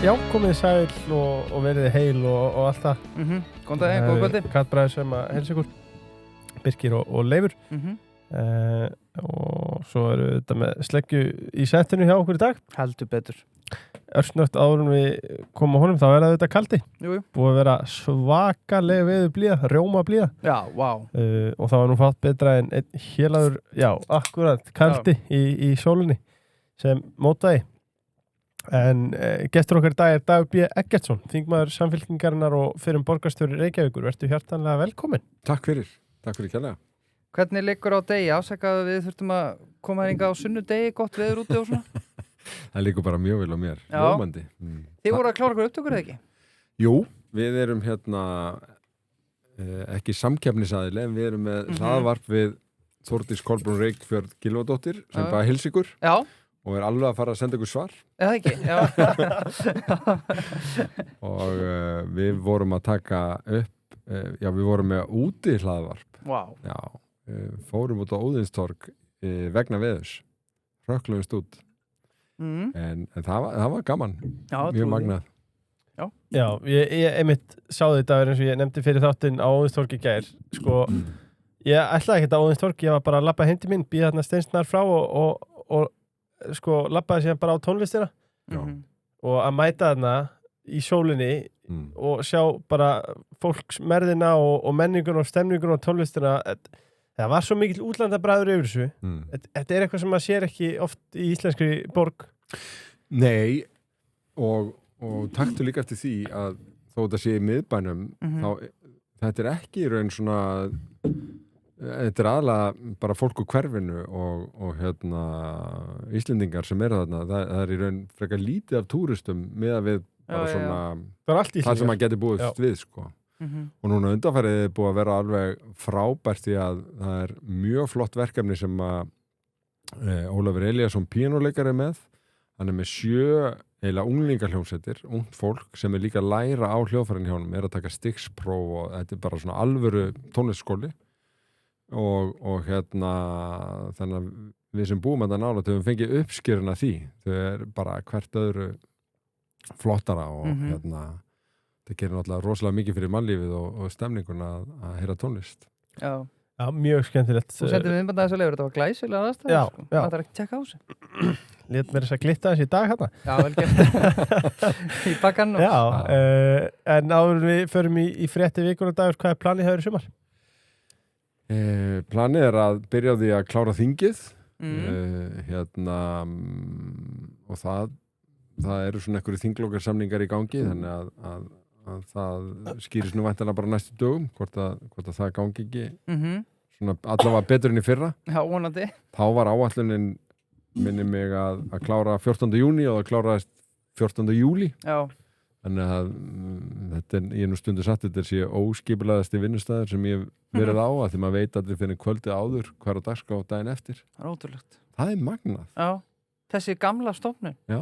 Já, komið sæl og verið heil og allt það. Góðan daginn, góða kvöldi. Katbræður sem að helsa ykkur, Birkir og Leifur. Og svo eru þetta með sleggju í settinu hjá okkur í dag. Heldur betur. Örsnögt áður en við komum á honum, þá er þetta kaldi. Jú. Búið að vera svakalega veður blíða, rjóma blíða. Já, vá. Og það var nú fátt betra en einn hélaður, já, akkurat, kaldi í sólinni sem mótaði. En gestur okkar í dag er Dagur B. Eggertsson, þingmaður Samfylkingarinnar og fyrrum borgarstjóri Reykjavíkur. Vertu hjartanlega velkomin. Takk fyrir kærlega. Hvernig liggur á degi? Ásakaðu við þurftum að koma hingað á sunnudegi, gott veður úti og svona. Það liggur bara mjög vel á mér. Já. Lómandi. Þið voru að klára ykkur upptökur eða ekki? Jú, við erum ekki samkeppnisaðili, en við erum með hlaðvarp við Þórdís Kolbrún Reykfjörð Gylfadóttir sem bara hils ykkur. Já. Og alveg að fara að senda ykkur svar. Eða ekki? Já. Og við vorum að taka upp, við vorum með úti hlaðvarp. Vá. Já, fórum út á Óðinstorg vegna veðurs. Hrökklumst út. En það var gaman. Já, mjög magnað. Já, ég einmitt sá þetta eins og ég nefndi fyrir þáttinn á Óðinstorg í gær. Sko, ég ætlaði ekki á Óðinstorg, ég var bara að labba heim til mín, býða þarna steinsnar frá og sko labbaði síðan bara á tónlistina og að mæta þarna í sólinni og sjá bara fólksmerðina og menningun og stemningun og tónlistina. Það var svo mikill útlandabræður yfir þessu. Þetta er eitthvað sem maður sér ekki oft í íslenskri borg. Nei, og taktu líka eftir því að þó þetta sé í miðbænum, þá þetta er ekki í raun svona, þetta er aðalega bara fólk úr hverfinu og Íslendingar sem eru þarna, það er í raun frekar lítið af túristum miðað við bara svona, það er allt það sem maður geti búist við, sko. Og núna undanfarið er búið að vera alveg frábært í að það er mjög flott verkefni sem að Ólafur Elíasson píanóleikari er með. Hann er með 7 eiginlega unglingahljómsveitir, ungt fólk sem er líka að læra á hljóðfærin hjá honum, er að taka stigspróf og þetta er bara svona alvöru tónlistskóli og þannig að við sem búum að það nála þau fengið uppskýruna því. Þau er bara hvert öðru flottara og það gerir náttúrulega rosalega mikið fyrir mannlífið og stemninguna að heyra tónlist. Já. Já, mjög skemmtilegt. Þú sendið við innbandað þess að Leifur, þetta var glæsilega aðstæður. Já, sko. Það er ekki að tjekka á þessu. Lét mér þess að glitta þessi í dag hérna. Já, vel gert. Í bakkann og... Já, en áður við förum í frétti vikuna Dagur, hvað er planið hjá þér í sumar? Planið er að byrja á því að klára þingið og það eru svona einhverju þinglokarsamningar í gangi þannig að það skýrist nú væntanlega bara næstu dögum hvort að það gangi ekki svona allavega betur enn í fyrra. Já, vonandi. Þá var áætlunin minni mig að klára 14. júní og það kláraðist 14. júlí. Já. Þannig að þetta er, ég nú stundu satt, þetta sé óskipulegasti vinnustæður sem ég hef verið á að því maður veit allir fyrir kvöldið áður hver á dagskrá daginn eftir. Það er ótrúlegt. Það er magnað. Já, þessi gamla stofnun. Já,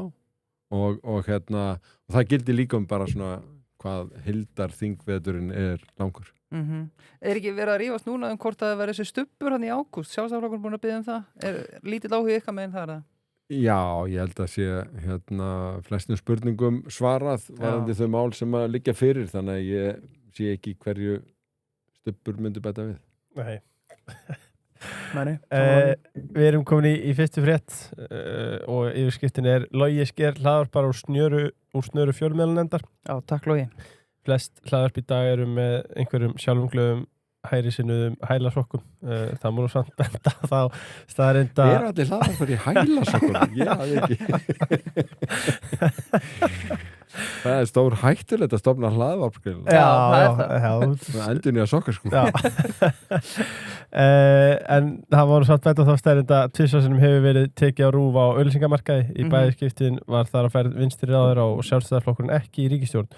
og það gildi líka bara svona hvað hildarþingveturinn er langur. Er ekki verið að rífast núna hvort að það verið þessi stubbur hann í ágúst? Sjálfstæðisflokkurinn búin að biðja það? Er lítill áhugi ykkar meginn þar það? Já, ég held að sé flestum spurningum svarað varandi þau mál sem að liggja fyrir þannig að ég sé ekki hverju stubbur myndi bæta við. Nei. Við erum komin í fyrstu frétt og yfirskriftin er Logi sker hlaðvarpar úr snöru fjölmiðlanefndar. Já, takk Logi. Flest hlaðvarp í dag eru með einhverjum sjálfumglöðum hæri sinnuðum hælasokkum. Það múið samt benda þá staðarinda... Við erum allir hlaðvarpar í hælasokkum? Ég hafði ekki... Það er stór hættulegt að stofna hlaðvarp. Já. Endurinn í að sokkar sko. En það voru samt benda þá staðarinda tvisvarsinnum hefur verið tekið á RÚV á auglýsingamarkaði. Í bæði skiptin var þar að ferð vinstri ráðherra og sjálfstæðisflokkurinn ekki í ríkisstjórn.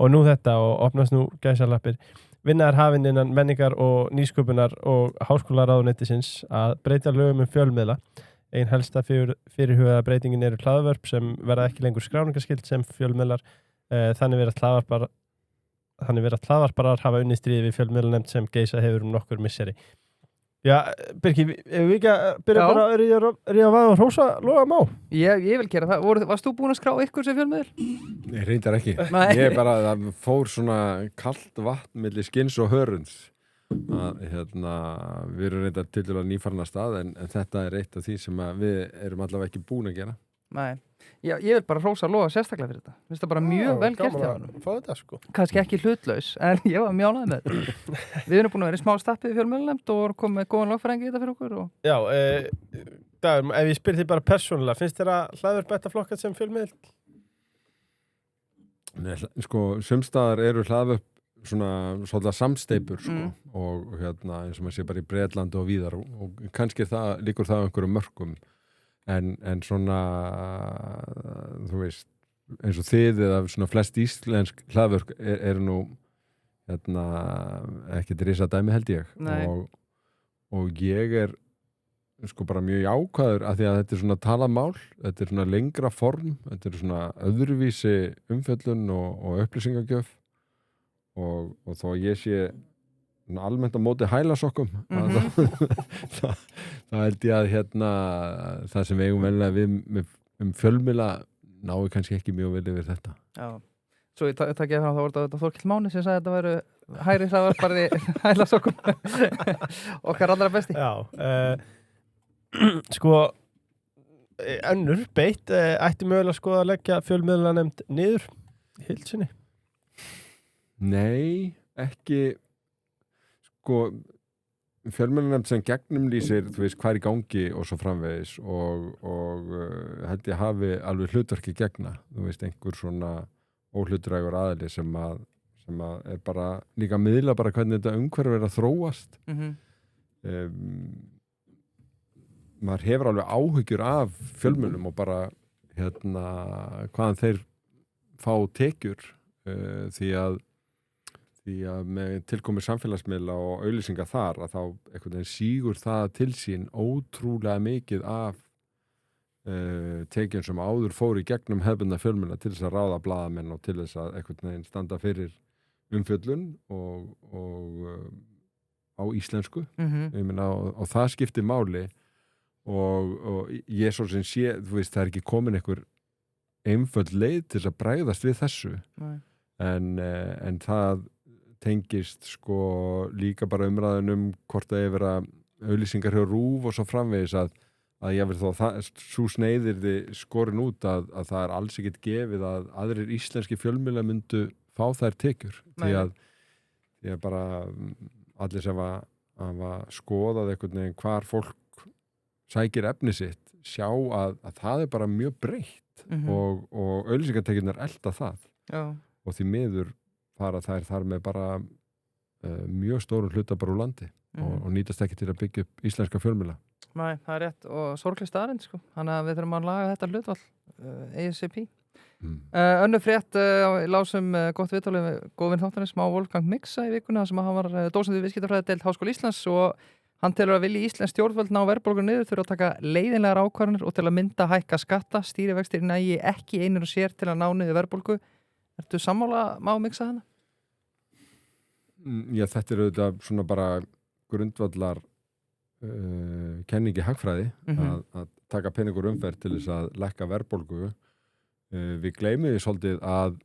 Og nú þetta og opnast nú gæsalappir. Vinna er hafin innan menningar og nýsköpunar og háskólaráðuneytisins að breyta lögum fjölmiðla. Ein helsta fyrirhugaða breytingin eru hlaðvörp sem verða ekki lengur skráningarskyld sem fjölmiðlar. Þannig verða hlaðvarparar hafa unnið stríði við fjölmiðlanefnd sem geisa hefur nokkur misseri. Já, Birkir, ef við ekki að byrja Já. bara að ríða vaða og hrósa loga má. Ég vil gera það. Varst þú búin að skrá ykkur sem fjölmiðl? Ég reyndar ekki. Nei. Ég bara, það fór svona kalt vatn milli skins og hörunds. Að, við erum reyndar til að nýfarna stað en þetta er eitt af því sem að við erum allavega ekki búin að gera. Nei. Já, ég vil bara hrósa loga sérstaklega fyrir þetta. Mér finnst það bara mjög vel gert hjá hann. Fá þetta, sko. Kannski ekki hlutlaus, en ég var mjög ánægð með þetta. Við erum búin að vera í smá stappið í fjölmiðlanefnd og komið með góðan lögfræðing í þetta fyrir okkur. Já, Dagur, ef ég spyr því bara persónulega, finnst þér að hlaður betta flokkat sem fjölmiðl? Nei, sko, sumstaðar eru hlaðvörp svona svolítið samsteipur, sko, og eins og maður sé bara í Bretlandi og víðar og kannski líkur það á einhverjum mörkum. En svona, þú veist, eins og þið eða svona flest íslensk hlaðvörp eru nú ekkert risadæmi held ég. Og ég er sko bara mjög jákvæður af því að þetta er svona talamál, þetta er svona lengra form, þetta er svona öðruvísi umfjöllun og upplýsingagjöf og þó ég sé almennt á móti hælasokkum það held ég að það sem við eigum velja við fjölmiðla náum við kannski ekki mjög vel yfir þetta. Já, svo ég takk ég það var þetta Þorkill Máni sem sagði að þetta væru hæri hlaðvarpari hælasokkum okkar allra besti. Já, sko önnur beitt ætti mögulega sko að leggja fjölmiðlanefnd niður í heild sinni? Nei, ekki sko fjölmiðlanefnd sem gegnumlýsir þú veist hvað er í gangi og svo framvegis og held ég hafi alveg hlutverki gegna, þú veist einhver svona óhlutdrægur aðili sem að er bara líka að miðla bara hvernig þetta umhverfi er að þróast. Maður hefur alveg áhyggjur af fjölmiðlum og bara hvaðan þeir fá tekjur því að með tilkomi samfélagsmiðla og auglýsinga þar að þá einhvern veginn sígur það til sín ótrúlega mikið af tekjum sem áður fóru í gegnum hefðbundna fjölmiðla til þess að ráða blaðamenn og til þess að einhvern veginn standa fyrir umfjöllun og á íslensku. Ég meina og það skiptir máli og ég svo sem sé, þú veist, það er ekki komin einhver einföld leið til þess að bregðast við þessu. En það tengist sko líka bara umræðun hvort það er vera auglýsingar hjá RÚV og svo framvegis að ég vil þó svo sneiðir þið skorin út að það er alls ekkert gefið að aðrir íslenski fjölmiðlar myndu fá þær tekjur því að bara allir sem hafa skoðað einhvern veginn hvar fólk sækir efni sitt sjá að það er bara mjög breytt og auglýsingartekjurnar elta það. Já. Og því miður fara þær þar með bara mjög stórum hluta bara úr landi og nýtast ekki til að byggja upp íslenska fjölmiðla. Nei, það er rétt og sorglega staðarind sko. Þannig að við þurfum að laga þetta hlutvall ASAP. Önnur frétt lásum gott viðtalið með góðvinn þáttarins Má Wolfgang Mixa í vikuna sem hann var dósent við viðskiptafræðideild Háskóla Íslands og hann telur að vilji Íslands stjórnvöld ná verðbólgu niður þurfa að taka leiðinlegar ákvarðanir og til að mynda hækka skatta, stýrivextir nægi ekki einir og sér til að ná niður verðbólgu. Ertu sammála Má Mixa hana? Já, þetta er auðvitað svona bara grundvallar kenningi hagfræði að taka peningur umferð til þess að lækka verðbólgu. Við gleymum því svolítið að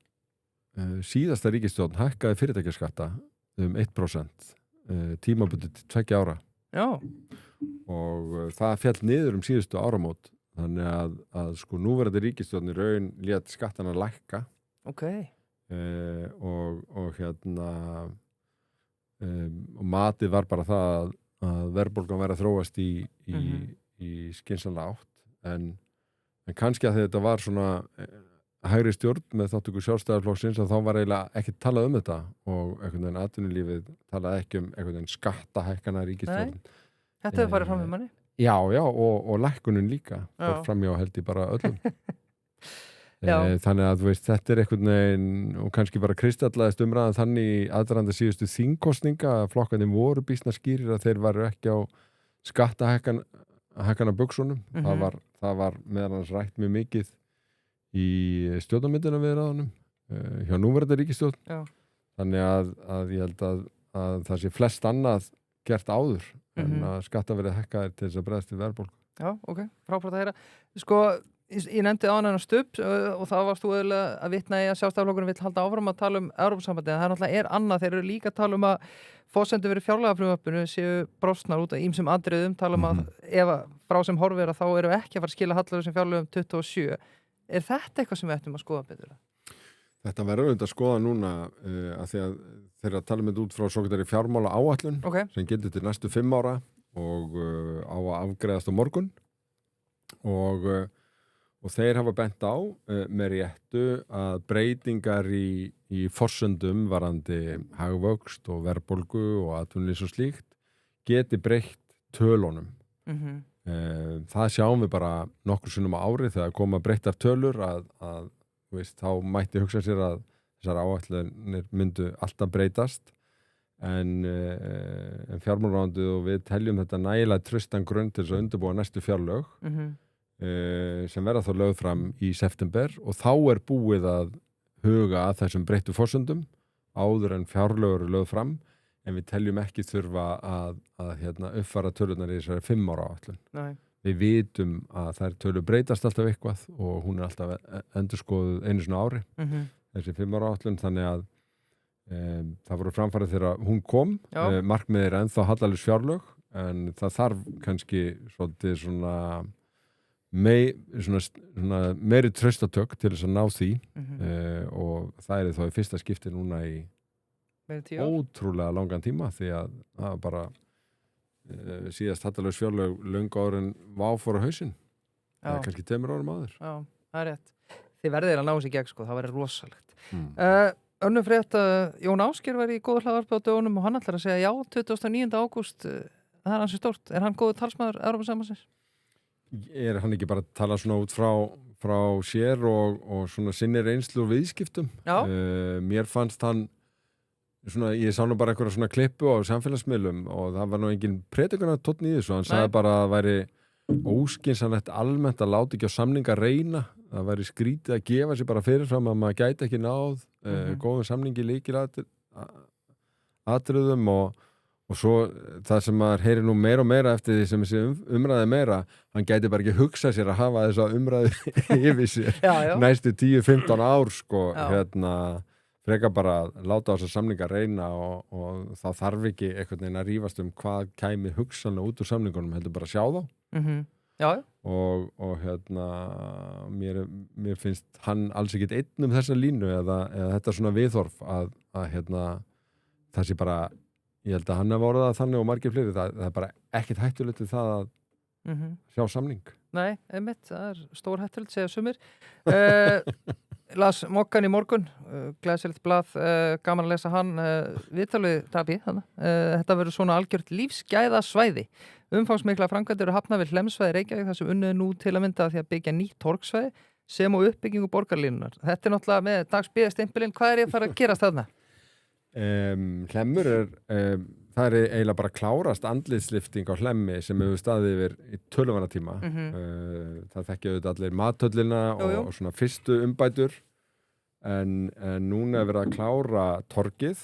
síðasta ríkisstjórn hækkaði fyrirtækjaskatta 1% tímabundið til 2 ára. Já. Og það féll niður síðustu áramót þannig að sko núverandi ríkisstjórn í raun lét skattana lækka. Og og matið var bara það að verðbólgan væri að þróast í skynsamlega átt en kannski að þetta var svona hægri stjórn með þáttöku Sjálfstæðisflokksins að þá var eiginlega ekki talað um þetta og einhvern veginn atvinnulífið talaði ekki einhvern veginn skattahækkana ríkisstjórn. Þetta hefur farið fram með manni? Já, og lækkunin líka fór framjá held ég bara öllum. Þannig að þú veist, þetta er einhvern veginn og kannski bara kristallaðist umræðan þannig í aðdraganda síðustu þingkosninga að flokkarnir voru býsna skýrir að þeir varu ekki á skattahækkana buxunum. Það var meðan hans rætt mjög mikið í stjórnarmyndina viðræðunum hjá núverandi ríkisstjórn. Þannig að ég held að það sé flest annað gert áður en að skatta verið hækkaðir til þess að bregðast við verðbólgu. Já, ok, frábært að heyra. Sko, ég nefndi á hann Stubb og það varst þú að vitna í að Sjálfstæðisflokkurinn vill halda áfram að tala Evrópusambandið, en það náttúrulega annað, þeir eru líka að tala að forsendur fyrir fjárlagafrumvarpinu séu brostnar út af ýmsum atriðum, tala að ef frá sem horfir að þá erum við ekki að fara að skila hallar sem fjárlagum 27. Er þetta eitthvað sem við ættum að skoða betur? Þetta verður auðvitað að skoða núna að því að þeir að tala með út frá svo getari fjármála áætlun sem gildir til næstu 5 ára og á að afgreiðast á morgun og þeir hafa bent á með réttu að breytingar í forsendum varandi hagvöxt og verðbólgu og atvinnulífs og slíkt geti breytt tölunum. Það sjáum við bara nokkur sinnum á ári þegar koma breyttar tölur að þá mætti hugsa sér að þessar áætlunir myndu alltaf breytast en fjármálaráðuneytið og við teljum þetta nægilega traustan grunn til þess að undirbúa næstu fjárlög sem verða þá lögð fram í september og þá er búið að huga að þessum breyttu forsendum áður en fjárlögur eru lögð fram en við teljum ekki þurfa að uppfara tölunar í þessari 5 ára áætlun. Við vitum að þær tölur breytast alltaf eitthvað og hún er alltaf endurskoðuð einu svona ári þessi 5 ára áætlun þannig að það voru framfærið þegar hún kom markmiðið er ennþá hallarlaus fjárlög en það þarf kannski svolítið svona meiri traustatök til þess að ná því og það er þá í fyrsta skipti núna í ótrúlega langan tíma því að það bara síðast hallarlaus fjárlög löngu áður en váfór á hausinn það er kannski 2 árum áður. Já, það er rétt. Þið verðið að ná þessi gegn sko, það verður rosalegt. Önnur frétt Jón Ásgeir var í góður hlaðvarpi á dögunum og hann ætlar að segja já, 29. ágúst það er ansi stórt. Er hann góður talsmaður Evrópusambandsins? Er hann ekki bara að tala svona út frá sér og svona sinni reynslu og viðskiptum? Mér fannst hann svona, ég sá nú bara einhverja svona klippu á samfélagsmiðlum og það var nú engin predikunar tónn í þessu, hann sagði bara að það væri óskynsamlegt almennt að láta ekki á samninga reyna, það væri skrítið að gefa sér bara fyrirfram að maður gæti ekki náð góðum samningi lykilatriðum og svo það sem maður heyri nú meira og meira eftir því sem þessi umræði meira, hann gæti bara ekki hugsa sér að hafa þessa umræði yfir sér næstu 10-15 ár sko, frekar bara að láta á þessa samninga reyna og þá þarf ekki einhvern veginn að rífast hvað kæmi hugsanlega út úr samningunum, heldur bara að sjá þá og mér finnst hann alls ekkert einn þessa línu eða þetta svona viðhorf að það sé bara ég held að hann hafa orðað þannig og margir fleiri það er bara ekkert hættulegt við það að sjá samning. Nei, einmitt, það er stór hættulegt, segja sumir. Las Mokkan í morgun, glæsilegt blað, gaman að lesa hann, viðtalið Dabi, þetta verður svona algjört lífsgæða svæði. Umfangsmikla framkvæmdir eru hafnað við Hlemsvæði Reykjavík þar sem unnið nú til að mynda því að byggja nýtt torgsvæði sem og uppbyggingu borgarlínunar. Þetta er náttúrulega með dagsbíðastempilinn, hvað er ég að fara að gerast þarna? Hlemmur það er eiginlega bara klárast andlitslifting á Hlemmi sem hefur staðið yfir í töluvanatíma það þekkja auðvitað allir mathöllina og svona fyrstu umbætur en núna er verið að klára torgið,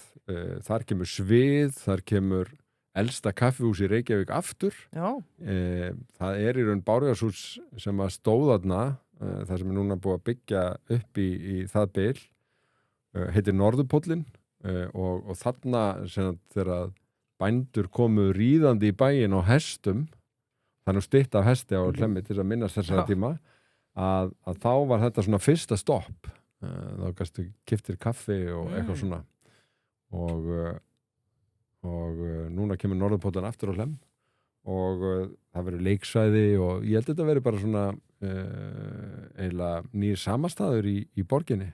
þar kemur svið, þar kemur elsta kaffihús í Reykjavík aftur það er í raun Bárðarshús sem að stóð þarna það sem er núna búið að byggja upp í það bil heitir Norðurpóllinn og þarna þegar bændur komu ríðandi í bæinn á hestum þannig stytt af hesti á Hlemmi til að minnast þessara tíma að þá var þetta svona fyrsta stopp þá gastu keyptir kaffi og eitthvað svona og núna kemur Norðurpóllinn aftur á Hlemm og það verður leiksvæði og ég held að þetta verður bara svona eiginlega nýr samastæður í borginni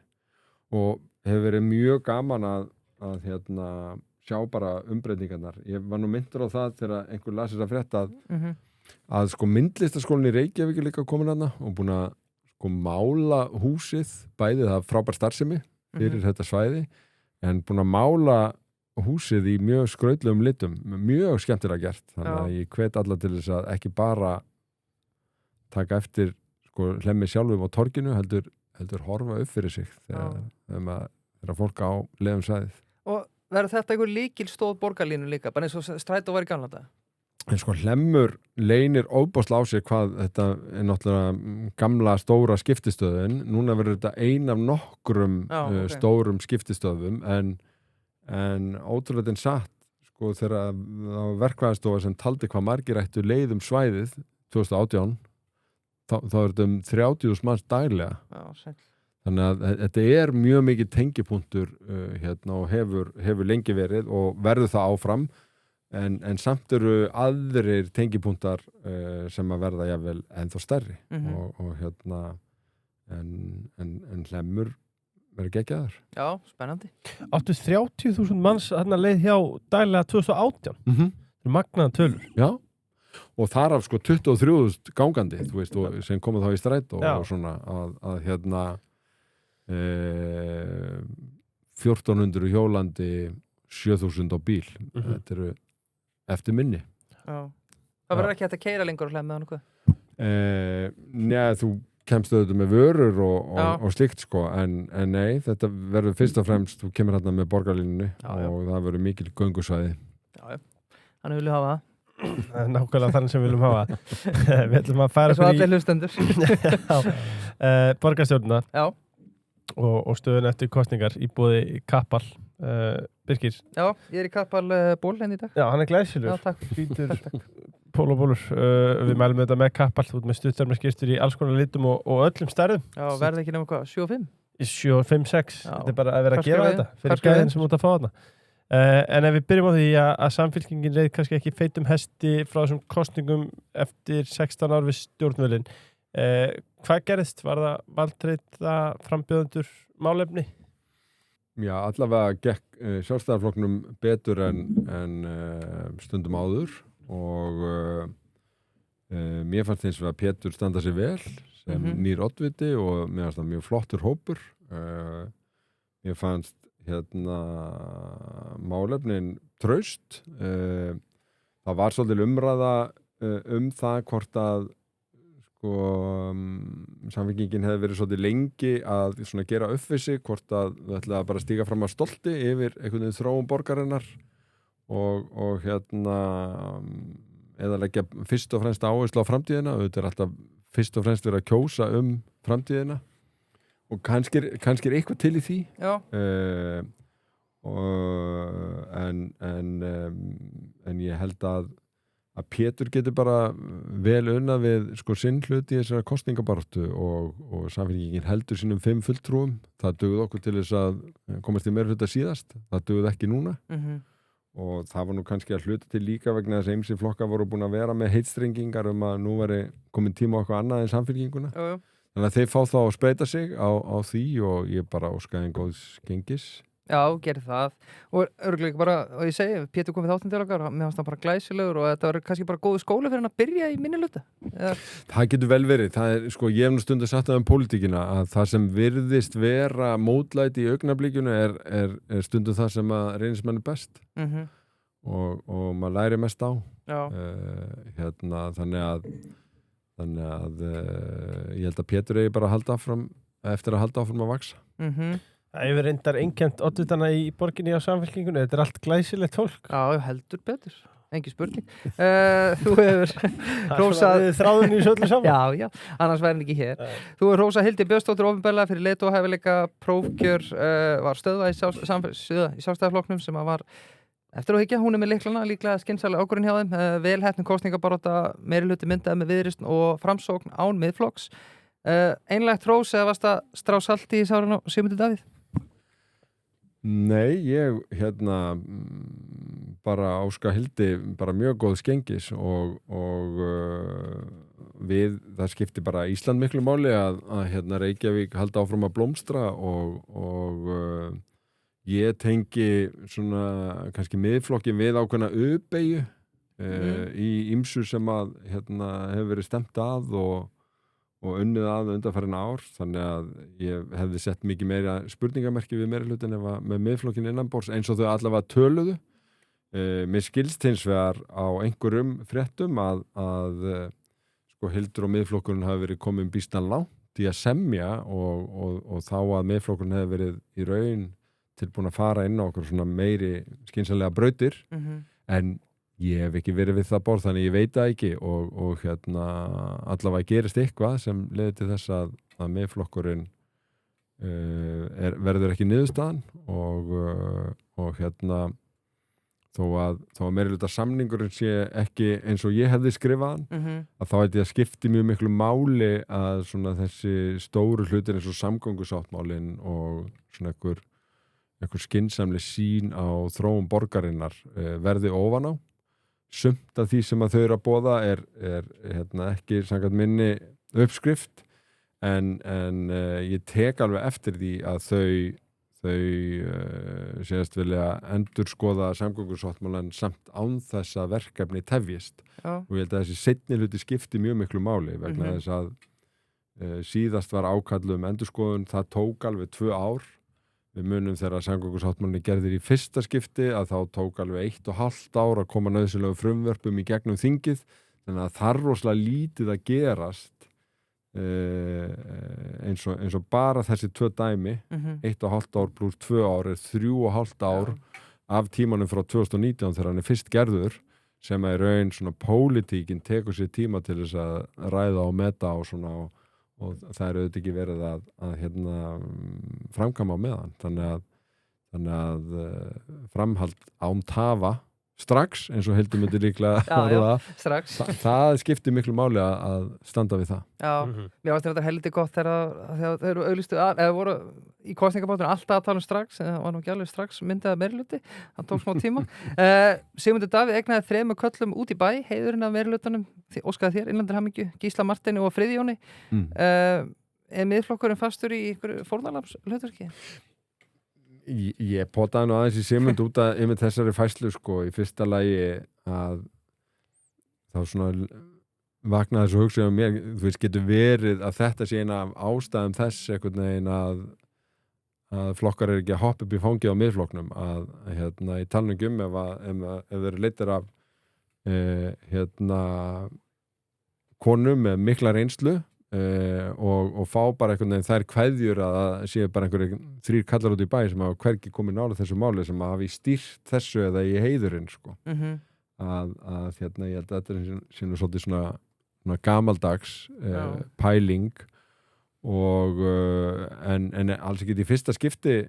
og hefur verið mjög gaman að sjá bara umbreytingarnar. Ég var nú myndur á það þegar einhver las þess að frétta að sko myndlistaskólinn í Reykjavík er líka komin hana og búin að sko mála húsið, bæði það frábær starfsemi fyrir þetta svæði, en búin að mála húsið í mjög skrautlegum litum, mjög skemmtilega gert. Þannig að ég hvet alla til þess að ekki bara taka eftir sko Hlemmi sjálfum á torginu, heldur horfa upp fyrir sig þegar fólk á leiðum svæðið. Og verður þetta einhver lykilstóð borgarlínu líka, bara eins og strætó var í gamla daga? en sko Hlemmur leynir óbáslega á sér hvað þetta er náttúrulega gamla stóra skiptistöðin, núna verður þetta ein af nokkrum stórum skiptistöðum en ótrúlega satt sko þegar það var verkfræðistofa sem taldi hvað margir ættu leið svæðið 2018 þá er þetta 30.000 manns daglega. Já, þannig að þetta er mjög mikið tengipunktur hérna og hefur lengi verið og verður það áfram en samt eru aðrir tengipunktar sem að verða jafnvel ennþá stærri og hérna en Hlemmur verður geggjaður. Já, spennandi. Áttu 30.000 manns þarna leið hjá daglega 2018. Það er magnaðan tölur. Já, og þar af sko 23.000 gangandi, þú veist, og sem komið þá í stræt og svona að hérna 1400 hjólandi 7.000 á bíl. Þetta eru eftir minni. Já. Það verður ekki hægt að keyra lengur og Hlemmi eða nokkuð? Nei, þú kemst auðvitað með vörur og slíkt sko, en nei, þetta verður fyrst og fremst, þú kemur hérna með borgarlínunni og það verður mikil göngusvæði. Já, þannig viljum hafa það. Nákvæmlega þannig sem við viljum hafa. Við ætlum að færa fyrir allir hlustendur. Borgarstjórnina og stöðun eftir kostningar í boði Kappal. Birkir. Já, ég er í Kappal ból henni í dag. Já, hann er glæsilur. Já, takk. Hvítur pólóbólur. Við mælum þetta með Kappal, út með stuttverðarskýrstur í alls konar litum og öllum stærðum. Já, verði ekki nema hvað, 7 og 5? 7 og 5, 6. Þetta er bara að vera að gera þetta fyrir gæðin sem út að fá þarna. En ef við byrjum á því að samfylkingin reið kannski ekki feitum hesti frá þessum kostningum eftir 16 ár við stjórnvölin. Hvað gerðist? Var það valdreita frambjóðendur málefni? Já, allavega gekk sjálfstæðarflokknum betur en stundum áður og mér fannst eins og að Pétur standa sig vel sem nýr oddviti og mér fannst það mjög flottur hópur. Mér fannst hérna málefnin traust. Það var svolítil umræða það hvort að samfylkingin hefði verið svolítið lengi að svona gera uppvissi, hvort að við ætlaði bara að stíga fram að stolti yfir einhvern veginn þróun borgarinnar og hérna eða leggja fyrst og fremst áherslu á framtíðina. Þetta er alltaf fyrst og fremst verið að kjósa framtíðina og kannski er eitthvað til í því. Já. En ég held að Pétur getur bara vel unnað við sko sinn hluti í þessari kosningabaráttu og samfylkingin heldur sínum 5 fulltrúum. Það dugði okkur til þess að komast í meirihluta síðast. Það dugði ekki núna. Og það var nú kannski að hluta til líka vegna þess að ýmsir flokkar voru búin að vera með heitstrengingar að nú væri komin tíma á eitthvað annað en samfylkinguna. Þannig að þeir fá þá að spreita sig á því og ég bara óskaði en góðs gengis. Já, gerði það og örgulega bara, og ég segi, Pétur kom við þáttinn til okkar, mér fannst það bara glæsilegur og þetta var kannski bara góðu skóli fyrir hann að byrja í minnihluta. Það getur vel verið, það er sko, ég hef nú stundum sagt það pólitíkina að það sem virðist vera mótlæti í augnablikinu er stundum það sem að reynist manni best og maður læri mest á. Þannig að ég held að Pétur eigi bara að halda áfram eftir að halda áfram að vaksa. Það hefur reyndar einkent oddvitana í borginni á samfylkingunni. Þetta er allt glæsilegt fólk. Já, heldur betur. Engi spurning. Þú hefur hrósað... Þráðun í söllu saman. Já, annars væri hann ekki hér. Þú hefur hrósað Hildi Björnsdóttur opinberlega fyrir leiðtogahæfileika prófkjör var stöðvað í sjálfstæðarflokknum sem að var eftir að hyggja. Hún er með lyklana, líklega skynsamleg ákvörðun hjá þeim. Vel heppnin kosningabarátta, meirihluti myndaði með Viðreisn og Framsókn án Miðflokks. Einlægt hrós eða varst að strá salti í sárinu á Sigmundi Davíð? Nei, ég bara óska Hildi bara mjög góð skengis og það skipti bara Ísland miklu máli að Reykjavík halda áfram að blómstra og ég tengi svona kannski miðflokkin við ákveðna uppeyju í ýmsu sem að hefur verið stemt að og unnið að undanfarin ár, þannig að ég hefði sett mikið meira spurningamerki við meirihlutin ef að með miðflokkin innanborðs eins og þau allavega töluðu. Mér skilst hins vegar á einhverjum fréttum að sko Hildur og miðflokkurinn hafi verið komin býstan langt í að semja og þá að miðflokkurinn hefði verið í raun tilbúin að fara inn á okkur svona meiri skynsamlega brautir en ég hef ekki verið við það borð þannig ég veit það ekki og allavega gerist eitthvað sem leiðir til þess að Miðflokkurinn verður ekki niðurstaðan og þó að meirihluta samningurinn sé ekki eins og ég hefði skrifað að þá held ég að skipti mjög miklu máli að svona þessi stóru hlutir eins og samgöngusáttmálin og svona einhver skynsamleg sýn á þróun borgarinnar verði ofan á. Sumt af því sem að þau eru að boða er ekki samkvæmt minni uppskrift en ég tek alveg eftir því að þau séðast vilja endurskoða samgöngusáttmálann samt án þess að verkefni tefjist og ég held að þessi seinni hluti skipti mjög miklu máli vegna þess að síðast var ákall endurskoðun, það tók alveg 2 ár. Við munum þegar samgöngusáttmálinn gerðir í fyrsta skipti að þá tók alveg 1,5 ár að koma nauðsynlegu frumvörpum í gegnum þingið þannig að það rosalega lítið að gerast eins og bara þessi 2 dæmi 1,5 ár pluss 2 ár er 3,5 ár af tímanum frá 2019 þegar hann er fyrst gerður sem er raun svona pólitíkin tekur sér tíma til þess að ræða og meta og svona og það er auðvitað ekki verið að framkvæma á meðan þannig að framhald án tafa strax eins og Hildur myndi líklega strax. Það skiptir miklu máli að standa við það. Já, mér varst þetta heldur gott þegar þau eru auglistu eða voru í kosningabáttunum alltaf að tala strax en það var nú ekki alveg strax myndaði meirihluti, það tók smá tíma. Sigmundur Davíð eignaði 3 köllum út í bæ, heiðurinn af meirihlutanum, óskaði þér, innlendir hamingju, Gísla Marteini og Friðjóni. Er Miðflokkurinn fastur í einhverju fórnarlambshlutverki? Ég potaði nú aðeins í Sigmund út að yfir þessari fæslu sko, í fyrsta lagi að þá svona vaknaði þessu hugsa mér, þú veist, getur verið að þetta sé eina af ástæðum þess einhvern veginn að flokkar er ekki að hoppa upp í fangið á Miðflokknum að í talningum ef þeir eru leittir af konum með mikla reynslu og fá bara einhvern veginn þær kveðjur að það séu bara einhverjir 3 kallar út í bæ sem hafa hvergi komið nála þessu máli sem hafi stýrt þessu eða í heiðurinn sko. Að ég held að þetta er svolítið svona gamaldags pæling og en alls ekki í fyrsta skipti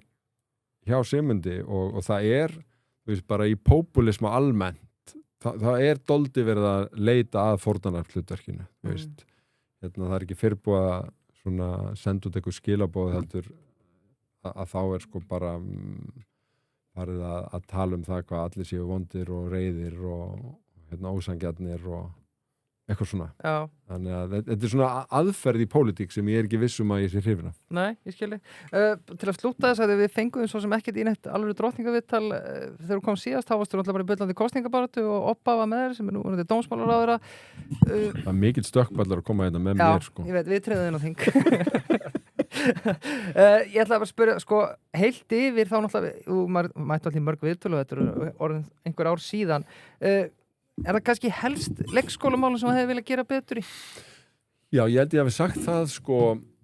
hjá Sigmundi og það er þú veist, bara í populisma almennt það er dálítið verið að leita að fórnarlambshlutverkinu þú veist það er ekki fyrirbúið að senda út eitthvað skilaboð heldur að þá er sko bara farið að tala um það hvað allir séu vondir og reiðir og ósangjarnir og eitthvað svona. Já. Þannig að þetta er svona aðferð í pólitík sem ég er ekki viss um að ég sé hrifin af. Nei, ég skilji. Til að slúta þess að við fengum svo sem ekkert í neitt alveg drottningavittal þegar þú kom síðast, þá varstu náttúrulega bara í bullandi kosningabaratu og Obba var með þér sem er nú dómsmálaráðherra. Það er mikill stökkballar að koma hérna með mér sko. Já, ég veit, við treðum inn á þing. Ég ætla að spyrja, sko, heilt yfir þá náttúrulega, maður mætti alltaf mörg viðtölu og þetta eru orðin einhver ár síðan. Er það kannski helst leikskólamálum sem það hefði viljað gera betur í? Já, ég held ég hafi sagt það sko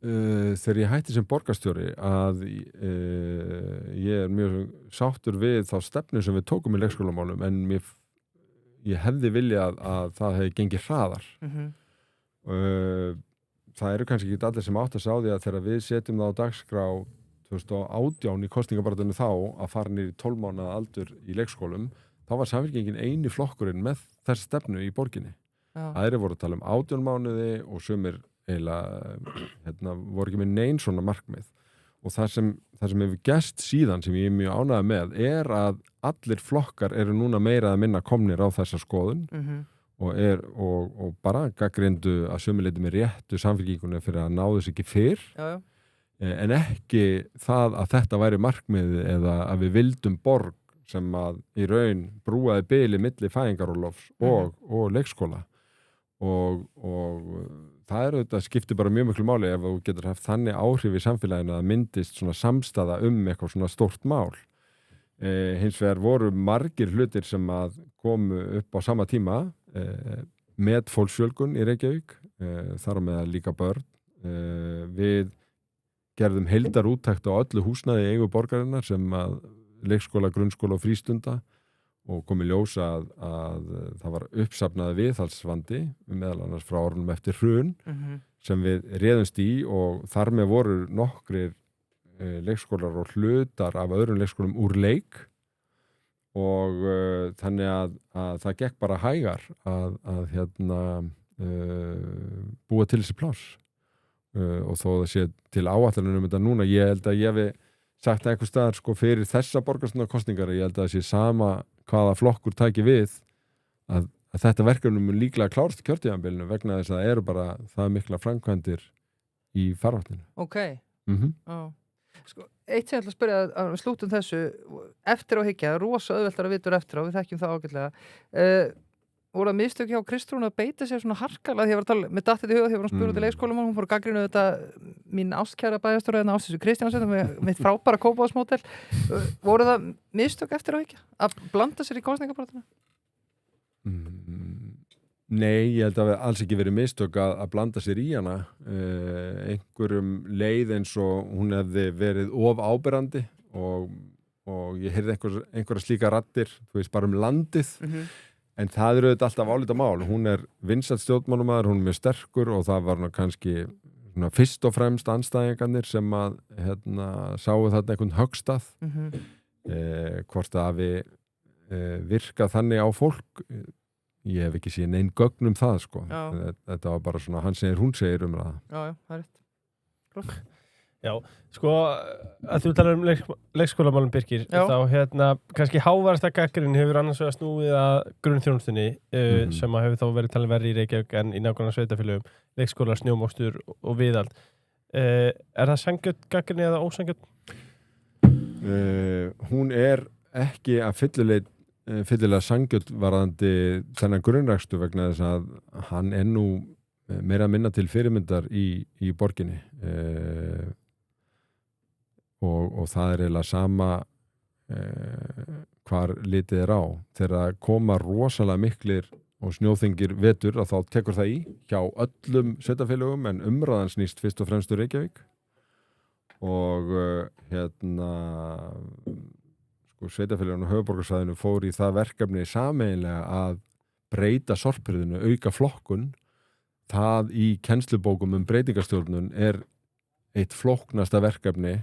þegar ég hætti sem borgarstjóri að ég er mjög sáttur við þá stefnu sem við tókum í leikskólamálum en ég hefði viljað að það hefði gengið hraðar. Það eru kannski ekki allir sem átt að sjá því að þegar við setjum það á dagskrá 2018 í kosningabaráttunni þá að fara niður í 12 mánaða aldur í leikskólum þá var Samfylkingin eini flokkurinn með þess stefnu í borginni. Aðrir voru að tala um 18 mánuði og sumir eiginlega voru ekki með nein svona markmið. Og það sem hefur gerst síðan sem ég er mjög ánægður með er að allir flokkar eru núna meira að minna komnir á þessa skoðun og bara gagnrýndu að sumir leiti með réttu Samfylkingunni fyrir að ná þess ekki fyrr. En ekki það að þetta væri markmið eða að við vildum borg sem að í raun brúaði bili milli fæðingarorlofs og leikskóla og það er auðvitað skiptir bara mjög miklu máli ef þú getur haft þannig áhrif í samfélaginu að myndist svona samstaða eitthvað svona stórt mál. Hins vegar voru margir hlutir sem að komu upp á sama tíma með fólksfjölgun í Reykjavík, þar á meðal líka börn. Við gerðum heildarúttekt á öllu húsnæði í eigu borgarinnar sem að leikskóla, grunnskóla og frístunda og komið ljós að það var uppsafnaði viðhaldsvandi meðal annars frá árunum eftir hrun sem við réðumst í og þar með voru nokkrir leikskólar og hlutar af öðrum leikskólum úr leik og þannig að það gekk bara hægar að búa til þessi pláss og þó það sé til áætlunum þetta núna, ég held að ég hefi sagt einhver staðar sko fyrir þessa borgarstjórnarkosningar, ég held að það sé sama hvaða flokkur tæki við að þetta verkefni mun líklega klárast í kjörtíðanbilinu vegna þess að það eru bara það mikla framkvæmdir í farvatninu. Ok. Sko, eitt sem ég ætla að spyrja að slútum þessu eftir á hyggja, rosa auðveltar að vitur eftir á, við þekkjum það ágætlega. Voru að mistök hjá Kristrún að beita sér svona harkalega, því ég var að tala með dattið í huga því ég var að spura út í leikskólum og hún fór að gagnrýna þetta mín ástkæra bæjarstjóra en Ásdísu Kristjánsson með mitt frábæra kópavogsmódel. Voru það mistök eftir á hyggja að blanda sér í kosningabarátuna? Nei, ég held að það alls ekki verið mistök að blanda sér í hana einhverjum leið eins og hún hefði verið of áberandi og ég heyrði einhverja slíka raddir, þú veist, bara landið en það eru auðvitað alltaf álita mál. Hún vinsæll stjórnmálamaður, hún mjög sterkur og það var kannski fyrst og fremst andstæðingarnir sem að sáu þarna einhvern höggstað hvort það hafi virkað þannig á fólk. Ég hef ekki séð neinn gögn það sko. Þetta var bara svona hann segir, hún segir það. Já, það er rétt. Klokk. Já, sko, að þú talar leikskólamálum Birkir, þá kannski hávarasta gagnrýnin hefur annars vegar snúið að grunnþjónustunni sem að hefur þá verið talin verri í Reykjavík en í nákvæmlega sveitafélögum, leikskólar, snjómokstur og viðald. Það sanngjörn gagnrýni eða ósangjörn? Hún ekki að fyllilega sanngjörn varðandi þennan grunnrækstu vegna þess að hann nú meira að minna til fyrirmyndar í borginni. Og það eiginlega sama hvar litið á. Þegar koma rosalega miklir og snjóþengir vetur að þá tekur það í hjá öllum sveitafélögum en umræðan snýst fyrst og fremst Reykjavík og sveitafélögum og höfuðborgarsvæðinu fór í það verkefni sameiginlega að breyta sorphirðinu, auka flokkun. Það í kennslubókum breytingarstjórnun eitt flóknasta verkefni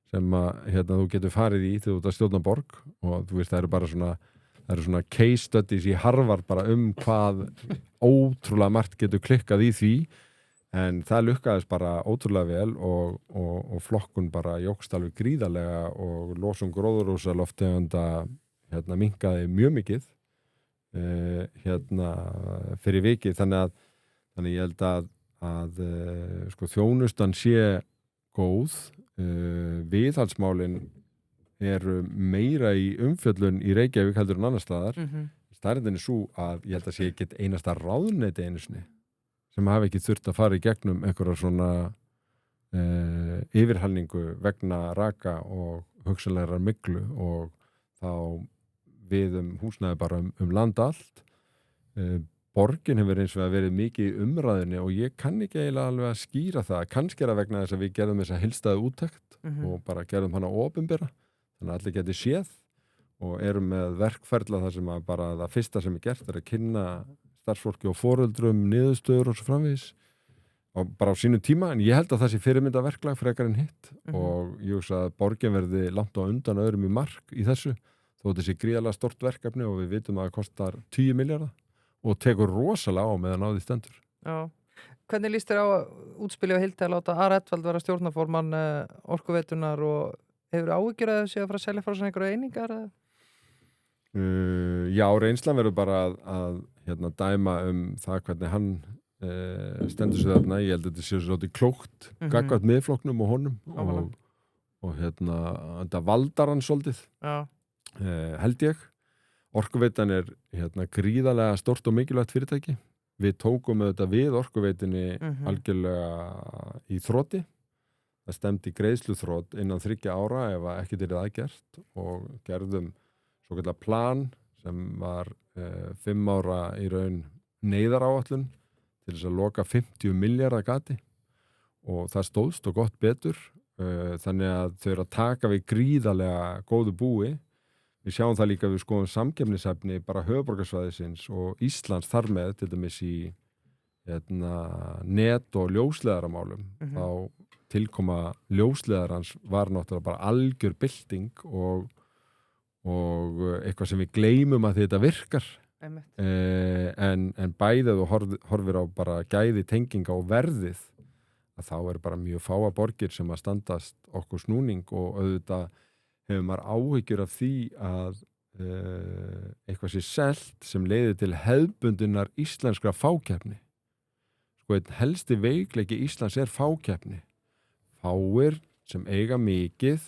sem að þú getur farið í þegar þú ert að stjórna borg og þú veist það eru svona case studies í Harvard bara hvað ótrúlega margt getur klikkað í því en það lukkaðist bara ótrúlega vel og flokkun bara jókst alveg gríðarlega og losun gróðurhúsalofttegunda minnkaði mjög mikið fyrir vikið þannig ég held að sko þjónustan sé góð viðhaldsmálin eru meira í umfjöllun í Reykjavík heldur en annars staðar. Staðreyndin svo að ég held að sé ekki einasta ráðuneyti einu sinni sem hafi ekki þurft að fara í gegnum einhverja svona yfirhalningu vegna raka og hugsanlegar myglu og þá við húsnæði bara land allt. Borgin hefur eins og að verið mikið í umræðinni og ég kann ekki eiginlega alveg að skýra það. Kannski vegna þess að við gerðum þessa heildstæðu úttekt og bara gerðum hana opinbera. Þannig að allir geti séð og erum með verkferla þar sem að bara það fyrsta sem gert að kynna starfsfólki og foreldrum, niðurstöður og svo framvegis og bara á sínu tíma. En ég held að það sé fyrirmyndaverklag frekar en hitt og ég hugsa að borgin verði langt á undan öðrum í mark í þessu þó þetta sé gríðarlega stort verkefni og við vitum að það kostar 10 milljarða. Og tekur rosalega á meðan á því stendur. Já. Hvernig líst þér á útspili á Hildi að láta Ara Edvald vera stjórnarformann Orkuveitunar og hefur áhyggjur að þessi að fara að selja frá svona einhverju einingar? Já, reynslan verður bara að dæma það hvernig hann stendur sig þarna. Ég held að þetta sé svolítið klókt gagnvart miðflokknum og honum og þetta valdar hann svolítið. Held ég. Orkuveitan gríðarlega stórt og mikilvægt fyrirtæki. Við tókum auðvitað við Orkuveitinni algjörlega í þroti. Það stemdi greiðsluþrot innan 3 ára ef ekki til það aðgert og gerðum svokallega plan sem var 5 ára í raun neyðaráætlun til þess að loka 50 milljarða gati og það stóðst og gott betur þannig að þau eru að taka við gríðarlega góðu búi við sjáum það líka við skoðum samkeppnishæfni bara höfuðborgarsvæðisins og Íslands þar með til dæmis í net- og ljósleiðaramálum þá tilkoma ljósleiðarans var náttúrulega bara algjör bylting og eitthvað sem við gleymum að þetta virkar en bæðið og horfir á bara gæði tenginga og verðið að þá bara mjög fáa borgir sem að standast okkur snúning og auðvitað hefur maður áhyggjur af því að eitthvað sé selt sem leiðir til hefðbundinnar íslenskra fákeppni. Sko einn helsti veikleiki Íslands fákeppni. Fáir sem eiga mikið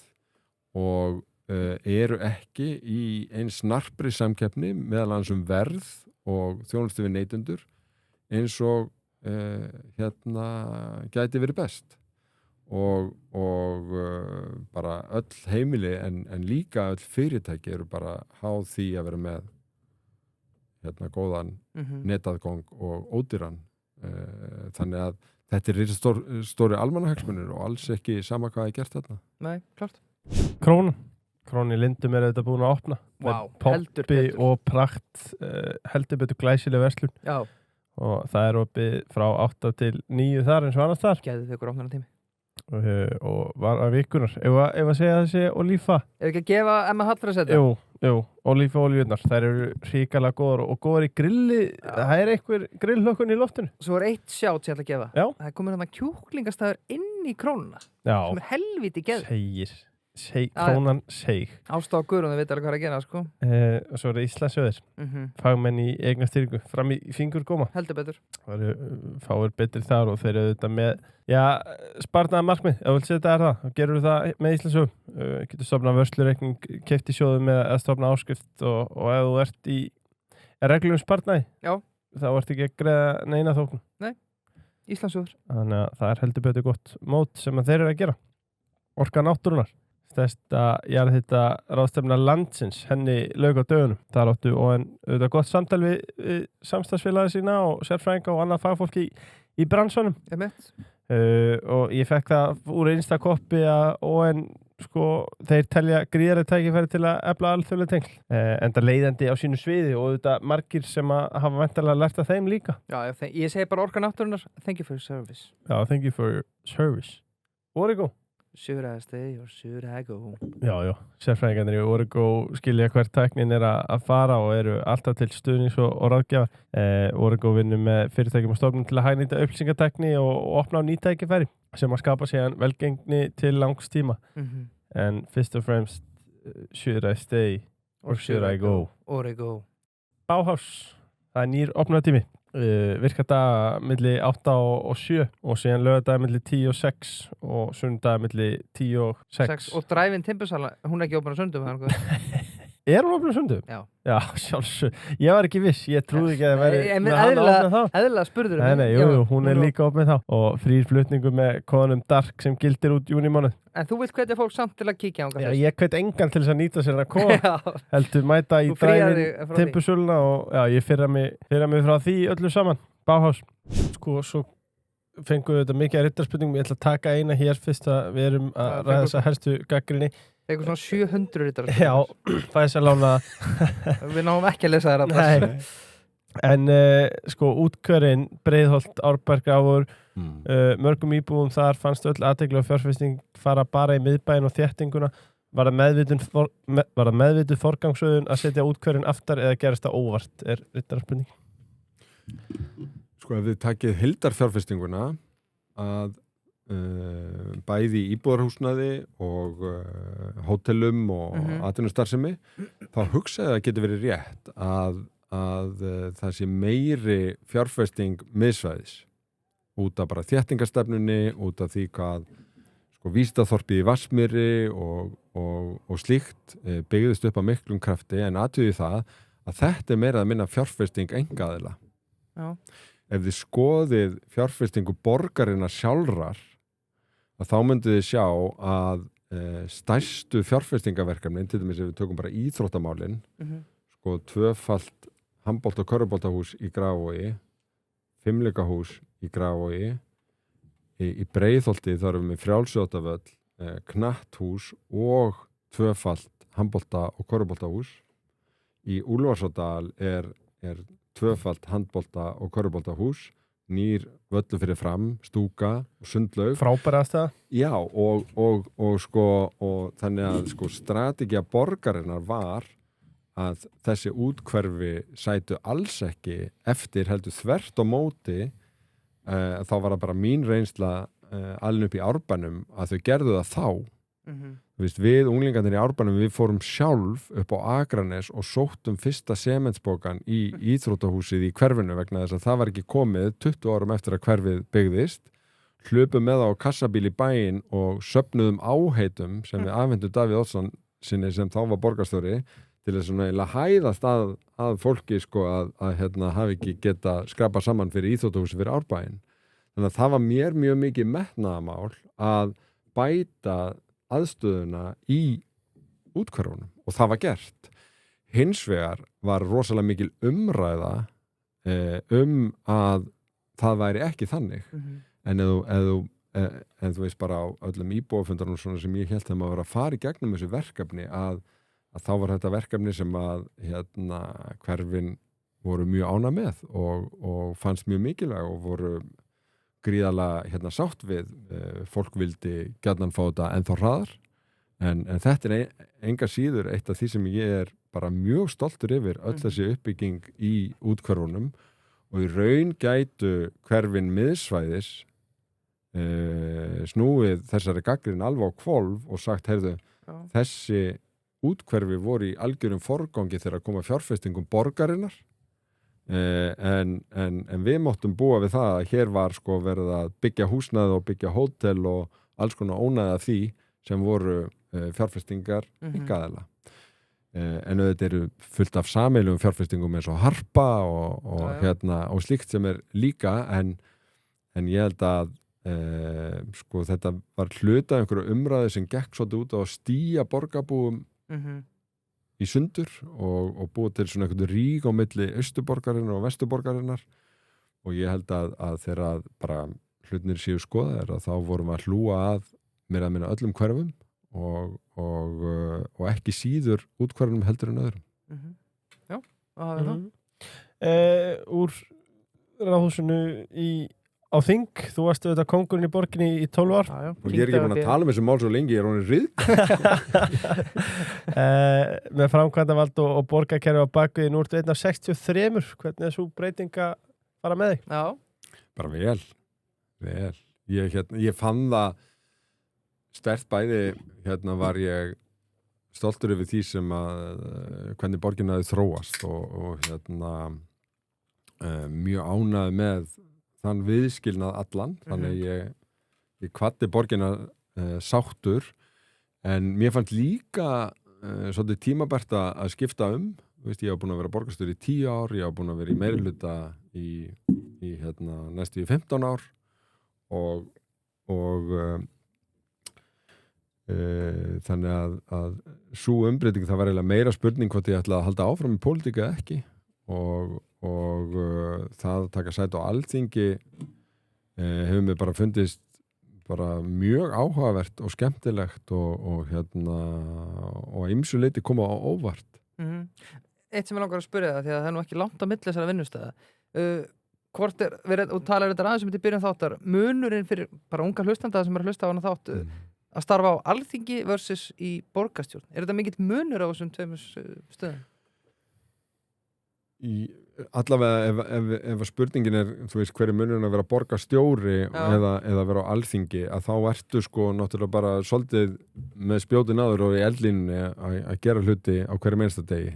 og eru ekki í eins snarpri samkeppni meðal annars verð og þjónustu við neytendur eins og gæti verið best og bara öll heimili en líka öll fyrirtæki eru bara háð því að vera með góðan netaðgang og ódýran þannig að þetta stóri almannahagsmunir og alls ekki sama hvað gert þarna. Nei, klart. Krónan í Lindum þetta búin að opna Wow, með poppi og prakt heldur betur glæsileg verslun og það opið frá 8 til 9 þar eins og annars þar Gæði þau ykkur opnartími og var að vikunar ef að segja þessi Ólífa ekki að gefa Emma Hallfræs þetta? Jú, Ólífa olíurnar þær eru hrikalega góðar og góðar í grilli það einhver grillhlökkun í loftinu Svo eitt sjátt sem ég ætla að gefa Já. Það komið hérna kjúklingastæður inn í Krónuna sem helviti geð Krónan seig Ásta og Guðrún, þau veit alveg hvað að gera sko. og svo Íslandsöðir fagmenn í eigna styrku fram í fingur góma heldur betur það fáir betri þar og þeir eru þetta með sparnaða markmið ef þú vilt setja það, þá gerur það með Íslandsöðum getur stofnað vörslureikning keypt í sjóðum eða stofnað áskrift og ef þú ert í reglum sparnaði þá ert ekki að greiða neina þóknum Íslandsöður þannig að það heldur betur gott mót sem að þeir eru að gera Orka náttúrunar stærsta jarðhita ráðstefna landsins henni lauk á dögunum þar áttu og auðvitað gott samtal við samstagsfélagi sína og sérfræðinga og annað fagfólki í bransanum og ég fekk það úr Instakoppi að sko, þeir telja gríðarleg tækifæri til að efla alþjóðleg tengl enda leiðandi á sínu sviði og auðvitað margir sem að hafa væntanlega lært af þeim líka ég segi bara Orka náttúrunar thank you for your service thank you for your service Origo Should I stay or should I go? Já, sérfræðingarnir í Origo skilja hvert tæknin að fara og eru alltaf til stuðnings og ráðgjafar. Origo vinnur með fyrirtækjum og stofnum til að hagnýta upplýsingatækni og opna á ný tækifæri sem að skapa síðan velgengni til langs tíma. En fyrst og fremst, should I stay or should I go? Origo. Bauhaus, það nýr opnunartími. Virka daga milli 8 og 7 og síðan laugardaga milli 10 og 6 og sunnudaga milli 10 og 6 og Drive-in Timbursala, hún ekki opnað sundum hún opnað sundum? Já, sjálfsög, ég var ekki viss ég trúði ekki að það væri eðlilega spurður Nei, hún líka opnað þá og frýr flutningu með kóðanum Dark sem gildir út júnímánuð En þú vilt hvetja fólk samt til að kíkja á Já, ég hvet engan til þess að nýta sér að kóða heldur mæta í Drive-in Timbursalana og ég fyrra mig frá því öllu saman Bauhaus Sko, svo fengum við þetta mikið að rittarspurningum ég ætla að taka eina hér fyrst að við erum að ræða þessa helstu gagnrýni Eitthvað svona 700 rittar Já, fæðis að lána Við náum ekki að lesa þér Nei En sko útkörinn Breiðholt, Árberg-Grafur mörgum íbúum þar fannst öll athygli og fjárfesting fara bara í miðbæinn og þéttinguna var það meðvituð forgangsröðun að setja útkörinn aftar eða gerast það óvart rittarspurning Sko ef þið takið heildarfjárfestinguna að bæði í íbúðarhúsnæði og hótelum og atvinnustarfsemi þá hugsaði að getur verið rétt að það sé meiri fjárfesting miðsvæðis út af bara þéttingarstefnunni, út af því hvað sko vísindaþorpið í Vatnsmýri og slíkt byggðist upp á miklum krafti en athugið það að þetta meira að minna fjárfesting einkaaðila. Ef þið skoðið fjárfestingu borgarinnar sjálfrar að þá myndið þið sjá að stærstu fjárfestingaverkefnin, til dæmis ef við tökum bara íþróttamálin sko 2-falt handbolta- og körfuboltahús í Grafarvogi 5-leikahús í Grafarvogi í Breiðholti þar erum við frjálsjóttavöll knatthús og tvöfalt handbolta og körfuboltahús. Í Úlfarsárdal er tvöfalt handbolta og körfuboltahús, nýr völlu fyrir Fram, stúka og sundlaug. Frábæra aðstæða. Já, og þannig að sko strategía borgarinnar var að þessi útkverfi sætu alls ekki eftir heldur þvert á móti. Þá var það bara mín reynsla alveg upp í Árbænum að þau gerðu það þá. Við unglingarnir í Árbænum, við fórum sjálf upp á Akranes og sóttum fyrsta sementspokan í íþróttahúsið í hverfinu vegna þess að það var ekki komið 20 árum eftir að hverfið byggðist. Hlupum með á kassabíl í bæinn og söfnuðum áheitum sem við afhentum Davíð Oddsson sinni sem þá var borgarstjóri til þess að hæðast að fólki sko að hafi ekki geta skrapa saman fyrir íþróttahúsi fyrir Árbæinn. Þannig að það var mér mjög mikið metnaðarmál að bæta aðstöðuna í útkverfunum og það var gert. Hins vegar var rosalega mikil umræða að það væri ekki þannig. En þú veist bara á öllum íbúafundunum svona sem ég hélt þeim að vera að fara í gegnum þessu verkefni að þá var þetta verkefni sem að hverfin voru mjög ánægð með og fannst mjög mikilvæg og voru gríðarlega sátt við. Fólk vildi gjarnan fá þetta ennþá hraðar en þetta enga síður eitt af því sem ég bara mjög stoltur yfir öll þessi uppbygging í útkverfunum og í raun gætu hverfin miðsvæðis snúið þessari gagnrýni alveg á hvolf og sagt, heyrðu, þessi útkverfi voru í algjörum forgangi þegar að koma fjárfestingum borgarinnar en við máttum búa við það að hér var sko verið að byggja húsnæði og byggja hótel og alls konar ónæða því sem voru fjárfestingar einkaaðila. En auðvitað eru fullt af sameiginlegum fjárfestingum eins og Harpa og slíkt sem líka en ég held að sko þetta var hluta einhverju umræðu sem gekk svolítið út á að stía borgarbúum í sundur og búið til svona einhvern rík á milli austurborgarinnar og vesturborgarinnar og ég held að þegar bara hlutinir séu skoðaðir að þá vorum við að hlúa að meira að minna öllum hverfum og ekki síður útkverfunum heldur en öðrum. Já, það er það. Úr ráðhúsinu á Þing, þú varst auðvitað kóngurinn í borginni í 12 ár. Og ég ekki búin að tala um þessu mál svo lengi, ég honum rið. Með framkvæmdavald og borgarkerfi á bakviðin úr 1 af 63, hvernig svo breytinga fara með þig? Já. Bara vel. Ég fann það sterkt bæði, var ég stoltur yfir því sem að hvernig borgin hafði þróast og mjög ánægð með þann viðskilnað allan, þannig ég kvaddi borgina sáttur, en mér fannst líka svolítið tímabært að skipta ég var búin að vera borgarstjóri í 10 ár, ég var búin að vera í meirihluta í næstu í 15 ár og þannig að sú umbreyting það var eiginlega meira spurning hvort ég ætla að halda áfram í pólitík eða ekki og það taka sæti á Alþingi hefur mér bara fundist bara mjög áhugavert og skemmtilegt og að ýmsu leyti koma á óvart. Eitt sem ég langar að spyrja það, því að það er nú ekki langt á milli þessara vinnustæða. Hvort og talar þetta aðeins í byrjun þáttar, munurinn fyrir bara unga hlustanda sem að hlusta á hana þátt að starfa á Alþingi versus í borgarstjórn. Er þetta mikill munur á þessum tveimur stöðum? Allavega ef spurningin þú veist hverju munurinn að vera borgarstjóri eða vera á Alþingi að þá ertu sko náttúrulega bara svolítið með spjótin áður og í eldlínunni að gera hluti á hverju einasta degi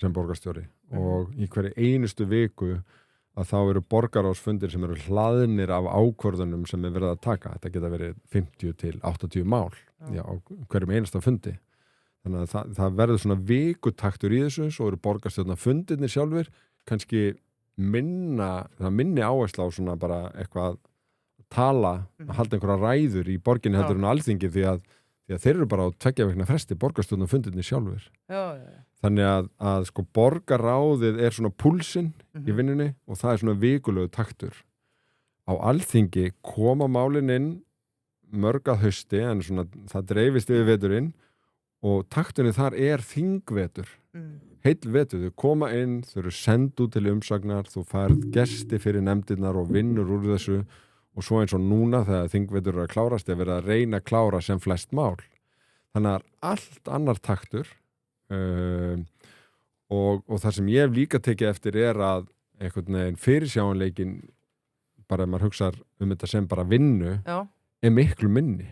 sem borgarstjóri og í hverju einustu viku að þá eru borgarráðsfundir sem eru hlaðnir af ákvörðunum sem verið að taka. Þetta geta verið 50 til 80 mál á hverjum einasta fundi. Þannig að það verður svona vikutaktur í þessu, svo eru borgarstjórnarfundirnir sjálfur, kannski minni áhersla á svona bara eitthvað að tala, að halda einhverja ræður í borginni heldur en á Alþingi því að þeir eru bara á 2 vikna fresti borgarstjórnarfundirnir sjálfur. Já. Þannig að sko borgarráðið er svona púlsinn í vinnunni og það er svona vikulegu taktur. Á Alþingi koma málin inn mörg að hausti en svona það dreifist yfir veturinn og takturinn þar þingvetur heill vetur, þau koma inn þau eru send út til umsagnar þú færð gesti fyrir nefndirnar og vinnur úr þessu og svo eins og núna þegar þingvetur að klárast verið að reyna að klára sem flest mál þannig að allt annar taktur og það sem ég hef líka tekið eftir að einhvern veginn fyrirsjáanleikin bara ef maður hugsar þetta sem bara vinnu miklu minni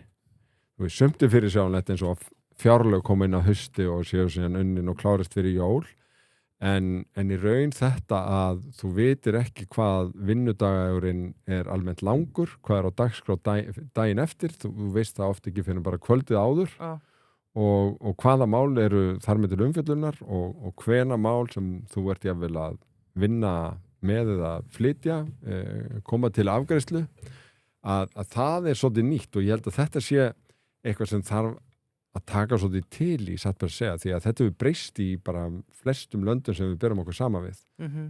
þú veist, sumt fyrirsjáanlegt eins og fjárlög koma inn á hausti og séu síðan unnin og klárist fyrir jól en í raun þetta að þú vitir ekki hvað vinnudagurinn almennt langur, hvað á dagskrá daginn eftir, þú veist það oft ekki fyrir bara kvöldið áður og hvaða mál eru þar með til umfjöllunar og hvena mál sem þú ert jafnvel að vinna með eða flytja, koma til afgreiðslu að það svolítið nýtt og ég held að þetta sé eitthvað sem þarf að taka svolítið til í satt bara að segja því að þetta við breyst í bara flestum löndum sem við berum okkur sama við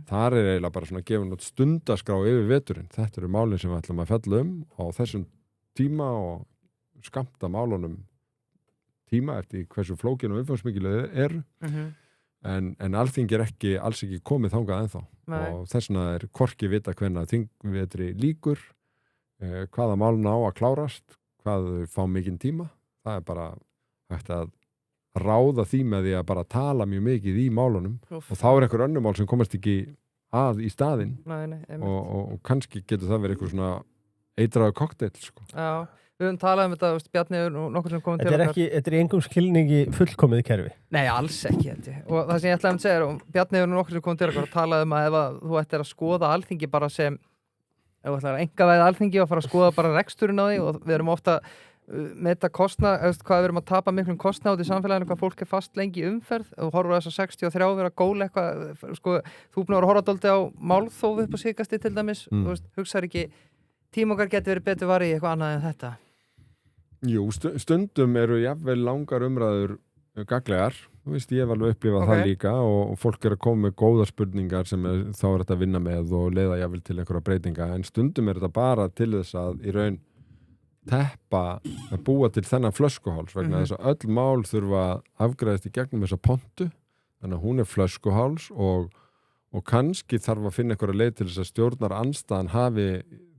þar eiginlega bara svona gefin út stundaskrá yfir veturinn, þetta eru málin sem við ætlum að fjalla á þessum tíma og skammta málunum tíma eftir hversu flókin og umfangsmikilega eru en Alþingi ekki alls ekki komið þangað ennþá og þess vegna hvorki vita hvenær þingvetri líkur hvaða málun á að klárast hvað þau fá mikinn tíma það bara hægt að ráða því með því að bara tala mjög mikið í málunum og þá einhver önnur mál sem komast ekki að í staðinn og kannski getur það verið eitthvað svona eitraður kokteil sko. Já, við höfum talað þetta Bjarni og nokkur sem komum til okkar Þetta engum skilningi fullkomið kerfi Nei, alls ekki held ég og það sem ég ætlaði að segja og Bjarni og nokkur sem komum til okkar talaði að ef að þú ættir að skoða Alþingi bara sem ef þú ætlar að engavæða Alþingi og fara að skoða bara reksturinn á því og við erum ofta meta kostnað, hvað við erum að tapa miklum kostnað út í samfélaginu, hvað fólk fast lengi í umferð og horfur þess að 63 vera góla eitthvað, sko, þú búin að horfa dálítið á málþóf upp á síkasti til dæmis þú veist, hugsaður ekki, tíma okkar getur verið betur varið í eitthvað annað en þetta Jú, stundum eru jafnvel langar umræður gagnlegar, þú veist, ég hef alveg upplifað það líka og fólk að koma með góða spurningar sem þá þetta að vinna með og leiða jafnvel til einhverja breytinga en stundum þetta bara til þess að í raun teppa að búa til þennan flöskuháls vegna þess að öll mál þurfa afgræðast í gegnum þessa pontu þannig að hún flöskuháls og kannski þarf að finna einhverja leið til þess að stjórnar andstaðan hafi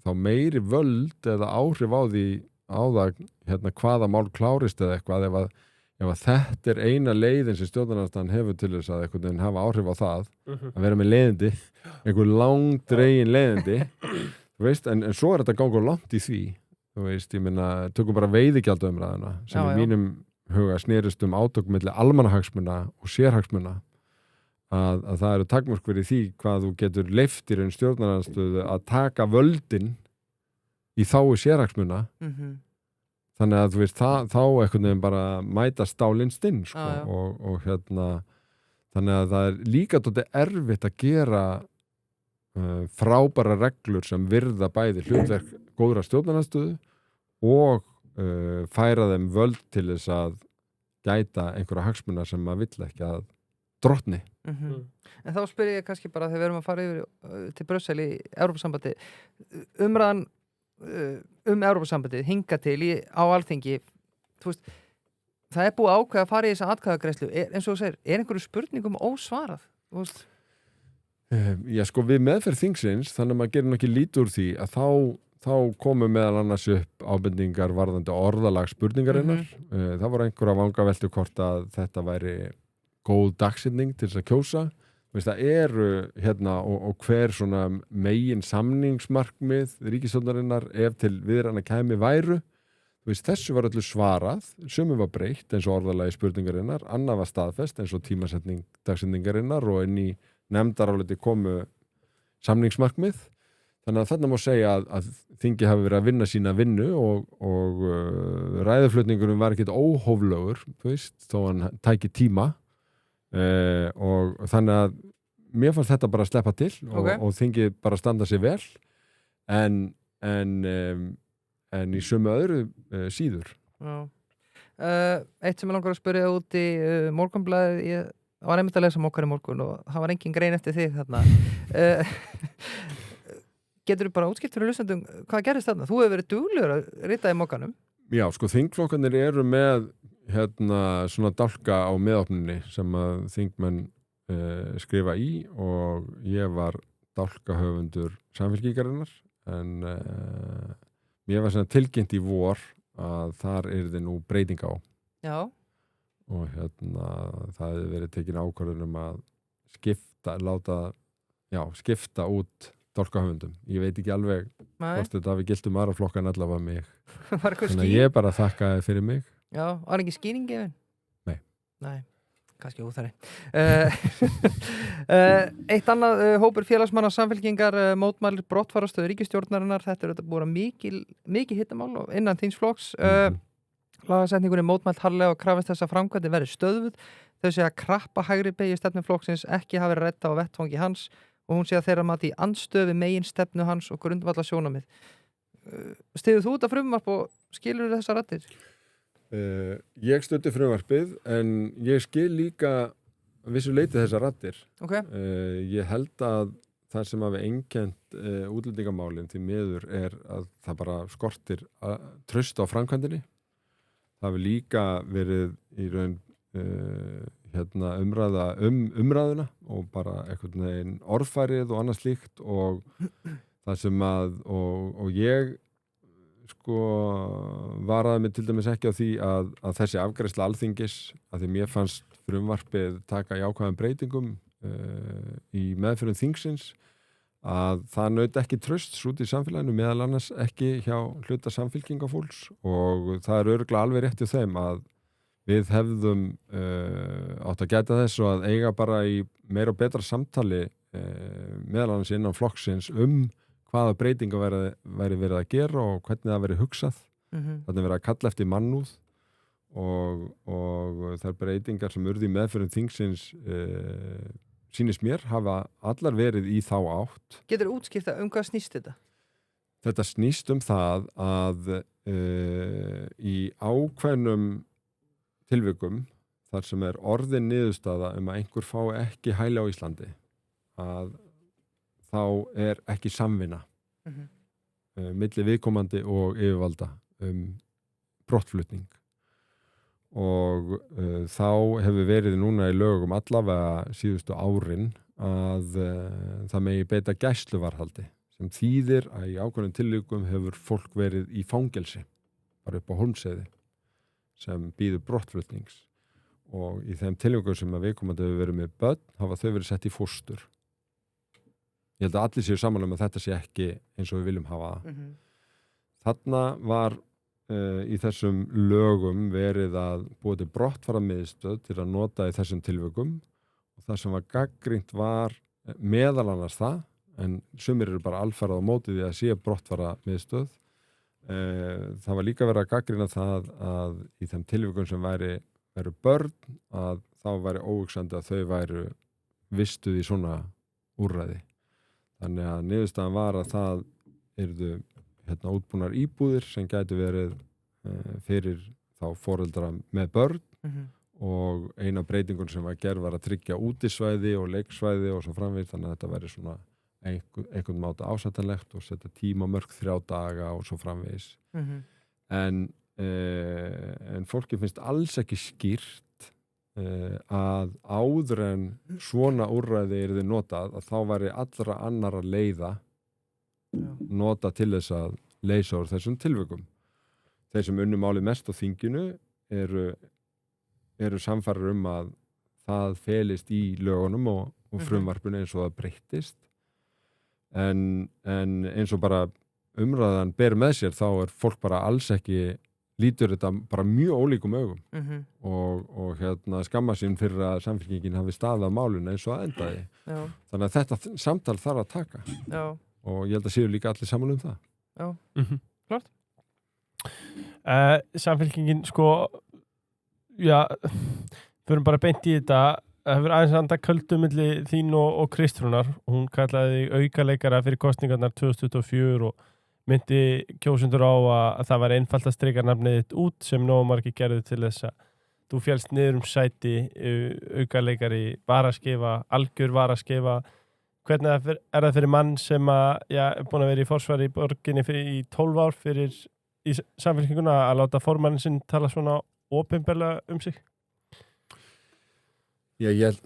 þá meiri völd eða áhrif á það hvaða mál klárist eða eitthvað ef að þetta eina leiðin sem stjórnarandstaðan hefur til þess að einhvern veginn hafa áhrif á það að vera með leiðindi einhver langdregin leiðindi þú veist, en svo þetta gangur langt í því þú veist, ég meina, tökum bara veiðigjaldumræðuna sem í mínum huga snerist átök milli almannahagsmuna og sérhagsmuna að það eru takmörk verið því hvað þú getur leyftir en stjórnarandstöðu að taka völdin í þágu sérhagsmuna þannig að þú veist, þá einhvern veginn bara mæta stálinst inn sko, og þannig að það líka tóti erfitt að gera frábæra reglur sem virða bæði hlutverk góðra stjórnarandstöðu og færa þeim völd til þess að gæta einhverja hagsmuna sem maður vill ekki að drottni. En þá spyr ég kannski bara þegar við erum að fara yfir til Brussel í Evrópusambandi umræðan Evrópusambandið hinga til á Alþingi þú veist, það búið ákveð að fara í þessa atkvæðagreiðslu eins og þú segir, einhverju spurningum ósvarað þú veist Já, sko, við meðferð þingsins, þannig að maður gerir ekki lítið úr því að þá komu meðal annars upp ábendingar varðandi orðalag spurningarinnar. Það voru einhverja vangaveltu hvort að þetta væri góð dagsetning til þess að kjósa. Það eru og hver svona megin samningsmarkmið ríkisstjórnarinnar ef til viðræðna kæmi væru. Þessu var öllu svarað, sumum var breytt eins og orðalagi spurningarinnar, annað var staðfest eins og tímasetning dagsetningarinnar og inn í nefndaráliti komu samningsmarkmið þannig að þarna má segja að þingi hafi verið að vinna sína vinnu og ræðuflutningunum var ekkert óhóflegur þó hann tæki tíma og þannig að mér fannst þetta bara að sleppa til og þingi bara standa sig vel en í sömu öðru síður Eitt sem ég langar að spyrja út í Morgunblaðið það var einmitt að lesa okkar í morgun og það var engin grein eftir þig þarna getur þú bara útskipt fyrir hlustendum hvað gerist þarna? Þú hefur verið duglegur að rita í mokkanum Já, sko, þingflokkarnir eru með svona dálka á meðopninni sem að þingmenn skrifa í og ég var dálkahöfundur Samfylkingarinnar en mér var svona tilkynnt í vor að þar yrði nú breyting á Já, og það hefði verið tekin ákvörðun að skipta út dálkahöfundum. Ég veit ekki alveg hvort þetta við giltum aðra flokkan allavega mig. Var eitthvað Þannig að ég bara þakkaði fyrir mig. Já, var ekki skýring gefin? Nei, kannski óþæri. Eitt annað hópur félagsmanna Samfylkingar mótmælir brottfarastöðu ríkisstjórnarinnar. Þetta er búið mikið hittamál innan þíns flokks. Lagasetningunni mótmælt harðlega og krafist þess að framkvæmdin verði stöðvuð. Þau segja að krappa hægri beygju stefnu flokksins ekki hafi verið rædd á vettvangi hans og hún segja þeirra mati í andstöðu megin stefnu hans og grundvalla sjónamið. Styður þú þetta frumvarp og skilur þessar raddir? Ég studdi frumvarpið en ég skil líka vissu leyti þessar raddir. Okay. Ég held að það sem hafi einkennt útlendingamálin því miður er að það bara skortir traust á framkvæmdinni. Það hefur líka verið í raun umræða umræðuna og bara einhvern veginn orðfærið og annað slíkt og það sem og ég varaði mig til dæmis ekki á því að þessi afgreiðsla Alþingis að því mér fannst frumvarpið taka jákvæðum breytingum í meðferðum þingsins að það naut ekki trausts út í samfélaginu meðal annars ekki hjá hluta samfylkingafólks og það er örugglega alveg rétt í þeim að við hefðum átt að gæta þess og að eiga bara í meira og betra samtali meðal annars innan flokksins hvaða breytinga væri verið að gera og hvernig það verið hugsað. Þannig verið að kalla eftir mannúð og þær breytingar sem urðu í meðferðum þingsins sýnist mér hafa allar verið í þá átt. Getur útskipta hvað snýst þetta? Þetta snýst það að í ákveðnum tilvikum þar sem er orðin niðurstaða að einhver fái ekki hæli á Íslandi að þá er ekki samvinna milli viðkomandi og yfirvalda brottflutning og þá hefur verið núna í lögum allavega síðustu árin að það megi beita gæsluvarðhaldi sem þýðir að í ákveðnum tilvikum hefur fólk verið í fangelsi bara upp á Hólmsheiði sem býður brottflutnings og í þeim tilvikum sem að viðkomandi hefur verið með börn hafa þau verið sett í fóstur. Ég held að allir séu saman að þetta sé ekki eins og við viljum hafa það. Þarna var í þessum lögum verið að búið til brottfararmiðstöð til að nota í þessum tilvikum og það sem var gagnrýnt var meðal annars það en sumir eru bara alfarið á móti því að sé brottfararmiðstöð. Það var líka verið að gagnrýna það að í þeim tilvikum sem væru börn að þá væri óhugsandi að þau væru vistuð í svona úrræði. Þannig að niðurstaðan var að það yrðu útbúnar íbúðir sem gætu verið fyrir þá foreldra með börn og eina breytingun sem var gerð var að tryggja útisvæði og leiksvæði og svo framvegis þannig að þetta væri svona einhvern máta ásættanlegt og setja tímamörk 3 daga og svo framvegis. En fólki finnst alls ekki skýrt að áður en svona úrræði yrði notað að þá væri allra annara leiða nota til þess að leysa úr þessum tilvikum. Þeir sem unnu málið mest á þinginu eru samfærir að það felist í lögunum og frumvarpinu eins og það breyttist en eins og bara umræðan ber með sér þá er fólk bara alls ekki lítur þetta bara mjög ólíkum augum og skamma sín fyrir að Samfylkingin hafi staðið á málinu eins og að endaði. Þannig að þetta samtal þarf að taka. Já. Og ég held að séu líka allir saman það. Já, klart. Samfylkingin förum bara beint í þetta. Það hefur aðeins anda köldu milli þín og Kristrúnar. Hún kallaði þig aukaleikara fyrir kosningarnar 2024 og myndi kjósendur á að það var einfalt að strika nafnið þitt út sem nógu margir gerðu til þess að þú fjálst niður sæti aukaleikari varaskifa, algjör varaskifa. Hvernig er það fyrir mann sem er búin að vera í forsvari í borginni í 12 ár fyrir í Samfylkinguna að láta formannin sinn tala svona opinberlega sig? Já, ég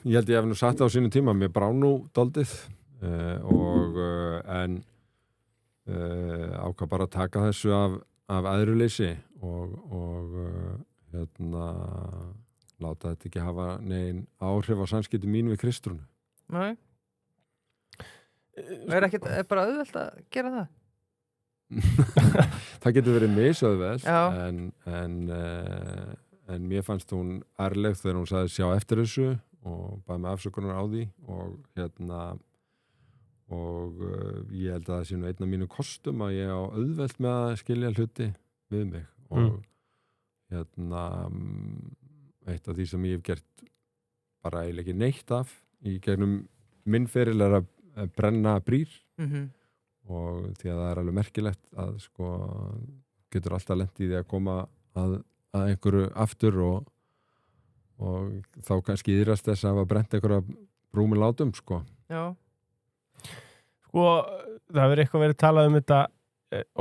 held ég hef nú satt á sínum tíma, mér brá nú daldið en ákvað bara að taka þessu af æðruleysi og láta þetta ekki hafa negin áhrif á samskipti mín við Kristrúnu. Nei. Er bara auðvelt að gera það? Það getur verið misauðvelt Já. en mér fannst hún ærleg þegar hún sagði sjá eftir þessu og bæði með afsökunar á því og ég held að það sé nú einn af mínu kostum að ég á auðvelt með að skilja hluti við mig og eitt af því sem ég hef gert bara eiginlega ekki neitt af í gegnum minn feril er að brenna brýr og því að það er alveg merkilegt að sko getur alltaf lent í því að koma að einhverju aftur og þá kannski yðrast þess að hafa brent einhverja brúmi látum sko. Já. Sko það hefur eitthvað verið talað um þetta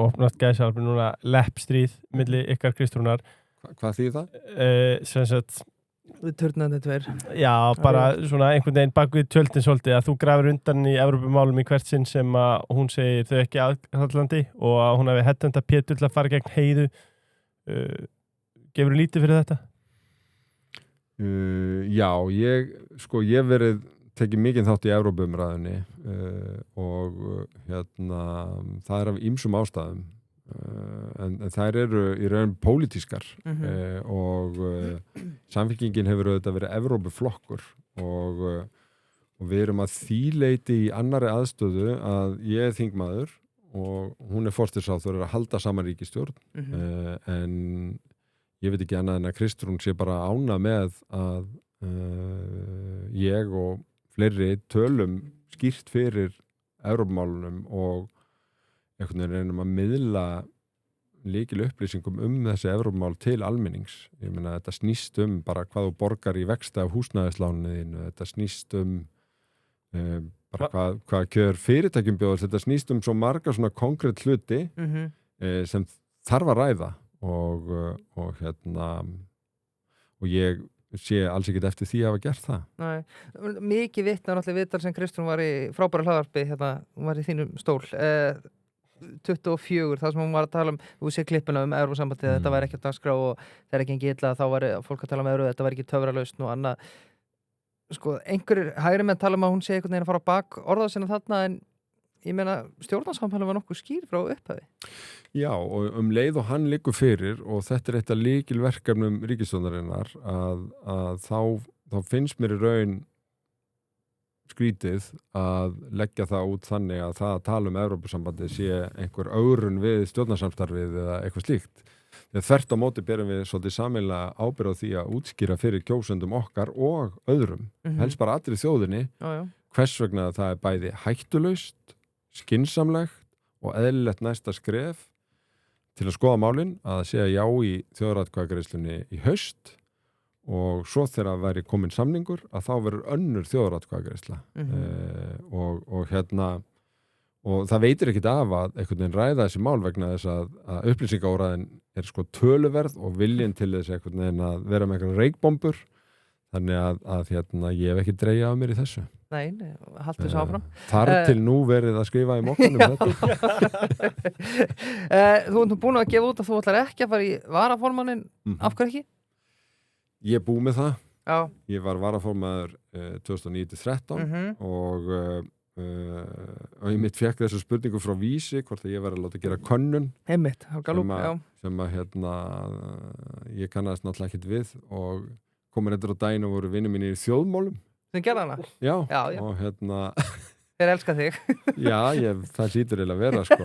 opnast gæsalpi núna leppstríð milli ykkar Kristrúnar. Hvað þýðir það? Sem sagt Við törnandi tveir. Já, bara svona einhvern veginn bak við tjöldin svolítið að þú grafir undan í Evrópumálum í hvert sinn sem að hún segir þau ekki aðhaldlandi og að hún hefði hettenda Pétur til að fara gegn Heiðu. Gefur lítið fyrir þetta? Já, ég verið tekið mikið þátt í Evrópumræðinni og það er af ýmsum ástæðum en þær eru í raun pólitískar og Samfylkingin hefur auðvitað verið Evrópuflokkur og við erum að því leyti í annarri aðstöðu að ég er þingmaður og hún er forsætisráðherra að halda saman ríkisstjórn en ég veit ekki annað en að Kristrún sé bara ánað með að ég og fleiri tölum skýrt fyrir Evrópumálunum og einhvern veginn reynum að miðla lykil upplýsingum þessi Evrópumál til almennings. Ég meina þetta snýst bara hvað þú borgar í vexti af húsnæðislánuðinu, þetta snýst bara hvað kjör fyrirtækjum bjóðast, þetta snýst svo marga svona konkrétt hluti sem þarf að ræða og ég sé alls ekkert eftir því að hafa gert það. Nei, mikið vitnar náttúrulega viðtal sem Kristrún var í frábæra hlaðvarpi, hún var í þínum stól 24, það sem hún var að tala þú sé klippuna Evrópusambandið, þetta væri ekki á dagskrá og þegar ekki engi illa þá var fólk að tala Evrópu, þetta væri ekki töfralausn og annað. Sko, einhverjir hægri menn tala að hún sé einhvern veginn að fara á bak orða sinna þarna en ég meina stjórnarsamfélagið var nokkuð skýr frá upphafi. Já, og leið og hann liggur fyrir og þetta er eitt af lykilverkefnum ríkisstjórnarinnar að þá finnst mér í raun skrítið að leggja það út þannig að það að tala Evrópusambandið sé einhver ögrun við stjórnarsamstarfið eða eitthvað slíkt. Þegar þvert á móti berum við svolítið sameiginlega ábyrgð á því að útskýra fyrir kjósendum okkar og öðrum, helst bara allri þjóðinni, hvers vegna það er bæði hættulaust, skynsamlegt og eðlilegt næsta skref til að skoða málin, að segja já í þjóðaratkvæðagreiðslunni í haust og svo þegar það væri komin samningur að þá verður önnur þjóðaratkvæðagreiðsla og það veitir ekkit af að einhvern veginn ræða þessi mál vegna þess að upplýsingaóræðin er sko töluverð og viljinn til þess einhvern veginn að vera með einhvern reykbombur þannig að ég hef ekki dreigja af mér í þessu. Nei, haltu þessu áfram. Þar til nú verið að skrifa í mokkanum þetta. Þú ert nú búin að gefa út að þú ætlar ekki að fara í varaformannin, af hverju ekki? Ég er búið með það. Já. Ég var varaformaður 2009-13 og ég mitt fekk þessu spurningu frá Vísi hvort að ég var að láta gera könnun Einmitt, Gallup, sem að ég kannast náttúrulega ekkert við og komin eftir á daginn og voru vinir mínir í þjóðmálum sem gerða hana? Já. Og þeir elska þig. Já, það hlýtur eiginlega að vera sko.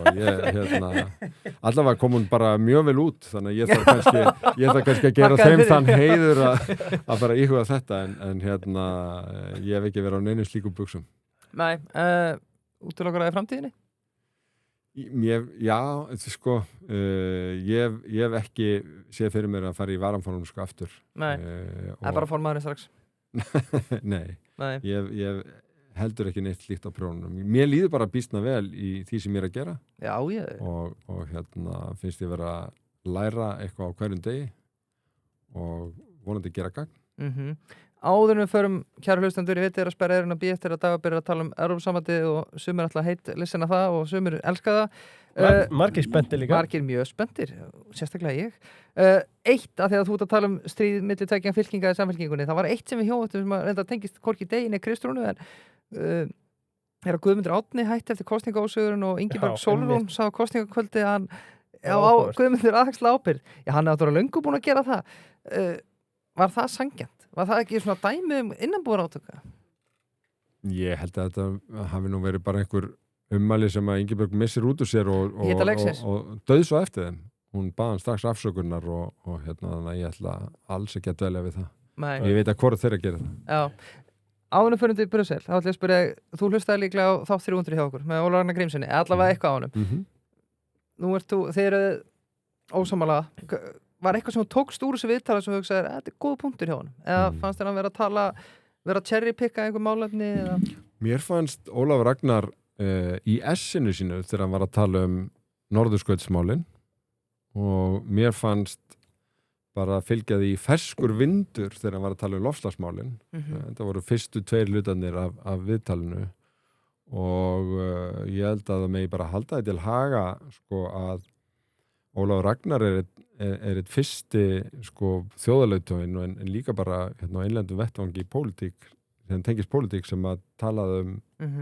Allavega kom hún bara mjög vel út þannig að ég þarf kannski að gera þeim þann heiður að bara íhuga þetta en ég hef ekki verið á neinu slíkum buxum. Nei, útilokkar það í framtíðinni? Já, sko ég hef ekki séð fyrir mér að fara í varamformann sko aftur. Nei, það er bara formaðurinn strax. Nei. Ég heldur ekki neitt slíkt á prjónunum. Mér líður bara býstna vel í því sem ég er að gera. Já, og finnst ég vera að læra eitthvað á hverjum degi og vonandi gera gagn. Áður en við förum, kæru hlustendur, ég veit að sperra eyrun að bíða eftir að Dagur byrja að tala um Evrópusambandið og sumir alltaf listina það og sumir elska það. Margir spenntir líka. Margir mjög spenntir, sérstaklega ég. Eitt, af því að þú ert að tala um stríð milli tveggja fylkinga í samfylkingunni, það var eitt sem við hjóðum sem að reynda tengist hvorki Degi né Kristrúnu, en er að Guðmundur Árni hætti eftir kosningaósugurinn og Ingibjörg Sólrún sá kosningakvöldi að á Guðmundur aðhagsla ábyrgð. Já, hann er náttúrulega löngu búin að gera það. Var það sanngjarnt? Var það ekki svona dæmi innanbúðar átaka? Ég held að þetta hafi nú verið bara einhver ummæli sem að Ingibjörg missir út úr sér og döð svo eftir þeim. Hún baði hann strax afsökunar og þannig að ég ætla alls ekki að dvelja við það. Nei. Ég veit að hvort þeirra gera það. Já. Áðunum fyrir til Brussel, þá ætla ég að spyrja, þú hlustaði líklega á þátt 300 hjá okkur með Ólafur Ragnar Grímssyni, allavega eitthvað á honum. Nú þið eru ósammála. Var eitthvað sem þú tókst úr þessu viðtala sem þú hugsaðir, þetta er góð punktur hjá honum? Eða fannst þér hann vera að cherrypicka einhver málefni? Mér fannst Ólafur Ragnar í essinu sínu þegar hann var að tala um norðurskautsmálin og mér fannst bara að fylgja því ferskur vindur þegar hann var að tala um loftslagsmálin. Þetta voru fyrstu 2 hlutarnir af viðtalinu og ég held að það megi bara halda þetta til haga sko að Ólafur Ragnar er eitt fyrsti sko þjóðarleiðtoginn en líka bara á innlendum vettvangi í pólitík, sem tengist pólitík sem að talaði um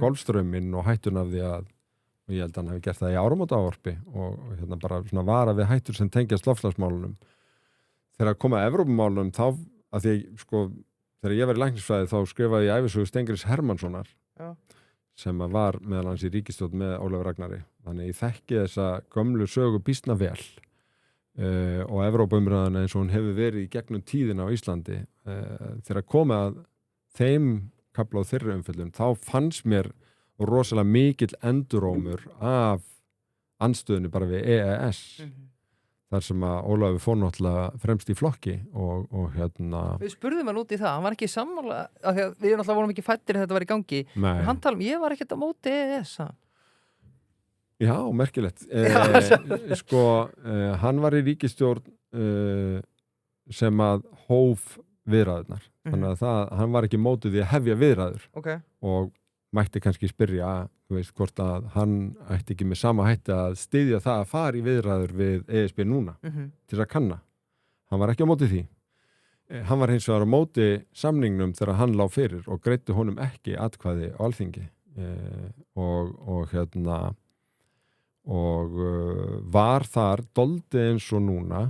golfstrauminn og hættun af því að og ég held að hann hafi gert það í áramótaávarpi og bara svona vara við hættur sem tengjast loftslagsmálunum. Þegar að koma að Evrópumálunum þá, að því sko, þegar ég var í læknisfræði þá skrifaði ég ævisögu Steingríms Hermannssonar sem var meðal hans í ríkisstjórn með Ólafur Ragnari. Þannig ég þekki þessa gömlu sögu býsna vel og Evrópumræðan eins og hún hefur verið í gegnum tíðina á Íslandi. Þegar að koma að þeim kafla á þeirra umfjöllum þá fannst mér rosalega mikill endurómur af andstöðinu bara við EES þar sem að Ólafur fór náttúrulega fremst í flokki og Við spurðum hann út í það, hann var ekki sammála af því að við náttúrulega vorum ekki fættir að þetta var í gangi. Hann talaði ég var ekkert á móti EES. Já, merkilegt. Hann var í ríkisstjórn sem að hóf viðræðurnar. Þannig að hann var ekki mótið því að hefja viðræður. Og mætti kannski spyrja, þú veist, hvort að hann ætti ekki með sama hætti að styðja það að fara í viðræður við ESB núna til að kanna. Hann var ekki á móti því. Hann var hins vegar á móti samningnum þegar hann lá fyrir og greiddi honum ekki atkvæði á Alþingi og var þar dálítið eins og núna.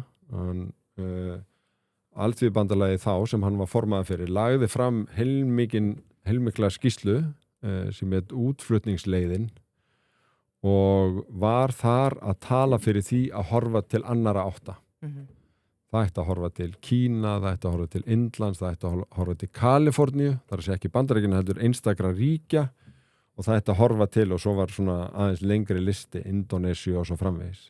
Alþýðubandalagið þá sem hann var formaður fyrir lagði fram heilmikla skýrslu sem heit útflutningsleiðin og var þar að tala fyrir því að horfa til annara átta. Það ætti að horfa til Kína, það ætti að horfa til Indlands, það ætti að horfa til Kaliforníu, það er að segja ekki Bandaríkjanna heldur einstakra ríkja og það ætti að horfa til og svo var svona aðeins lengri listi, Indónesíu og svo framvegis.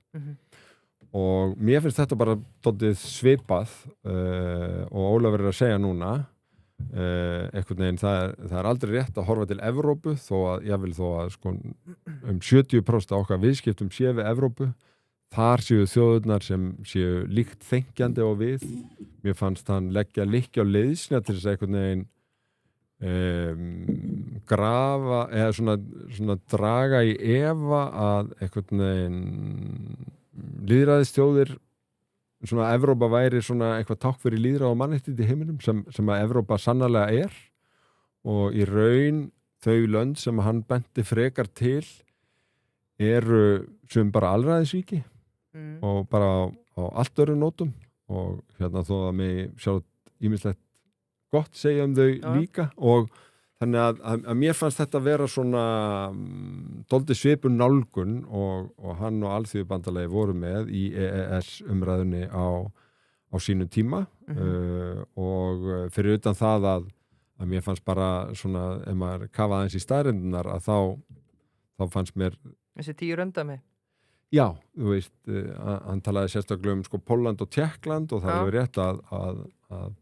Og mér finnst þetta bara dálítið svipað og Ólafur er að segja núna einhvern veginn, það er aldrei rétt að horfa til Evrópu þó að sko, 70% af okkar viðskiptum séu við Evrópu. Þar séu þjóðurnar sem séu líkt þenkjandi og við. Mér fannst hann leggja lykkja á leiðsna til þess að einhvern veginn grafa eða svona draga í efa að einhvern veginn lýðræðisþjóðir svona Evrópa væri svona eitthvað takk fyrir lýðræði og mannréttindi í heiminum sem að Evrópa sannarlega er og í raun þau lönd sem hann benti frekar til eru sem bara alræðisríki og bara á allt öðrum nótum og þó að mig sjá ýmislegt gott segja þau líka og þannig að mér fannst þetta vera svona dálítið svipur nálgun og hann og Alþýðubandalagið voru með í EES umræðunni á sínu tíma og fyrir utan það að mér fannst bara svona, ef maður kafaði aðeins í staðreyndirnar að þá fannst mér þessi 10 röndami. Já, þú veist, hann talaði sérstaklega sko Pólland og Tékkland og það hefur rétt að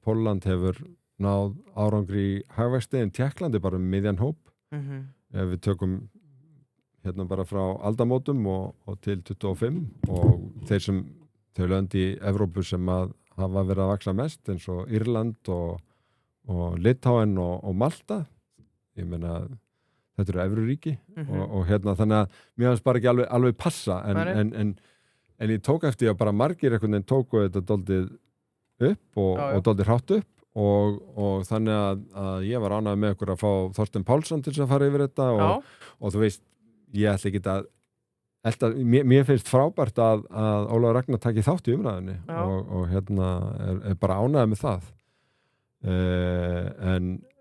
Pólland hefur náð árangri í hagvexti en Tékkland er bara miðjan hóp. Ef við tökum bara frá aldamótum og til 25 og þau lönd í Evrópu sem að hafa verið að vaksa mest eins og Írland og Litáen og Malta. Ég meina, þetta eru evruríki og hérna þannig að mér fannst bara ekki alveg passa en ég tók eftir að bara margir einhvern veginn tóku þetta dálítið upp og dálítið hrátt upp og þannig að ég var ánægður með ykkur að fá Þorstein Pálsson til þess að fara yfir þetta og þú veist, ég ætla ekki að mér finnst frábært að Ólafur Ragnar taki þátt í umræðinni og hérna er bara ánægður með það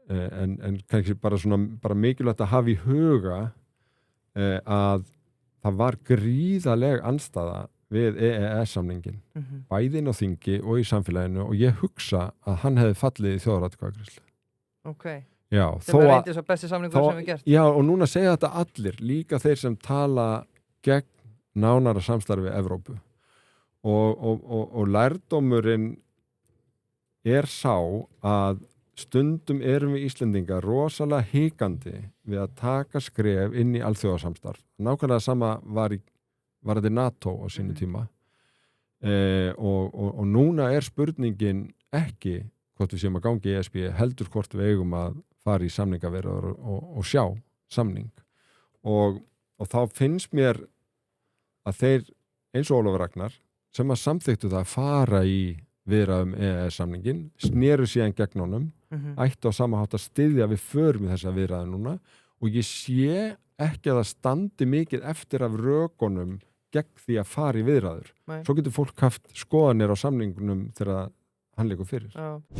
en kannski bara mikilvægt að hafa í huga að það var gríðaleg andstaða við EES-samningin bæðin á þingi og í samfélaginu og ég hugsa að hann hefði fallið í þjóðaratkvæðagreiðslu. Ok. Já, sem er reyndið svo besti samningur sem við gert. Já, og núna segja þetta allir, líka þeir sem tala gegn nánara samstarfi Evrópu og lærdómurinn er sá að stundum erum við Íslendingar rosalega hikandi við að taka skref inn í alþjóðasamstarf. Nákvæmlega sama var þetta NATO á sínu tíma og núna er spurningin ekki hvort við séum að gangi í ESB heldur hvort við eigum að fara í samningaviðræður og sjá samning og þá finnst mér að þeir eins og Ólafur Ragnar sem að samþyktu það að fara í viðræðum EES-samningin sneru síðan gegn honum ættu á sama hátt að styðja við förum í þessa viðræðu núna og ég sé ekki að það standi mikið eftir af rökunum gegn því að fara í viðræður. Nei. Svo getur fólk haft skoðanir á samningunum þegar hann leikur fyrir.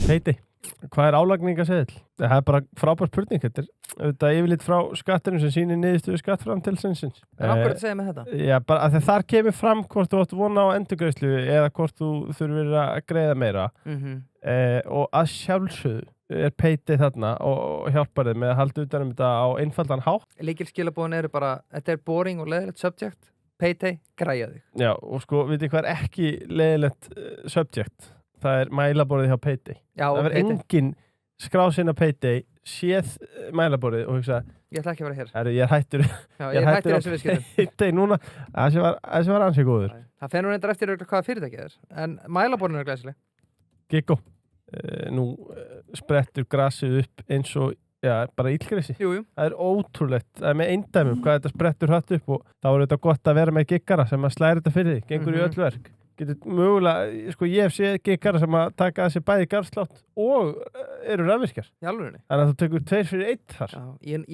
Heiti, hvað er álagningaseðill? Það er bara frábær spurning. Þetta er yfirleitt frá skattinum sem sýnir niðurstöðu skattframtalsins. En okkur að segja með þetta? Já, bara að þar kemur fram hvort þú átt vona á endurgreiðslu eða hvort þú þurfir að greiða meira. Og að sjálfsögðu er Payday þarna og hjálpar þið með að halda utan þetta á einfaldan hátt. Lykilskilaboðin eru bara, þetta er boring og leiðilegt subject, Payday, græja þig. Já, og sko, vitið hvað er ekki leiðilegt subject? Það er mælaborðið hjá Payday. Já, það verður engin skráð sinna Payday, séð mælaborðið og hugsa ég ætla ekki að vera hér. Herru, ég er hættur. Já, ég er hættur þessu viðskiptum. Payday núna, þessi var ansið góður. Það fennur reyndar eftir hvaða fyrirtækið er, en mælaborðin er glæsileg. Giggo. Nú sprettur grasið upp eins og bara illgresi. Jú. Það er ótrúlegt. Það er með eindæmum hvað þetta sprettur hratt upp og þá er þetta gott að vera með giggara sem að slæra þetta fyrir þig. Gengur í öll verk. Getur mögulega, sko ég hef séð giggara sem að taka að sér bæði garðslátt og eru rafvirkjar. Í alvörunni. Þannig að þú tekur 2 fyrir 1 þar. Já,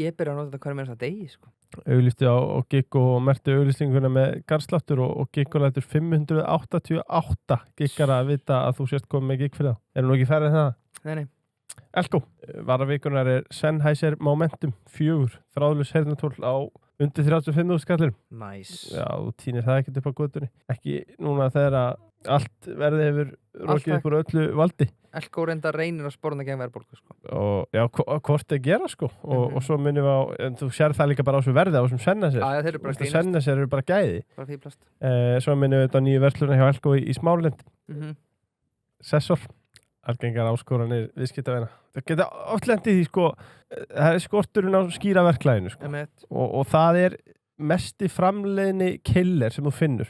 ég byrja að nota þetta hverju meira það degi, sko. Auglýsti á Giggo og merti auglýstinguna með garðsláttur og Giggo lætur 588 giggara að vita að þú sést komið með gigg fyrir það. Er nú ekki færið það? Nei. Elko, varavikunar er Sennheiser Momentum 4, þráðlaus heyrnartól á undir 35.000 skallir. Nice. Já, þú týnir það ekkert upp á götunni. Ekki núna þegar allt verði hefur rokið upp úr öllu valdi. Elko reyndar reynir að sporna gegn verðbólgu, sko. Og já, hvort það gera, sko. Og svo minnum við á, en þú sér það líka bara á þessu verði á þessum Sennheiser. Já, þeir eru bara fínast. Sennheiser eru bara gæði. Bara fíplast. Svo minnum við þetta á nýju versluna hjá Elko í Smáralind. Sessor. Algengar áskoranir viðskiptavina. Það geta oft lendið því, sko, það er skorturinn á skýra verklæðinu, sko. Og það er mesti framleiðni killer sem þú finnur.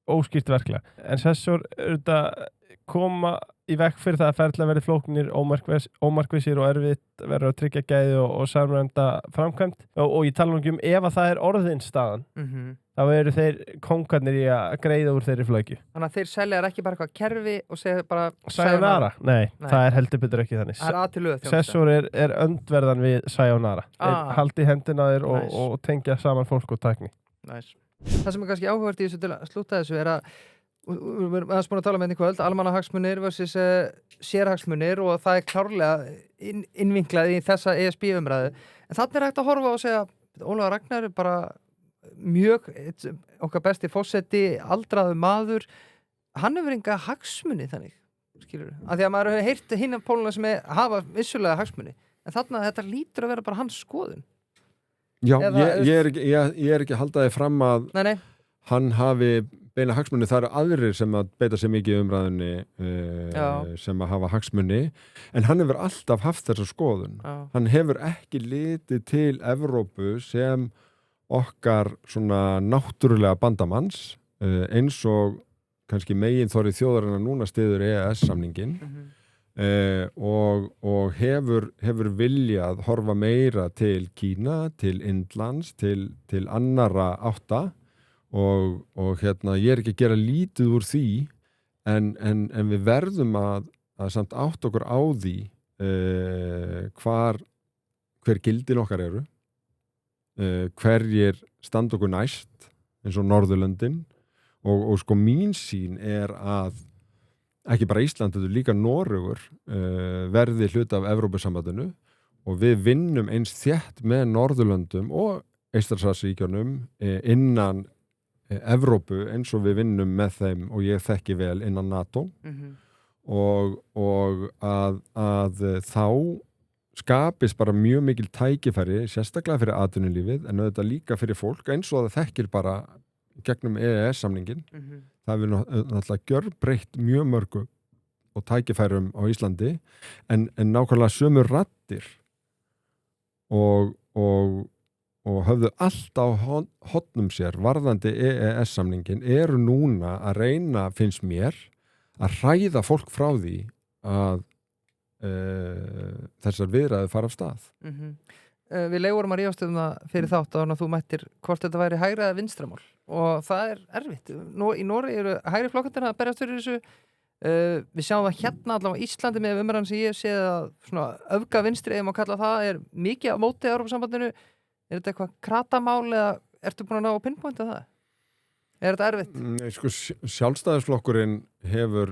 Óskýrt verklag. En Sessor koma í vekk fyrir það að ferðla verið flóknir, ómarkvissir og erfitt verður að tryggja gæði og samræmda framkvæmt. Og ég tala um ef að það er orðin staðan, þá eru þeir kongarnir í að greiða úr þeirri flöki. Þannig að þeir selja ekki bara eitthvað kerfi og segja bara Sayonara? Nei, það er heldur betur ekki þannig. Það er aðtilöð. Sessor er öndverðan við Sayonara. Þeir haldi hendina þér og tengja saman fólk og tækni. Það sem er kannski áhugavert í þessu til að slúta þessu er að við erum aðeins búin að tala með einhvern kvöld, almannahagsmunir versus sérhagsmunir og það er klárlega innvinklað í þessa ESB-umræðu. En þarna er hægt að horfa og segja Ólafur Ragnar er bara mjög okkar besti forseti, aldraður maður. Hann hefur enga hagsmuni þannig, skilur. Af því að maður hefur heyrt hinn af póluna sem hafa vissulega hagsmuni. En þarna þetta lítur að vera bara hans skoðun. Já, ég er ekki að halda þig fram að hann hafi beina hagsmunni, það eru aðrir sem að beita sig mikið í umræðunni sem að hafa hagsmunni, en hann hefur alltaf haft þessa skoðun. Hann hefur ekki litið til Evrópu sem okkar svona náttúrulega bandamanns, eins og kannski meginþorri þjóðarinnar núna styður EES-samningin og hefur viljað horfa meira til Kína, til Indlands, til annarra átta og ég ekki að gera lítið úr því en við verðum að samt átt okkur á því hver gildin okkar eru, hverjir standa okkur næst eins og Norðurlöndin og sko mín sýn að ekki bara Ísland, þetta líka Noregur verði hluti af Evrópusambandinu og við vinnum eins þétt með Norðurlöndum og Eystrasaltsríkjunum innan Evrópu eins og við vinnum með þeim og ég þekki vel innan NATO og að þá skapist bara mjög mikil tækifæri sérstaklega fyrir atvinnulífið en auðvitað líka fyrir fólk eins og það þekkir bara gegnum EES-samningin það hefur náttúrulega gjörbreytt mjög mörgu og tækifærum á Íslandi en nákvæmlega sömu raddir og höfðu allt á hotnum sér varðandi EES-samningin eru núna að reyna, finnst mér, að hræða fólk frá því að þessar viðræður fara af stað. Við leigurum að rífast það fyrir þátt að þú mættir hvort þetta væri hægra eða vinstramál og það er erfitt. Í Noregi eru hægri flokkarnir að berjast fyrir þessu. Við sjáum það hérna allavega á Íslandi með umræðan sem ég séð að svona öfga vinstri, ef maður kalla það, mikið á móti Evrópusambandinu. Er þetta eitthvað kratamál eða ertu búin að ná að pinpointa það? Er þetta erfitt? Nei, sko, Sjálfstæðisflokkurinn hefur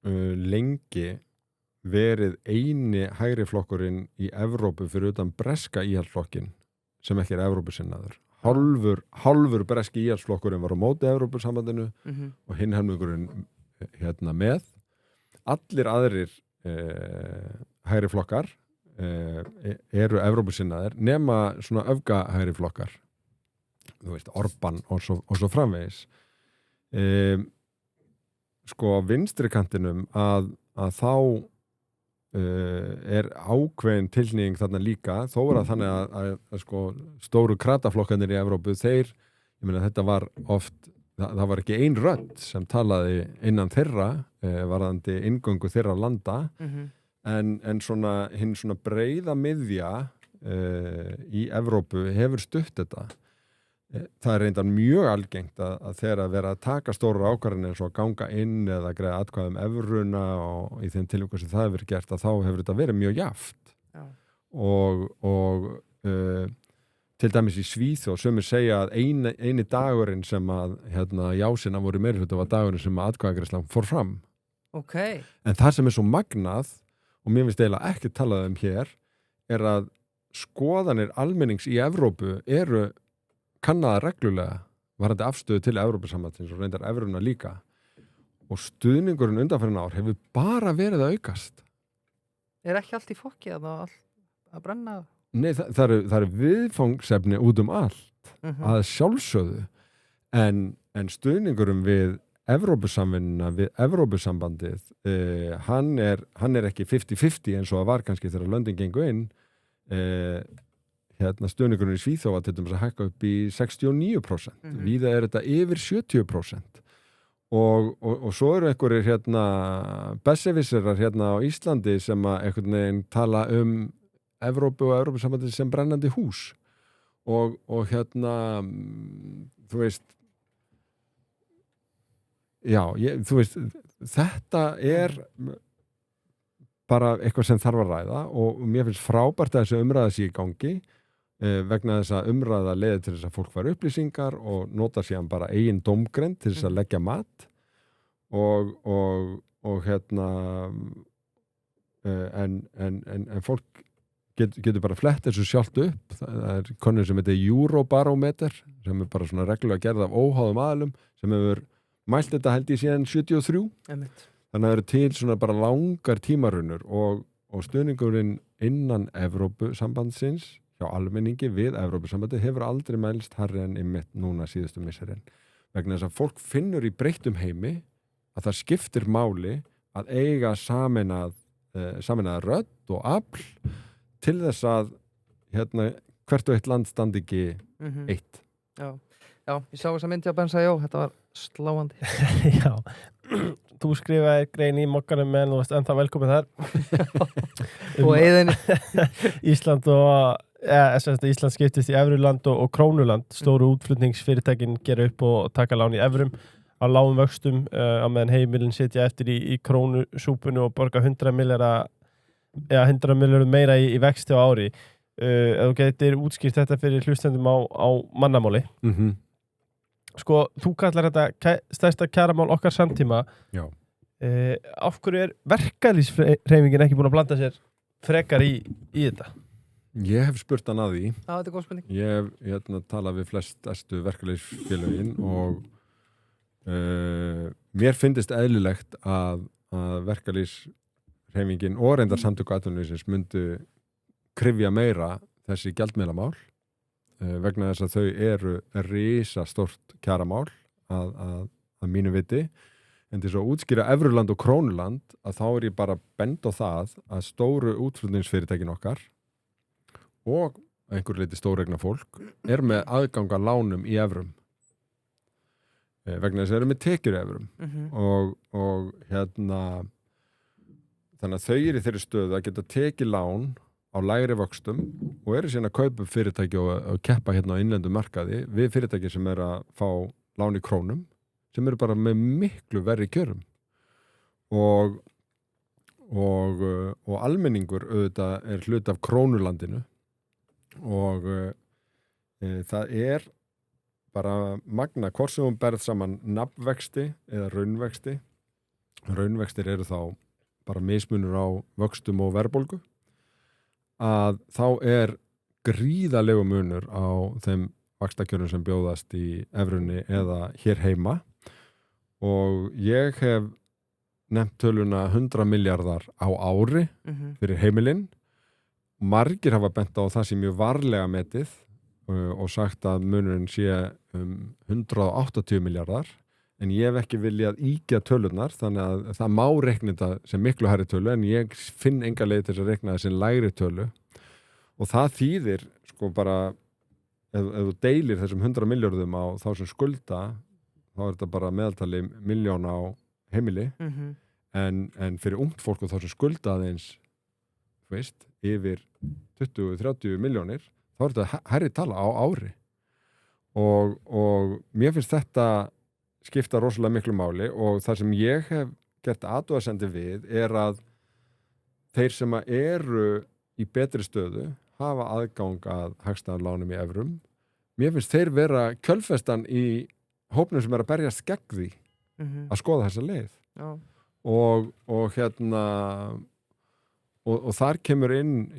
lengi verið eini hægri flokkurinn í Evrópu fyrir utan breska íhaldsflokkin sem ekki Evrópusinnaður. Hálfur breski íhaldsflokkurinn var á móti Evrópusambandinu og hinn helmingurinn með. Allir aðrir hægri flokkar eru Evrópusinnaðir nema svona öfga hægri flokkar. Þú veist, Orbán og svo framvegis. Sko á vinstri kantinum að þá ákveðin tilhneiging þarna líka, þó að þannig að sko stóru krataflokkanir í Evrópu, ég meina þetta var oft, það var ekki ein rödd sem talaði innan þeirra varðandi inngöngu þeirra landa en svona hinn svona breiða miðja í Evrópu hefur stutt þetta. Það reyndar mjög algengt að þegar að vera að taka stórar ákvarðanir eins og að ganga inn eða greiða atkvæði evruna og í þeim tilvíkum sem það hefur gert að þá hefur þetta verið mjög jaft. Já. Og til dæmis í Svíþjóð sumir segja að eini dagurinn sem að jásina voru meirihluta var dagurinn sem að atkvæðagreiðslan fór fram. Okay. En það sem svo magnað og mér finnst eiginlega ekki talað hér að skoðanir almennings í Evrópu eru kannaða reglulega varandi afstöðu til Evrópusambandsins og reyndar evruna líka og stuðningurinn undanfarin ár hefur bara verið að aukast. Ekki allt í fokki að brenna? Nei, það eru viðfangsefni út allt að sjálfsögðu en stuðningurinn við Evrópusamvinnuna, við Evrópusambandið hann er ekki 50-50 eins og það var kannski þegar löndin gengu inn stuðningurinn í Svíþjóð til dæmis að hækka upp í 69%. Víða er þetta yfir 70%. Og svo eru einhverjir besserwisserar á Íslandi sem að einhvern veginn tala Evrópu og Evrópusambandið sem brennandi hús. Og þú veist, já, þú veist, þetta bara eitthvað sem þarf að ræða og mér finnst frábært að þessi umræða sé í gangi vegna þess að umræða leiðir til þess að fólk fær upplýsingar og nota síðan bara eigin dómgreind til þess að leggja mat en fólk getur bara flett þessu sjálft upp. Það könnun sem heitir Eurobarometer sem bara svona reglulega gerð af óháðum aðilum sem hefur mælt þetta held ég síðan 73. Þannig að það eru til svona bara langar tímarunnur og stuðningurinn innan Evrópusambandsins hjá almenningi við Evrópusambandið hefur aldrei mælst hærri en einmitt núna síðustu misserinn. Vegna þess að fólk finnur í breyttum heimi að það skiptir máli að eiga sameinaða rödd og afl til þess að hvert og eitt land standi ekki eitt. Já, ég sá þess að myndi að bensa, þetta var sláandi. Já, þú skrifaði grein í mokkanum en þú varst ennþá velkomin þar. Og eðinni. Ísland og Ísland skiptist í evruland og krónuland. Stóru útflutningsfyrirtækin gera upp og taka lán í evrum á lágum vöxtum á meðan heimilin sitja eftir í krónusúpunu og borga 100 milljörðum meira í vexti á ári. Ef þú getur útskýrt þetta fyrir hlustendum á mannamáli. Sko, þú kallar þetta stærsta kjaramál okkar samtíma. Já. Af hverju verkalýðshreyfingin ekki búin að blanda sér frekar í þetta? Ég hef spurt hann að því. Já, þetta góð spurning. Ég hef talað við flest verkalýðsfélögin og mér finnst eðlilegt að verkalýðshreyfingin og reyndar samtöku atvinnulífsins myndu kryfja meira þessi gjaldmiðlamál vegna þess að þau eru risastórt kjaramál að mínu viti. En til svo að útskýra evruland og krónuland að þá ég bara bend á það að stóru útflutningsfyrirtækin okkar og einhver leiti stóregna fólk með aðgang að lánum í evrum. Vegna þess að þeir eru með tekjur í evrum. Og þannig að þau eru í þeirri stöðu að geta tekið lán á lægri vöxtum og eru síðan að kaupa fyrirtæki og keppa á innlendum markaði við fyrirtæki sem eru að fá lán í krónum sem eru bara með miklu verri kjörum og almenningur auðvitað er hluti af krónulandinu og það er bara magna hvort sem hún berð saman nafnvexti eða raunvextir eru þá bara mismunur á vöxtum og verðbólgu að þá er gríðarlegu munur á þeim vaxtakjörum sem bjóðast í evrunni eða hér heima og ég hef nefnt töluna 100 milljarðar á ári fyrir heimilinn. Margir hafa bent á það sem mjög varlega metið og sagt að munurinn sé 180 milljarðar en ég hef ekki viljað íkja tölunar þannig að það má reikna þetta sem miklu hærri tölu en ég finn enga leið til að reikna þessi lægri tölu og það þýðir sko bara ef þú deilir þessum 100 milljörðum á þá sem skulda þá er þetta bara meðaltali milljón á heimili en fyrir ungt fólk og þá sem skulda aðeins yfir 20-30 milljónir þá er þetta hærri tala á ári og mér finnst þetta skipta rosalega miklu máli og það sem ég hef gert athugasemdir við er að þeir sem eru í betri stöðu hafa aðgang að hagstæðarlánum í evrum. Mér finnst þeir vera kjölfestan í hópnum sem er að berjast gegn því að skoða þessa leið. Já. Og þar kemur inn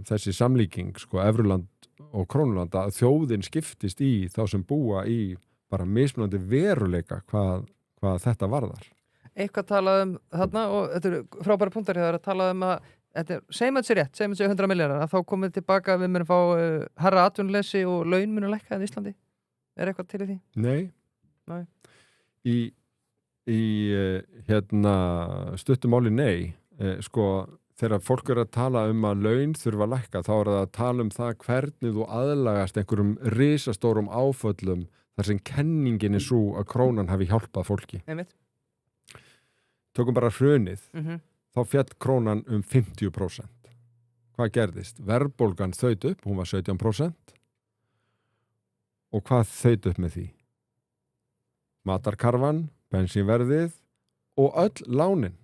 þessi samlíking sko, Evruland og Krónuland að þjóðin skiptist í þá sem búa í bara mismunandi veruleika hvað þetta varðar. Eitthvað talað þarna og þetta eru frábæra punktar hér að talað að segjum þetta sér rétt, segjum þetta sér 100 milljarðar að þá komum við tilbaka við munum fá herra atvinnuleysi og laun munum lækka í Íslandi. Er eitthvað til í því? Nei. Í stuttumáli nei. Sko þegar fólk er að tala að laun þurfa að lækka þá er það að tala það hvernig þú aðlagast einhverjum risastórum áföllum þar sem kenningin er svo að krónan hafi hjálpað fólki. Einmitt. Tökum bara hrunið. Þá féll krónan 50%. Hvað gerðist? Verðbólgan þaut upp, hún var 17%. Og hvað þaut upp með því? Matarkarfan, bensínverðið og öll lánin.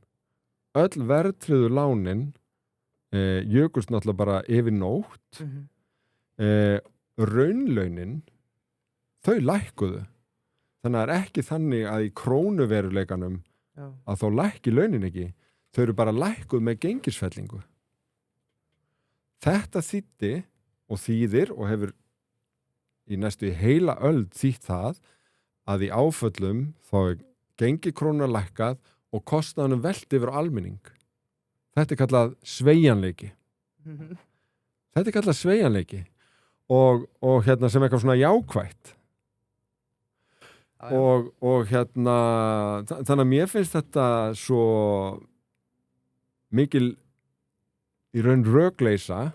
Öll verðtryggðu lánin jökulst náttúrulega bara yfir nótt. Raunlaunin þau lækkuðu. Þannig að það er ekki þannig að í krónuveruleikanum að þá lækki launin ekki. Þau eru bara lækkuð með gengisfellingu. Þetta þýddi og þýðir og hefur í næstu heila öld þýtt það að í áföllum þá er gengi krónunar lækkað og kostnaðanum velt yfir almenning. Þetta er kallað sveigjanleiki. Þetta er kallað sveigjanleiki og sem eitthvað svona jákvætt. Og þannig að mér finnst þetta svo mikil í raun rökleysa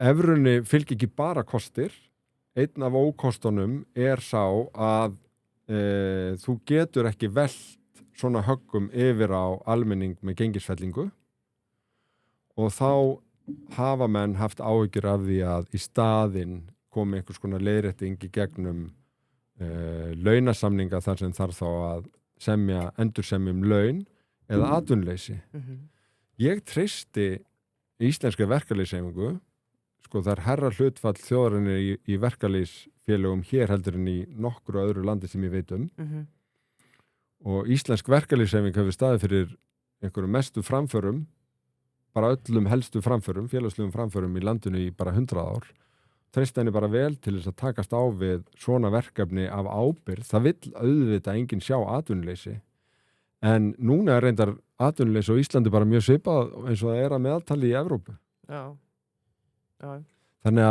evrunni fylgir ekki bara kostir einn af ókostunum sá að þú getur ekki velt svona höggum yfir á almenning með gengisfellingu og þá hafa menn haft áhyggjur af því að í staðinn komi einhvers konar leiðrétting í gegnum launasamninga þar sem þarf þá að endursemjum laun eða atvinnuleysi. Ég treysti íslenska verkalýðshreyfingu, sko það herra hlutfall þjóðarinnar í verkalýðsfélögum hér heldur en í nokkru öðru landi sem ég veit og íslensk verkalýðshreyfing hefur staðið fyrir einhverjum mestu framförum, bara öllum helstu framförum, félagslegum framförum í landinu í bara 100 ár. Treysti henni bara vel til þess að takast á við svona verkefni af ábyrgð. Það vill auðvitað enginn sjá atvinnuleysi. En núna reyndar atvinnuleysi á Íslandi bara mjög svipað eins og það að meðaltali í Evrópu. Já. Þannig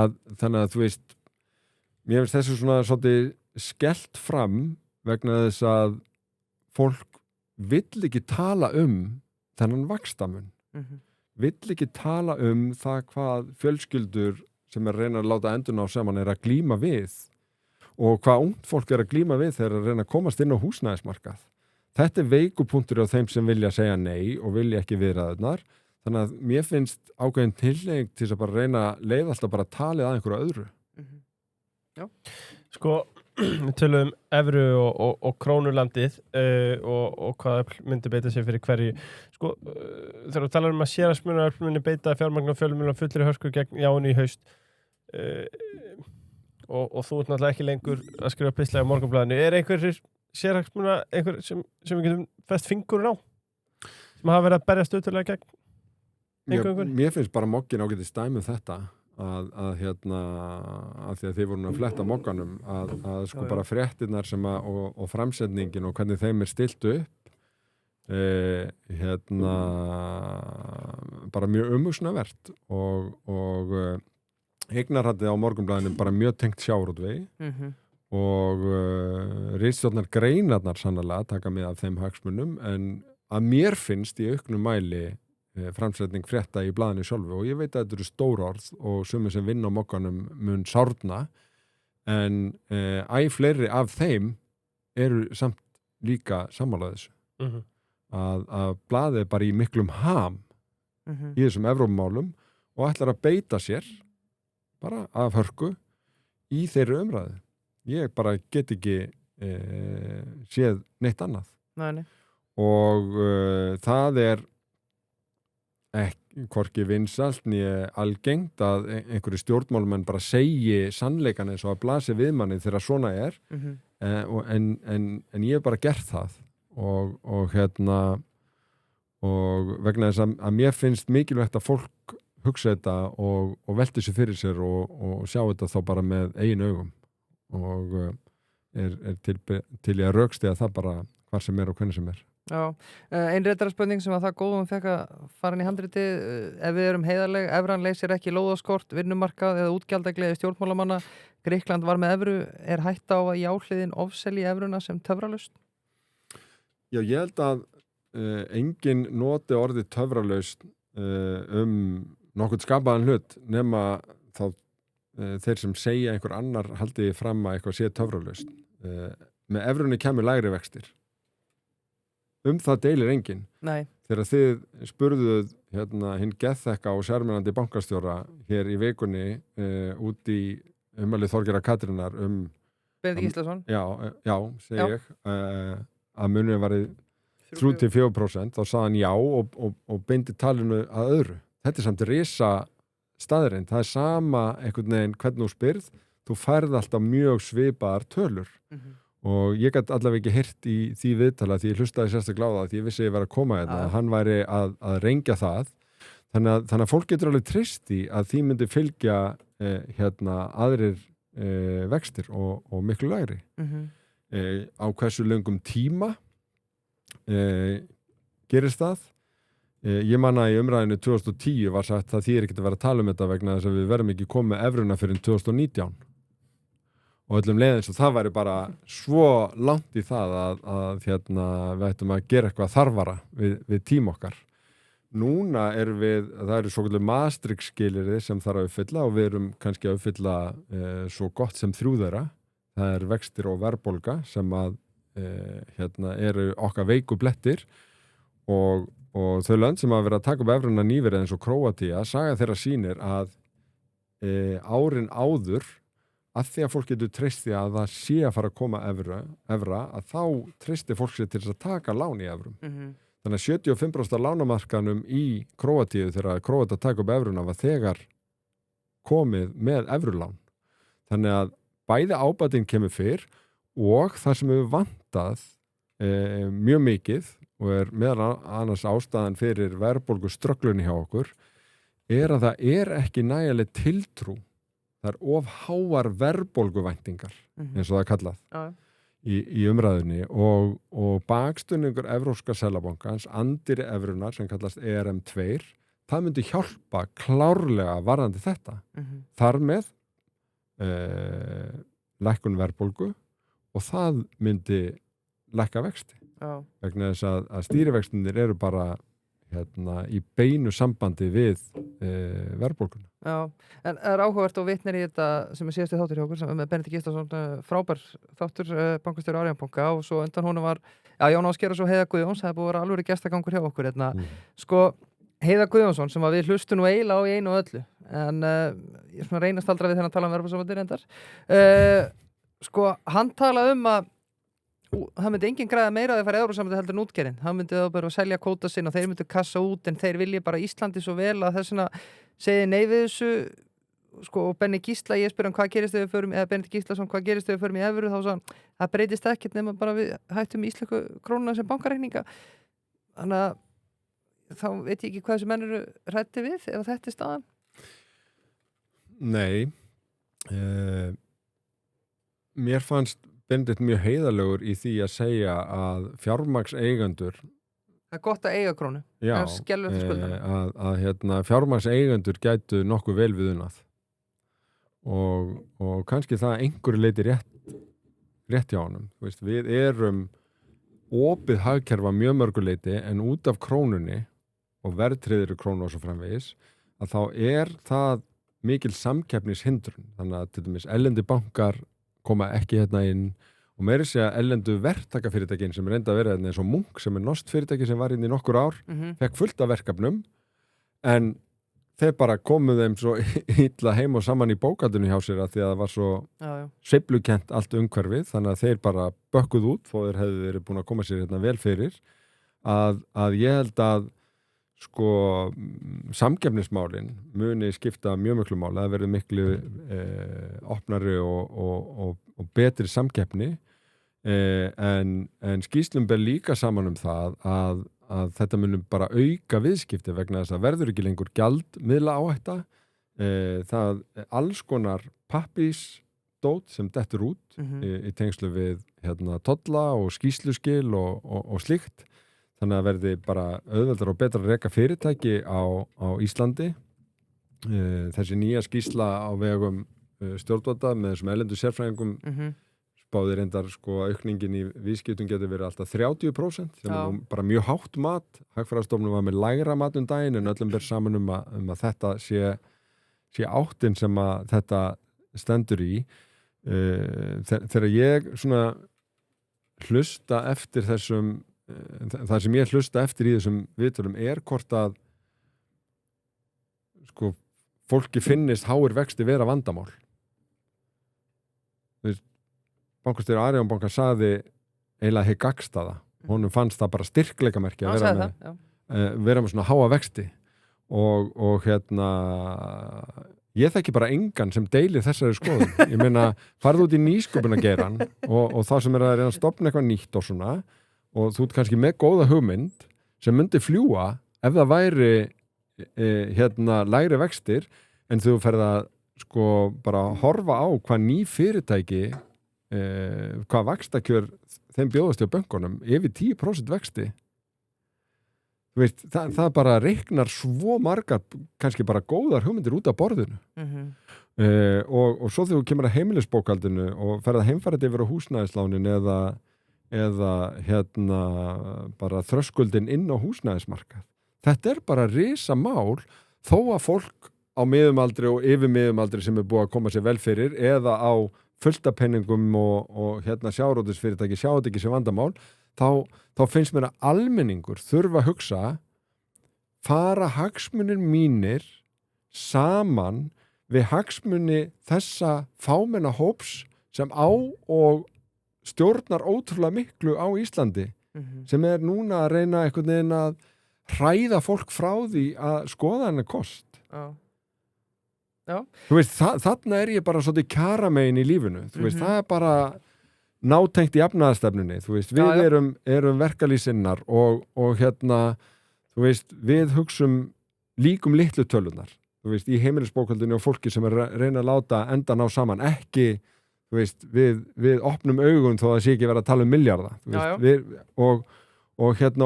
að þú veist, mér finnst þessu svona svolítið skellt fram vegna þess að fólk vill ekki tala þennan vaxtamun. Vill ekki tala það hvað fjölskyldur sem að reyna að láta endurna á saman að glíma við og hvað ungt fólk að glíma við þegar að reyna að komast inn á húsnæðismarkað. Þetta veikupunktur á þeim sem vilja segja nei og vilja ekki viðræðurnar. Þannig að mér finnst ákveðin tilhneiging til að bara reyna að leiða alltaf bara talið að einhverju öðru. Já. Sko, við tölum evru og krónulandið og hvað myndi beita sér fyrir hverju. Sko, þegar við talar að sérhagsmuna myndi beita fjármagn og fjölmiðlum fullri hörku gegn jáinu í haust og þú ert náttúrulega ekki lengur að skrifa pistla á Morgunblaðinu. Einhverjir sérhagsmuna, einhver sem við getum fest fingurinn á sem hafa verið að berjast auðvitað gegn? Mér finnst bara moggin ágætis dæmi þetta að því að þið voru að fletta mogganum að sko bara fréttirnar sem og framsetningin og hvernig þeim stilt upp bara mjög umhugsunarvert og eignarhaldið á Morgunblaðinu bara mjög tengt sjávarútvegi og ritstjórnar greinarnar sannarlega taka með af þeim hagsmunum en að mér finnst í auknum mæli framsetning frétta í blaðinu sjálfu og ég veit að þetta eru stór orð og sumir sem vinna á mokkanum mun sárna en fleiri af þeim eru samt líka sammála þessu að blaðið er bara í miklum ham í þessum Evrópumálum og ætlar að beita sér bara af hörku í þeirri umræðu. Ég bara get ekki séð neitt annað. Nei. Og það er ekki hvorki vinsælt né algengt að einhverju stjórnmálumenn bara segi sannleikan eins og að blasi við manni þegar svona en ég hef bara gert það og vegna þess að mér finnst mikilvægt að fólk hugsa þetta og velti sér fyrir sér og sjá þetta þá bara með eigin augum og til ég að rökstiga það bara hvar sem og hvernig sem Já, ein réttara spurning sem að það góðum fekk að fara inn í handriti ef við erum heiðarleg, evran leysir ekki lóðaskort, vinnumarkað eða útgjaldagleði stjórnmálamanna, Grikkland var með evru, hætta á að jáhliðin ofselji evruna sem töfralaust? Já, ég held að enginn noti orðið töfralaust nokkurn skapaðan hlut nema þá þeir sem segja einhver annar haldi fram að eitthvað sé töfralaust. Með evrunni kemur lægri vextir. Það deilir enginn. Nei. Þegar þið spurðuð hinn geðþekka og sérmennandi bankastjóra hér í vikunni út í ummælið Þorgerðar Katrínar Benedikt Gíslason. Já, segi ég að munurinn var 3-4% þá sagði hann já og beindi talinu að öðru. Þetta samt risa staðreind. Það sama einhvern veginn hvernig þú spyrð, þú færð alltaf mjög svipaðar tölur. Og ég gæti allavega ekki heyrt í því viðtala því ég hlustaði sérstaklega á það því ég vissi ég var að koma að hann væri að rengja það þannig að fólk getur alveg treyst í að því myndi fylgja aðrir vextir og miklu lægri á hversu löngum tíma gerist það ég man að í umræðinu 2010 var sagt að því ekki að vera að tala þetta vegna þess að við verðum ekki komið evruna fyrir 2019 og öllum leiðins og það væri bara svo langt í það að við ættum að gera eitthvað þarfara við tím okkar. núna það eru svokallur Maastricht-skilyrði sem þarf að uppfylla og við erum kannski að uppfylla svo gott sem 3 þeirra. Það er vextir og verðbólga sem að eru okkar veiku blettir og þau lönd sem hafa verið að taka upp evruna nýverið eins og Króatía, saga þeirra sýnir að árin áður að því að fólk getur treyst því að það sé að fara að koma evra að þá treysti fólk sér til þess að taka lán í evrum. Þannig að 75% lánamarkanum í Króatíu þegar Króata taka upp evruna var þegar komið með evrulán. Þannig að bæði ábatinn kemur fyrr og það sem hefur vantað mjög mikið og meðal annars ástæðan fyrir verðbólgu strögglunni hjá okkur að það ekki nægileg tiltrú. Það of háar verðbólguvæntingar eins og það er kallað. Í umræðunni og bakstunningur Evrópska Seðlabankans andiri evrunar sem kallast ERM2 það myndi hjálpa klárlega varðandi þetta. Þar með lækkun verðbólgu og það myndi lækka vexti. Vegna þess að stýrivextinir eru bara í beinu sambandi við verðbólguna. Já, en er áhugavert og vitnir í þetta sem síðasti þáttur hjá okkur sem með Benedikt Gíslason, frábær þáttur bankastjóri Arion banka og svo undan honum var Jón Ásgeir og svo Heiða Guðjóns, það er búið að vera alveg gestagangur hjá okkur Sko, Heiða Guðjónsson sem við hlustum nú eiginlega á í einu og öllu en ég svona reynast aldrei við þennan tala verðbólgssambandir reyndar sko, hann talaði að það myndi enginn græða meira að það fara Evrópusambandið heldur en útgerðin. Það myndi þá bara selja kvóta sinn og þeir myndi kassa út en þeir vilja bara Íslandi svo vel að þess vegna segi nei við þessu sko og Benni Gísla, ég spyr hann hvað gerist þegar við förum eða Benedikt Gíslason hvað gerist þegar við förum í evru þá sagði hann, það breytist ekkert nema bara við hættum íslensku krónuna sem bankareikninga. Þannig að þá veit ég ekki hvað þessu menn eru hræddir við ef þetta er staðan. Nei. Mér fannst Benedikt mjög heiðarlegur í því að segja að fjármagnseigendur það er gott að eiga krónu að fjármagnseigendur gætu nokkuð vel við unnað og kannski það einhverju leiti rétt hjá honum. Við erum opið hagkerfa mjög mörgu leiti en út af krónunni og verðtryggðri krónu og svo framvegis að þá það mikil samkeppnishindrun þannig að til dæmis erlendi bankar koma ekki inn og meiri segja erlendu verktakafyrirtækin sem reynda að vera eins og Munk sem norsk fyrirtæki sem var í nokkur ár fekk fullt af verkefnum en þeir bara komuð þeim svo illa heim og saman í bókaldinu hjá sér að því að það var svo sveiflukent allt umhverfið þannig að þeir bara bökkuð út og þeir hefðu verið búin að koma sér vel fyrir að ég held að sko samkeppnismálin muni skipta mjög miklu máli það verður miklu opnari og betri samkeppni en skýrslum ber líka saman það að þetta munum bara auka viðskipti vegna þess að verður ekki lengur gjaldmiðla áhætta það alls konar pappírsdót sem dettur út í tengslu við tolla og skýrsluskil og slíkt þannig að verði bara auðveldar og betra að reka fyrirtæki á Íslandi. Þessi nýja skýrsla á vegum stjórnvalda með þessum erlendu sérfræðingum spáði reyndar sko aukningin í viðskiptum getur verið alltaf 30% sem er bara mjög hátt mat. Hagfræðistofnun var með lægra mat daginn en öllum ber saman að þetta sé áttin sem að þetta stendur í. Þegar ég svona hlusta eftir þessum það sem ég hlusta eftir í þessum viðtölum hvort að sko fólki finnist háir vexti vera vandamál. Bankastjóri Arion banka sagði eiginlega hið gagnstæða. Honum fannst það bara styrkleikamerki að vera með svona háa vexti og ég þekki bara engan sem deilir þessari skoðun. Ég meina, farðu út í nýsköpunargeirann og það sem að reyna að stofna eitthvað nýtt og svona og þú ert kannski með góða hugmynd sem myndi fljúa ef það væri lægri vextir en þú ferð að sko bara horfa á hvað ný fyrirtæki hvað vaxtakjör þeim bjóðast hjá bönkunum yfir 10% vexti þú veist, það bara reiknar svo margar kannski bara góðar hugmyndir út af borðinu og svo þegar þú kemur að heimilisbókaldinu og ferð að heimfærið yfir á húsnæðislánin eða bara þröskuldin inn á húsnæðismarkað þetta bara risamál þó að fólk á miðumaldri og yfir miðumaldri sem búið að koma sér vel fyrir eða á fulltapenningum og sjávarútvegsfyrirtæki sjá þetta ekki sem vandamál, þá finnst mér að almenningur þurfa að hugsa fara hagsmunir mínir saman við hagsmuni þessa fámenna hóps sem á og stjórnar ótrúlega miklu á Íslandi sem núna að reyna einhvern veginn að hræða fólk frá því að skoða henni kost. Já. Þú veist, þarna ég bara svolítið kjaramegin í lífinu. Þú veist, það bara nátengt í efnaðarstefnunni. Þú veist, við erum verkalýsinnar og þú veist, við hugsum líkum litlu tölunar. Þú veist, í heimilisbókaldinu og fólki sem reyna að láta enda ná saman. Ekki, þú veist, við opnum augun þó að það sé ekki vera að tala milljarða. Þú veist,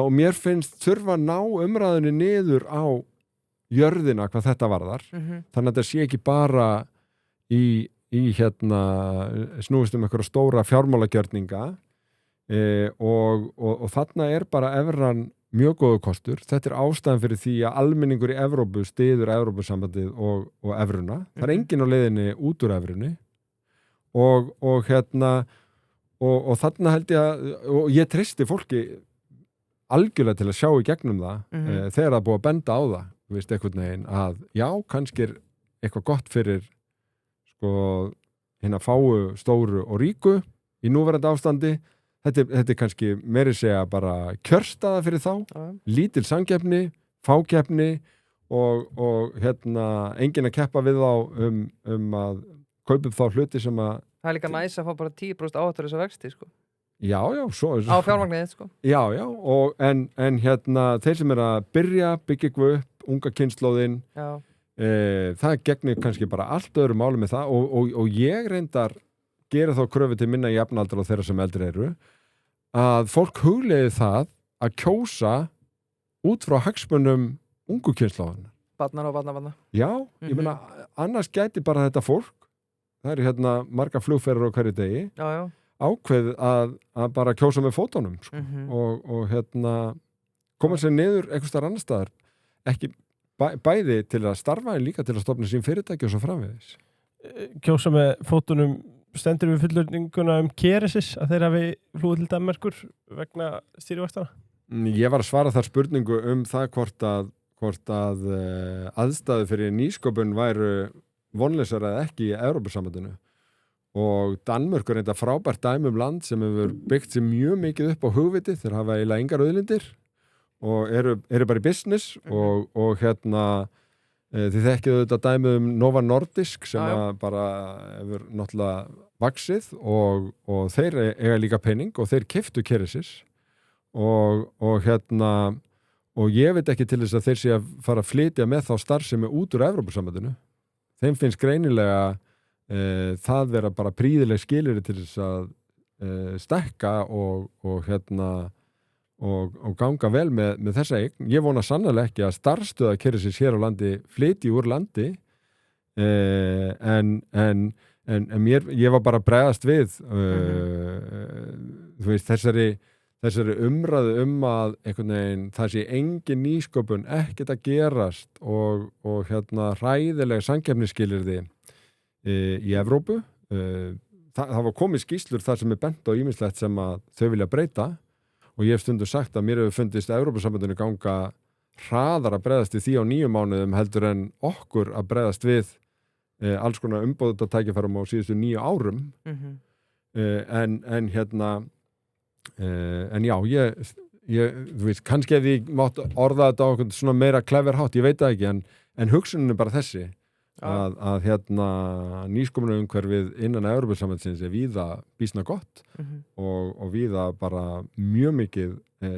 og mér finnst þurfa að ná umræðunni niður á jörðina hvað þetta varðar. Þannig að þetta sé ekki bara í snúist einhverja stóra fjármálagjörninga og þarna bara evran mjög góðu kostur. Þetta ástæðan fyrir því að almenningur í Evrópu styður Evrópusambandið og evruna. Það enginn á leiðinni út úr evrunni og þarna held ég að og ég treysti fólki algjörlega til að sjá í gegnum það þegar það búið að benda á það, þú veist, einhvern veginn að já, kannski eitthvað gott fyrir hérna fáu, stóru og ríku í núverandi ástandi. Þetta kannski meiri segja bara kjörstaða fyrir þá, lítil samkeppni, fákeppni og enginn að keppa við þá að kaupa upp þá hluti sem að það líka næs að fá bara 10% áhættur þessa vexti, sko. Já, svo á fjármagnið, sko. Já, en þeir sem að byggja eitthvað upp, unga kynslóðin, það gegnir kannski bara allt öðru máli með það og ég reyndar gera þá kröfu til minna jafnaldra og þeirra sem eldri eru að fólk hugleiði það að kjósa út frá hagsmunum ungu kynslóðan. Barnar og barna. Já, ég meina, annars gæti bara þetta fólk, það marga flugferðir á hverju degi, ákveð að bara kjósa með fótunum sko. Og koma sér niður einhvers staðar annar staðar, ekki bæði til að starfa en líka til að stofna sín fyrirtæki og svo framvegis. Kjósa með fótunum stendur við fullurninguna Keresis að þeir hafi flúið til Danmerkur vegna stýrivaxtana? Ég var að svara þar spurningu það hvort að aðstæðu fyrir nýsköpun væru vonleysar eða ekki í Evrópusambandinu og Danmörk reynda frábært dæmi land sem hefur byggt sér mjög mikið upp á hugviti, þeir hafa eiginlega engar auðlindir og eru bara í business og þið þekkið þetta dæmi Nova Nordisk sem bara hefur náttúrulega vaxið og þeir eiga líka pening og þeir keyptu Keresis og ég veit ekki til þess að þeir sé að fara að flytja með þá starfsemi út úr Evrópusambandinu. Þeim finnst greinilega það vera bara prýðileg skilyrði til þess að stækka og ganga vel með þessa eign. Ég vona sannarlega ekki að starfsstöðvar Keresis hér á landi flytji úr landi en ég var bara að bregðast við þú veist, þessari umræðu að einhvern veginn það sé engin nýsköpun ekkert að gerast og hræðilega samkeppnisskilyrði í Evrópu. Það var komið skýrslur þar sem bent á ýmislegt sem að þau vilja breyta og ég hef stundu sagt að mér hefur fundist Evrópusambandinu ganga hraðar að bregðast við því á 9 mánuðum heldur en okkur að bregðast við alls konar umbóðutatækifærum á síðustu 9 árum en já, þú veist, kannski ef ég mátt orða þetta á svona meira cleverhátt, ég veit það ekki en hugsunin bara þessi að nýsköpunarumhverfið innan Evrópusambandsins víða býsna gott og víða bara mjög mikið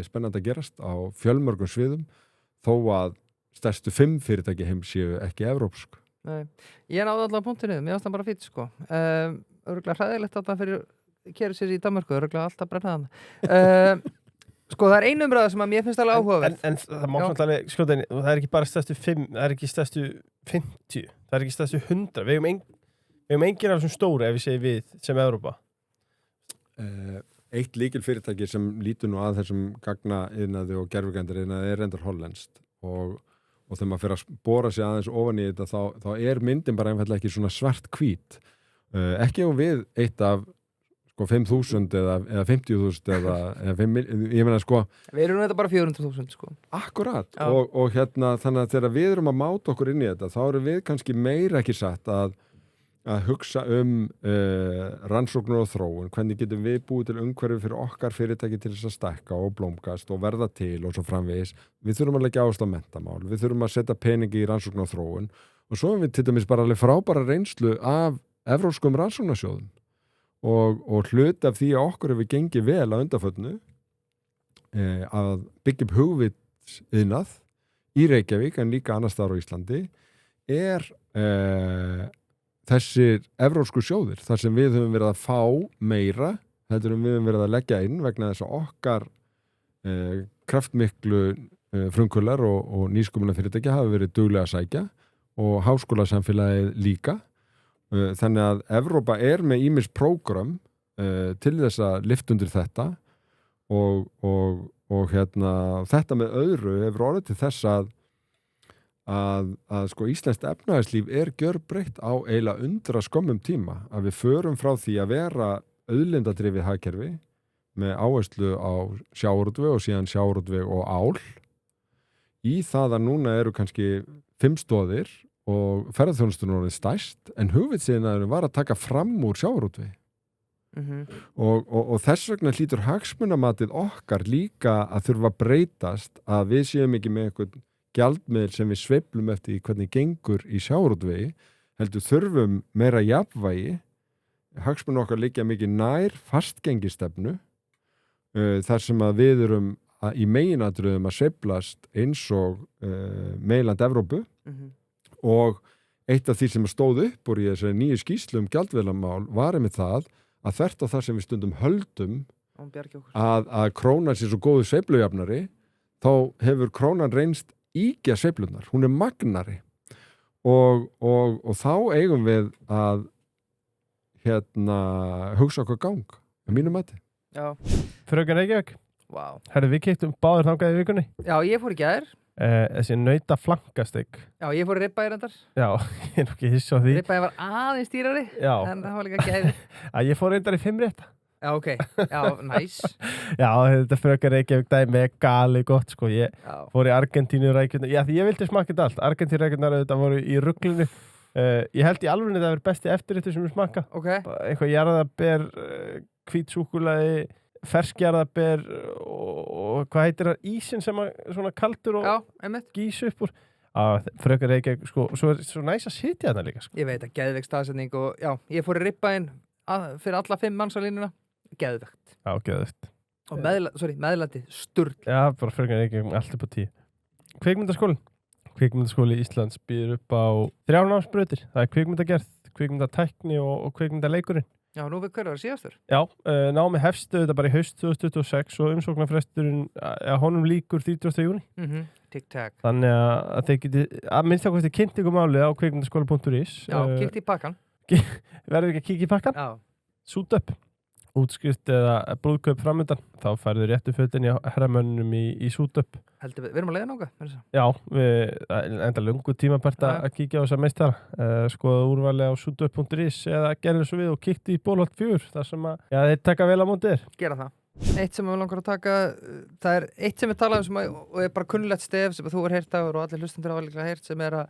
spennandi að gerast á fjölmörgum sviðum þó að stærstu 5 fyrirtæki heims séu ekki evrópsk. Nei, ég náði allavega punktinu, mér ást það bara fýtt sko. Örugglega hræðilegt þetta fyrir Keresis í Danmörku, örugglega alltaf brenna þann. Sko það ein umræða sem að mér finnst alveg áhugaverð. En það má svolítið skjóta inn, það ekki bara stærstu 5, það ekki stærstu 50, það ekki stærstu 100. Við eigum enginn af þessum stóru ef við segjum við sem Evrópa. Eitt lykilfyrirtæki sem lítur nú að þessum gagnaiðnaði og gervigrændariðnaði reyndar hollenskt og þegar maður fyrir að bora sig aðeins ofan í þetta þá myndin bara einfallega ekki svona svart hvít ekki við eitt af sko 5.000 eða 50.000 eða 5 ég meina sko Við erum þetta bara 400.000 sko Akkurat og hérna þannig að þegar við erum að máta okkur inn í þetta þá erum við kannski meira ekki satt að hugsa rannsóknir og þróun, hvernig getum við búið til umhverfi fyrir okkar fyrirtæki til þess að stækka og blómgast og verða til og svo framvegis. Við þurfum að leggja áherslu á menntamál, við þurfum að setja peningi í rannsóknir og þróun og svo erum við til dæmis bara alveg frábæra reynslu af evrópskum rannsóknarsjóðum og hluti af því að okkur hefur gengið vel á undanförnu að byggja upp hugvitsiðnað í Reykjavík en líka annars staðar á Íslandi þessir evrópsku sjóðir, þar sem við höfum verið að fá meira, þetta við höfum verið að leggja inn vegna þess að okkar kraftmiklu frumkvölar og nýsköpunar fyrirtækja hafa verið duglega að sækja og háskólasamfélagið líka. Þannig að Evrópa með ýmis prógram til þess að lyfta undir þetta og hérna, þetta með öðru hefur orðið til þess að sko íslenskt efnahagslíf gjörbreytt á eiginlega undra skömmum tíma að við förum frá því að vera auðlindadrifið hagkerfi með áherslu á sjávarútveg og síðan sjávarútveg og ál í það að núna eru kannski 5 stoðir og ferðarþjónustunum orðið stærst en hugvitsiðnaðurinn var að taka fram úr sjávarútvegi og þess vegna hlýtur hagsmunamatið okkar líka að þurfa að breytast að við séum ekki með eitthvað gjaldmiðil sem við sveiflum eftir hvernig gengur í sjávarútvegi heldur þurfum meira jafnvægi hagsmunum okkar liggja mikið nær fastgengistefnu þar sem að við erum í meginatriðum að sveiflast eins og meginland Evrópu og eitt af því sem stóð upp úr í þessari nýju skýrslu gjaldmiðlamál var með það að þvert á það sem við stundum höldum að krónan sé svo góðu sveiflujafnari þá hefur krónan reynst ígja sveiflunar, hún magnari og þá eigum við að hugsa okkur gang að mínum mati. Já. Fröken Reykjavík. Wow. Herðu, við keyptum báður þangað í vikunni. Já, ég fór í gær. Þessi nauta flankastygg. Já, ég fór í ribbaði reyndar. Já, ég ekki hissa á því. Ribbaði var aðeins dýrari, en það var líka gæði. Ég fór reyndar í 5 rétta. Já, ok. Já, næs. Já, þetta Fröken Reykjavík dæmi gali gott, sko. Ég fór í Argentínu rækjurnar. Já, því ég vildi smakka þetta allt. Argentínu rækjurnar þetta voru í ruglunu. Ég held í alvörunni það verið besti eftirréttur sem ég smakka. Ok. Eitthvað jarðarber, hvít súkkulaði, ferskjarðarber og hvað heitir það? Ísinn sem svona kaldur og gís upp úr. Fröken Reykjavík, sko, svo næs að sitja þarna líka, sko. Ég veit að geðveik staðsetning og já, ég fór í ribbaðinn fyrir alla 5 manns á línuna. Geðvegt. Já, geðvegt. Og meðlæti, sturl. Já, bara Fröken Reykjavík, allt upp á 10. Kvikmyndaskólinn. Kvikmyndaskóli Íslands býður upp á 3 námsbrautir. Það kvikmyndagerð, kvikmyndatækni og kvikmyndaleikurinn. Já, nú við hverju var síðastur? Já, námi hefstu þetta bara í haust 2026 og umsóknarfresturinn honum líkur 30. júní. Tic-tac. Þannig að þeir geti, að minnst það kosti kynnt ykkur málið á kvikmyndaskóli.is. Já, kíkt í pakkan. Verður ekki að kíkja í pakkan? Já. Sút upp. Útskrift eða brúðkaup framöndan, þá færðu réttu fötin í herramönnum í sút upp. Heldur við erum að leiða nága? Já, enda lungu tímabært að kíkja á þessa meistara, skoða úrvali á sutup.is eða gerðu svo við og kíkti í Bólholt 4, þar sem að, já, þeir taka vel á móti þér. Gera það. Eitt sem við langar að taka, það eitt sem við talaðum sem og bara kunnulegt stef sem þú heyrt af og allir hlustendur hafa líka heyrt sem að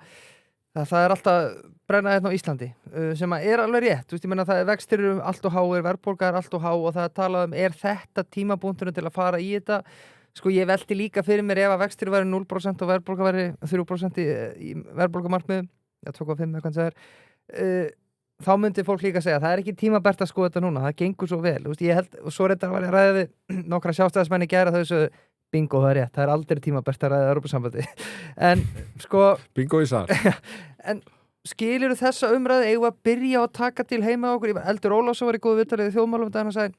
það alltaf brenna hérna á Íslandi sem að alveg rétt, þú veist, ég meina það vextir allt og háir, verðbólga allt og há og það talað þetta tímabúnturinn til að fara í þetta, sko ég velti líka fyrir mér ef að vextir væri 0% og verðbólga væri 3% í verðbólgamarkmiðum, 2,5 eða hvað það þá myndi fólk líka segja, það ekki tímabært að skoða þetta núna, það gengur svo vel, þú veist, ég held, og svo reyndar var ég að ræða við nokkra sjálfstæðismenn í gær að þau bingo, það rétt, það aldrei tímabært að ræða Evrópusambandi en sko bingo í sal en skilur þessa umræðu eigum að byrja að taka til heima okkur Eldur Ólafsson var í góðu viðtalið í Þjóðmálum og hann sagði,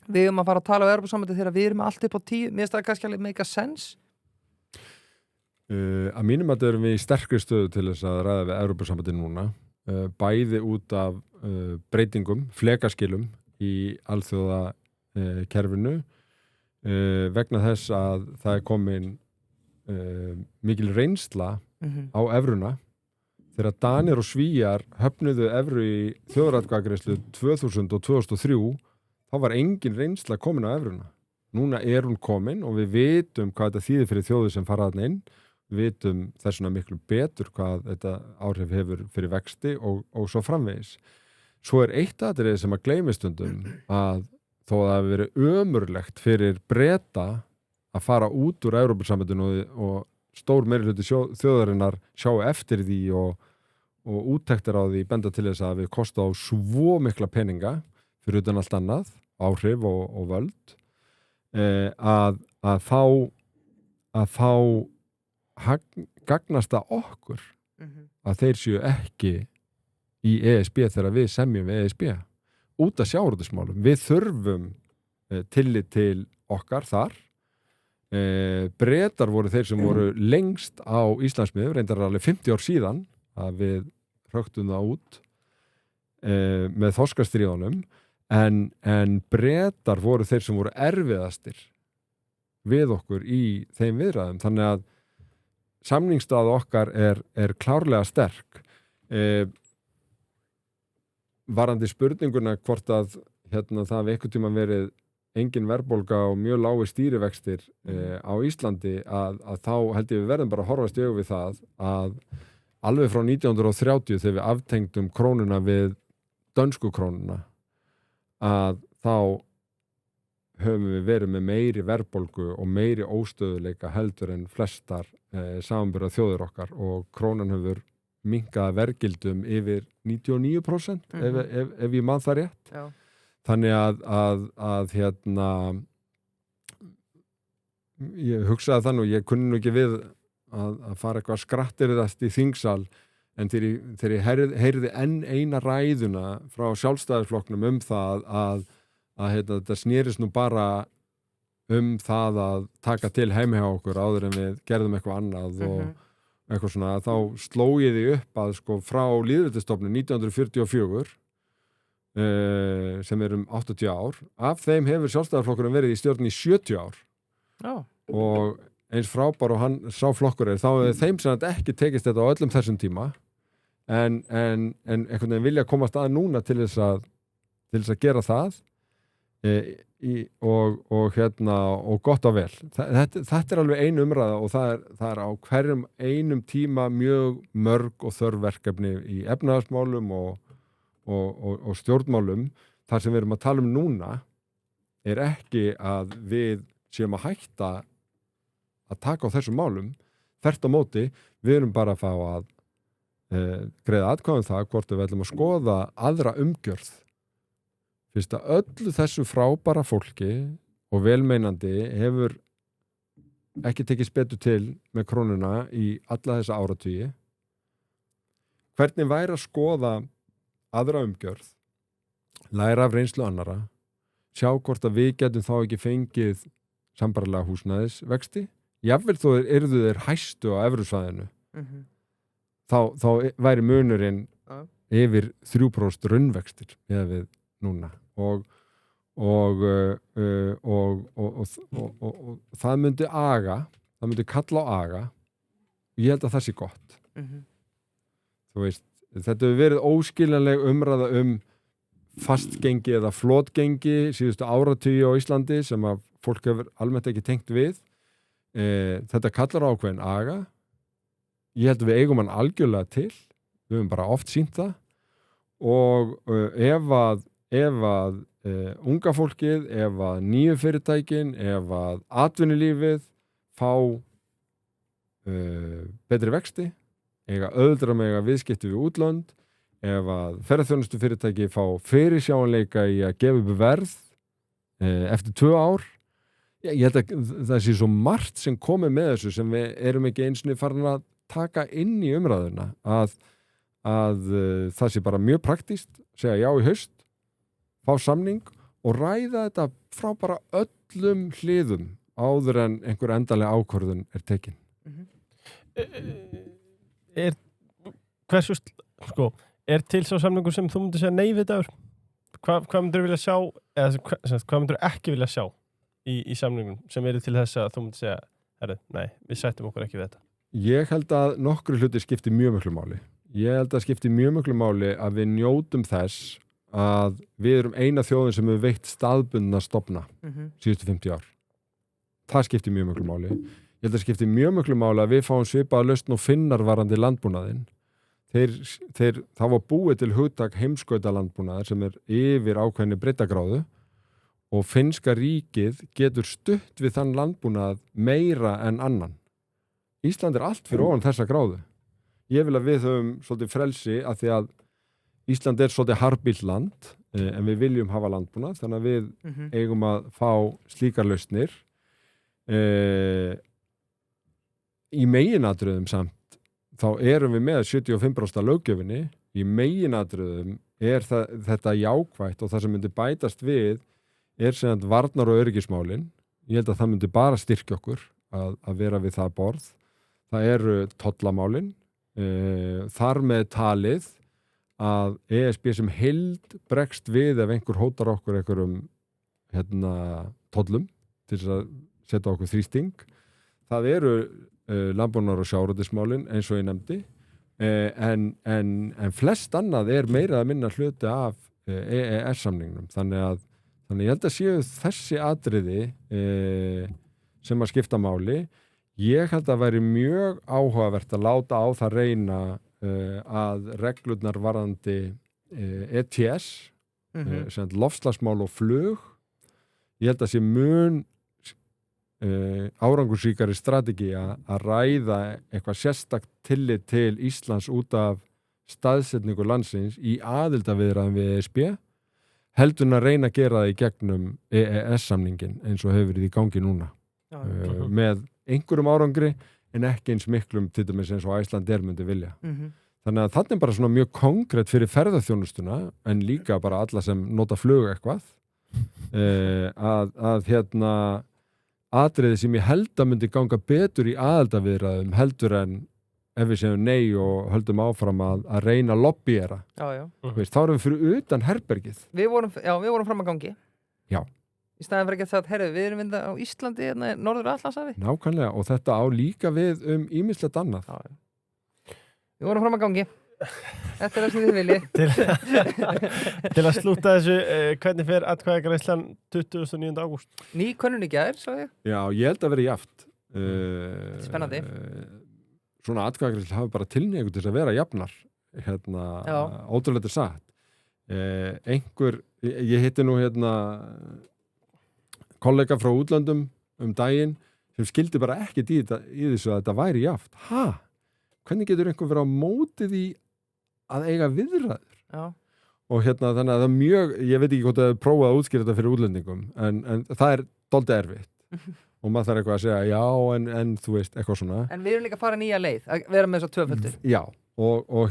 við erum að fara að tala á Evrópusambandi þegar við erum allt upp á 10 mér finnst það kannski alveg make a sense að mínum að erum við í sterkri stöðu til þess að ræða við Evrópusambandi núna bæði út af breytingum, flekaskilum í alþjóða kerfinu vegna þess að það komin mikil reynsla á evruna þegar Danir og Svíjar höfnuðu evru í þjóðaratkvæðagreiðslu 2000 og 2003 þá var engin reynsla komin á evruna. Núna hún komin og við vitum hvað þetta þýðir fyrir þjóðir sem fara þarna inn. Við vitum þessuna miklu betur hvað þetta áhrif hefur fyrir vexti og svo framvegis. Svo eitt atriði sem að gleymi stundum að þó að það hafi verið ömurlegt fyrir Breta að fara út úr Evrópusambandinu og stór meirihluti þjóðarinnar sjá eftir því og úttektir á því benda til þess að við kosta á svo mikla peninga fyrir utan allt annað, áhrif og völd, að þá gagnast það okkur að þeir séu ekki í ESB þegar við semjum við ESB út af sjávarútvegsmálum. Við þurfum tillit til okkar þar. Bretar voru þeir sem voru lengst á Íslandsmiðum, reyndar alveg 50 ár síðan að við hröktum það út með þorskastríðunum en Bretar voru þeir sem voru erfiðastir við okkur í þeim viðræðum, þannig að samningsstaða okkar er klárlega sterk. Varandi spurninguna hvort að það hafi einhvern tímann verið engin verðbólga og mjög lágir stýrivextir á Íslandi að þá held ég við verðum bara að horfast í augu við það að alveg frá 1930 þegar við aftengdum krónuna við dönsku krónuna að þá höfum við verið með meiri verðbólgu og meiri óstöðuleika heldur en flestar samanburðar þjóðir okkar og krónan hefur minnkað verðgildum yfir 99% ef ég man það rétt. Já. Þannig að ég hugsaði þannig og ég kunni nú ekki við að fara eitthvað skrattirðast í þingsal en þegar ég heyrði enn eina ræðuna frá sjálfstæðisflokknum það að þetta snerist nú bara það að taka til heim hjá okkur áður en við gerðum eitthvað annað og eitthvað svona, þá sló ég því upp að sko frá lýðveldisstofnun 1944 sem 80 ár, af þeim hefur sjálfstæðisflokkurinn verið í stjórn í 70 ár. Já. Og eins frábær og hann sá flokkur þá hefur þeim sem ekki tekist þetta á öllum þessum tíma en einhvern veginn vilja komast að núna til þess að gera það og gott og vel. Þetta er alveg ein umræða og það er á hverjum einum tíma mjög mörg og þörf verkefni í efnahagsmálum og stjórnmálum. Það sem við erum að tala um núna er ekki að við séum að hætta að taka á þessum málum. Þvert á móti, við erum bara að fá að greiða atkvæði það hvort við ætlum að skoða aðra umgjörð. Fyrst að öllu þessu frábæra fólki og velmeinandi hefur ekki tekist betur til með krónuna í alla þessa áratugi. Hvernig væri að skoða aðra umgjörð, læra af reynslu annara, sjá hvort að við getum þá ekki fengið sambærilega húsnæðisvexti. Jafnvel þó yrðu þeir hæstu á evrusvæðinu. Þá væri munurinn yfir 3% raunvextir eða við núna og það myndi kalla á aga og ég held að það sé gott. Þú veist, þetta hefur verið óskiljanleg umræða fastgengi eða flotgengi síðustu áratugi á Íslandi sem að fólk hefur almennt ekki tengt við. Þetta kallar á ákveðin aga. Ég held að við eigum hann algjörlega til. Við höfum bara oft sýnt það og ef að unga fólkið, ef að nýju fyrirtækin, ef að atvinnulífið fá betri vexti, eiga auðvitað með viðskipti við útlönd, ef að ferðaþjónustu fyrirtæki fá fyrirsjáanleika í að gefa upp verð eftir 2 ár. Ég held að það sé svo margt sem komið með þessu sem við erum ekki eins og farin að taka inn í umræðuna að það sé bara mjög praktískt, segja já í haust, fá samning og ræða þetta frá bara öllum hliðum áður en einhver endalega ákvörðun er tekin. Er til svo samningur sem þú myndir segja nei við dagur? Hvað myndir vilja sjá eða hvað myndir ekki vilja sjá í samningun sem eru til þess að þú myndir segja herru, nei, við sættum okkur ekki við þetta. Ég held að nokkru hluti skipti mjög miklu máli. Ég held að skipti mjög miklu máli að við njótum þess að við erum eina þjóðin sem hefur veitt staðbundna stofna síðustu 50 ár. Það skipti mjög miklu máli. Ég held að skipti mjög miklu máli að við fáum svipaða lausn og Finnar varðandi landbúnaðinn. Það var búið til hugtak heimskautalandbúnaðar sem yfir ákveðinni breiddargráðu og finnska ríkið getur stutt við þann landbúnað meira en annan. Ísland allt fyrir ofan þessa gráðu. Ég vil að við höfum svolítið frelsi að því að Ísland svolítið harðbýlt land en við viljum hafa landbúnað þannig að við eigum að fá slíkar lausnir. Í meginatriðum samt þá erum við með 75% löggjöfinni. Í meginatriðum þetta jákvætt og það sem myndi bætast við sem varnar- og öryggismálin. Ég held að það myndi bara styrkja okkur að vera við það borð. Það eru tollamálin. Þar með talið að ESB sem heild bregst við ef einhver hótar okkur einhverjum tollum til þess að setja okkur þrýsting. Það eru landbúnaðar- og sjávarútvegsmálin eins og ég nefndi en flest annað meira að minna hluti af EES-samningnum þannig að ég held að séu þessi atriði sem að skipta máli. Ég held að væri mjög áhugavert að láta á það reyna að reglurnar varðandi ETS sem loftslagsmál og flug ég held að sé mun árangursríkari strategi að ræða eitthvað sérstakt tillit til Íslands út af staðsetningu landsins í aðildarviðræðum við ESB heldur að reyna að gera það í gegnum EES-samningin eins og hefur verið í gangi núna með einhverjum árangri en ekki eins miklum til dæmis eins og Æsland myndi vilja. Þannig að þetta bara svona mjög konkrétt fyrir ferðaþjónustuna en líka bara alla sem nota flug eitthvað að atriði sem ég held að myndi ganga betur í aðildarviðræðum heldur en ef við segjum nei og höldum áfram að reyna að lobbyera. Þá erum við fyrir utan herbergið. Við vorum fram að gangi. Já. Í staðin fyrir að segja að við erum vinda á Íslandi norður Atlantshafi. Nákvæmlega og þetta á líka við ýmislegt annað. Við vorum fram að gangi. Þetta það sem þið viljið. Til að slúta þessu, hvernig fer atkvæðagreiðslan 29. ágúst? Ný könnun í gær, svo ég. Já, ég held að vera jafnt. Spennandi. Svona atkvæðagreiðsla hafi bara tilhneigingu til þess að vera jafnar. Ótrúlega satt. Ég hitti nú kollega frá útlöndum daginn sem skildi bara ekkert í þessu að þetta væri jafnt. Hvernig getur einhver verið á mótið í að eiga viðræður? Já. Og þannig að það mjög, ég veit ekki hvort að prófa að útskýra þetta fyrir útlendingum, en það dálítið erfitt. Og maður þarf eitthvað að segja, já, en þú veist, eitthvað svona. En við erum líka að fara nýja leið, að vera með þess að tvöföldur. Já, og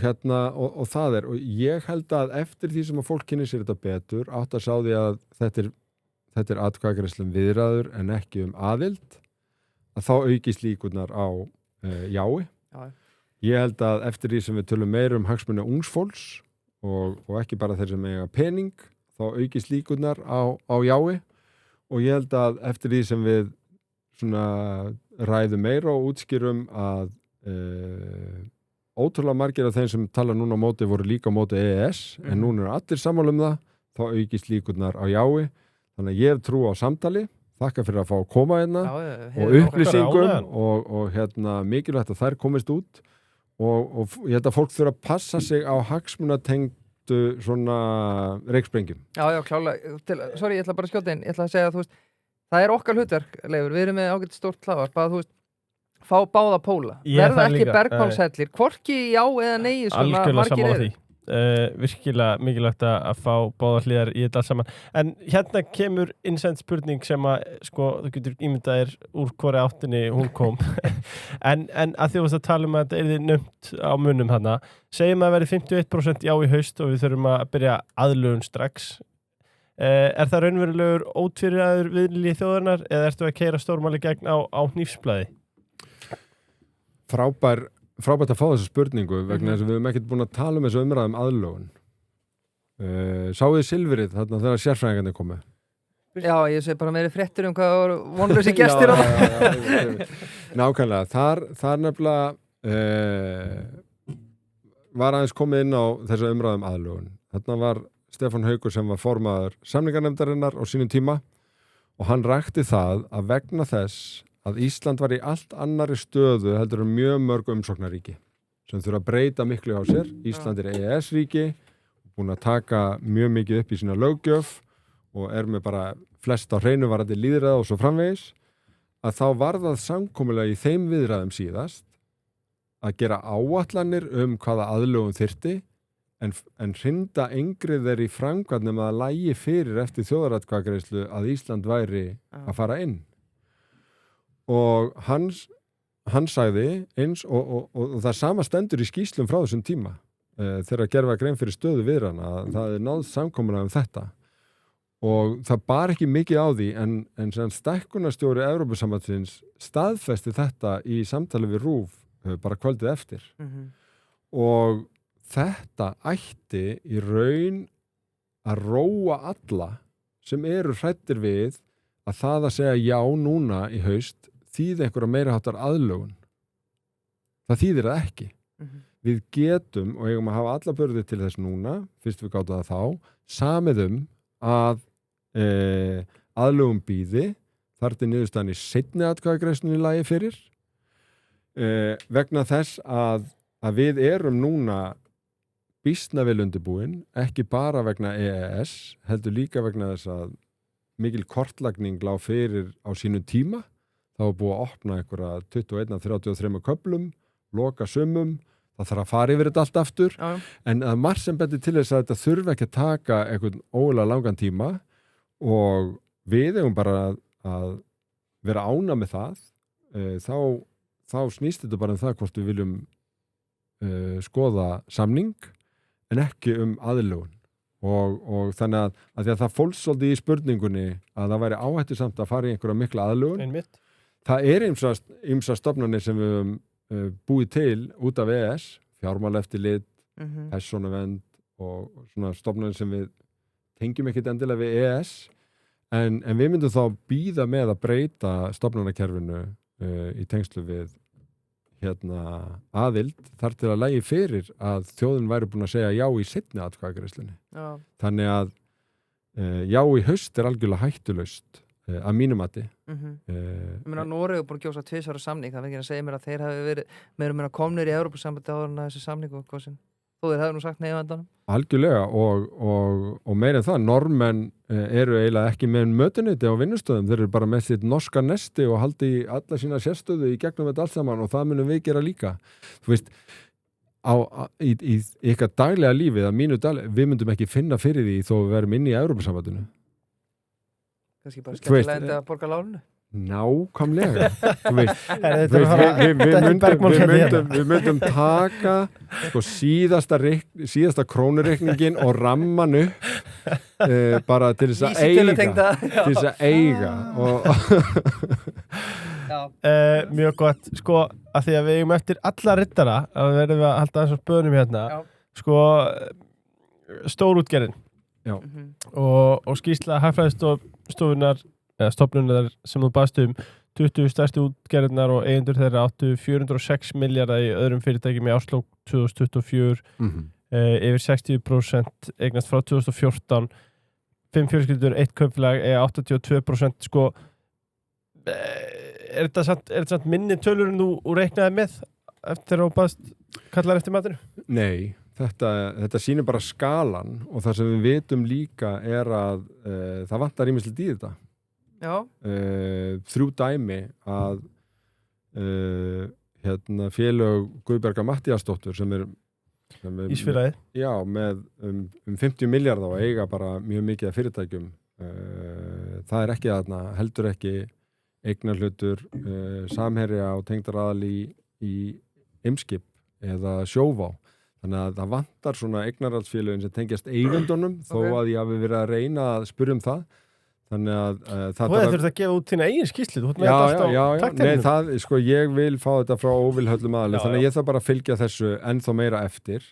það og ég held að eftir því sem að fólk kynni sér þetta betur, átt að sá því að þetta atkvæðagreiðsla viðræður en ekki aðild, að þá aukist líkurnar á jái. Já. Ég held að eftir því sem við tölum meira hagsmuni ungs fólks og ekki bara þeir sem eiga pening, þá aukist líkurnar á jái og ég held að eftir því sem við ræðum meira og útskýrum að ótrúlega margir af þeim sem tala núna á móti voru líka á móti EES en núna eru allir sammála það, þá aukist líkurnar á jái. Þannig að ég hef trú á samtali, þakka fyrir að fá að koma og upplýsingum og mikilvægt að þær komist út og ég held að fólk þurfa að passa sig á hagsmunatengdu svona reyksprengjum. Já, klálega. Sorry, ég ætla bara að skjóta inn. Ég ætla að segja að það okkar hlutverk, Leifur. Við erum með ágætt stórt hlaðvarp að fá báða póla. Verða ekki bergmálshellir, hvorki já eða nei svona margir eru. Virkilega mikilvægt að fá báðar hliðar í þetta alls saman en hérna kemur innsend spurning sem að þú getur ímyndaðir úr hvori áttinni hún kom en að því að tala að þetta þið nömt á munum hana segjum að verði 51% já í haust og við þurfum að byrja aðlögun strax það raunverulegur ótvíræður viðlíði þjóðarinnar eða ertu að keyra stórmáli gegn á hnífsblaði? Frábært að fá þessu spurningu vegna þess að við hefum ekkert búin að tala þessu umræðum aðlögun. Sáuð þið silfrið þarna þegar sérfræðingarnir komu? Já, ég segi bara meiri fréttir hvað það voru vonlausi gestir Nákvæmlega, þar nefnilega var aðeins komið inn á þessa umræðum aðlögun. Þarna var Stefán Haukur sem var formaður samninganefndarinnar á sínum tíma og hann rakti það að vegna þess að Ísland var í allt annari stöðu heldur mjög mörg umsóknaríki sem þurfa að breyta miklu á sér. Ísland EES-ríki, búin að taka mjög mikið upp í sína löggjöf og með bara flest á hreinu varandi lýðræði og svo framvegis, að þá var það samkomulega í þeim viðræðum síðast að gera áætlanir hvaða aðlögun þyrfti en hrinda engrið þeir í framkvæmd nema að lægi fyrir eftir þjóðaratkvæðagreiðslu að Ísland væri að fara inn. Og hann sagði eins og það sama stendur í skýrslum frá þessum tíma þegar gerfa grein fyrir stöðu viðræðna að það náð samkomulega þetta. Og það bar ekki mikið á því en sem stækkunarstjóri Evrópusambandsins staðfesti þetta í samtali við RÚV bara kvöldið eftir. Og þetta ætti í raun að róa alla sem eru hræddir við að það að segja já núna í haust þýði einhverja meira háttar aðlögun. Það þýðir það ekki. Við getum og eigum að hafa alla börði til þess núna, fyrst við gátum það þá, samið að aðlögun býði, þar til niðurstaðan í seinni atkvæðagreiðslunni lagi fyrir, vegna þess að við erum núna býsna vel undirbúin, ekki bara vegna EES, heldur líka vegna þess að mikil kortlagning lá fyrir á sínum tíma. Það var búið að opna einhverja 21-33 köflum, loka sumum, það þarf að fara yfir þetta allt aftur, en að margt sem betur til þess að þetta þurfi ekki að taka einhvern ógulega langan tíma og við eigum bara að vera ána með það, þá snýst þetta bara það hvort við viljum skoða samning en ekki aðlögun. Og þannig að því að það fólst svolítið í spurningunni að það væri áhættusamt að fara í einhverja mikla aðlögun. Einmitt. Það ýmsar stofnanir sem við höfum búið til út af EES, fjármálaeftirlit, persónuvernd og svona stofnanir sem við tengjum ekkert endilega við EES, en við myndum þá bíða með að breyta stofnanakerfinu í tengslu við aðild þar til að lægi fyrir að þjóðin væri búin að segja já í seinni atkvæðagreiðslunni. Þannig að já í haust algjörlega hættulaust að mínum mati. Ég meina Noregur búin að gjósa 2 ára samning, það er ekki að segja mér að þeir hafi verið meira komnir í Evrópusambandi áður en þessi samning og hvað sem þó þeir hafi nú sagt nei á endanum. Algjörlega og meira en það, Normenn eru eiginlega ekki með mötuneyti á vinnustöðum, þeir eru bara með sitt norska nesti og haldi alla sína sérstöðu í gegnum þetta allt saman og það munum við gera líka. Þú veist, í ykkar daglega lífið, við myndum ekki finna fyrir því þó við verum inn í Evrópusambandinu. Kannski bara skemmtilega enda að borga láninu. Nákvæmlega. Við myndum taka síðasta krónureikningin og ramman upp bara til þess að eiga. Mjög gott, sko, að því að við eigum eftir alla riddara að við verðum að halda eins og spönum hérna, sko, stórútgerðin og skýrsla hagfræðistofunar eða stofnunar sem þú baðst 20 stærstu útgerðirnar og eigendur þeirra áttu 406 milljarða í öðrum fyrirtækjum í árslok 2024, yfir 60% eignast frá 2014, 5 fjölskyldur, 1 kaupfélag, 82%, sko, er þetta samt minni tölur en þú reiknaði með eftir að þú baðst kallar eftir matinu? Nei. Þetta sýnir bara skalan og það sem við vitum líka er að það vantar ýmislegt í þetta. 3 dæmi að félög Guðberga Matthíasdóttur sem er Ísfélagið. Já, með 50 milljarða og eiga bara mjög mikið af fyrirtækjum. Það er ekki þarna, heldur ekki eignarhlutur, samherja og tengdaraðal í Eimskip eða Sjóvá. Þannig að það vantar svona eignarhaldsfélögin sem tengjast eigendunum þó að ég hafi verið að reyna að spyrja það. Þannig að þú þurft að gefa út þína eigin skýrslu. Nei, sko, ég vil fá þetta frá óvilhöllum aðli, þannig að ég þarf bara að fylgja þessu ennþá meira eftir.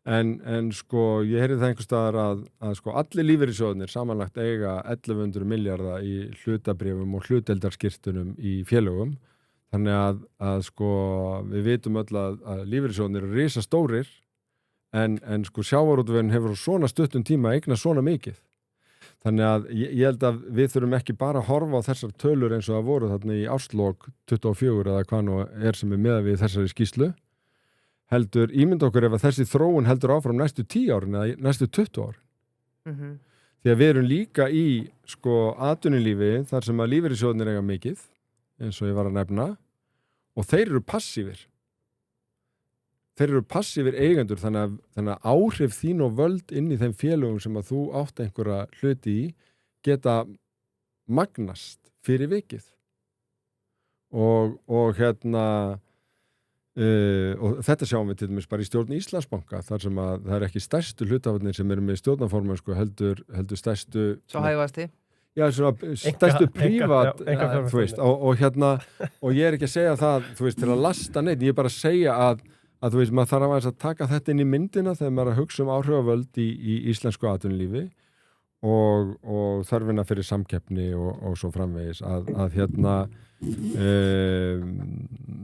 en sko ég heyrði það einhvers staðar að sko allir lífeyrissjóðnir samanlagt eiga 1100 milljarða í hlutabréfum og hlutdeildarskírtunum í félögum þannig að sko við vitum öll að lífeyrissjóðnir eru risastórir en sko sjávarútvegurinn hefur á svona stuttum tíma eignast svona mikið þannig að ég held að við þurfum ekki bara að horfa á þessar tölur eins og það voru þarna í árslok 24 eða hvað nú sem miðað við þessari skýrslu heldur ímynda okkur ef að þessi þróun heldur áfram næstu 10 árin eða næstu 20 árin. Því að við erum líka í sko atvinnulífi þar sem að lífeyrissjóðnir eiga mikið eins og ég var að nefna og þeir eru passífir. Þeir eru passífir eigendur þannig að áhrif þín og völd inn í þeim félögum sem að þú átt einhverja hluti í geta magnast fyrir vikið. Og þetta sjáum við til dæmis bara í stjórn Íslandsbanka þar sem að það er ekki stærstu hlutafarnir sem eru með stjórnarformann sko, heldur stærstu Svo hægasti Já, svona stærstu prívat þú veist, og ég er ekki að segja það þú veist, til að lasta neitt, ég er bara að segja að þú veist, maður þarf að taka þetta inn í myndina þegar maður er að hugsa áhrifavöld í íslensku atvinnulífi og þörfina fyrir samkeppni og svo framvegis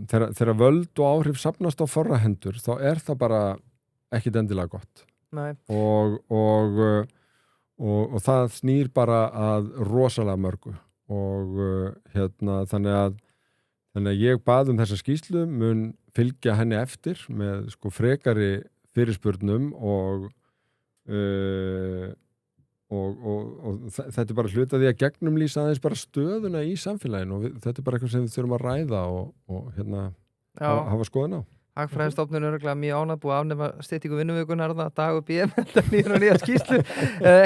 þegar völd og áhrif safnast á forra hendur þá er það bara ekkit endilega gott. Nei. Og það snýr bara að rosalega mörgu og þannig að ég bað þessa skýrslu mun fylgja henni eftir með sko frekari fyrirspurnum og þetta er bara hluti af því að gegnumlýsa aðeins bara stöðuna í samfélaginu og þetta er bara eitthvað sem við þurfum að ræða og hafa skoðun á. Hagfræðistofnun er örugglega mjög ánægð búið að afnema styttingu vinnuvikunnar dag og BM nýja skýrslu.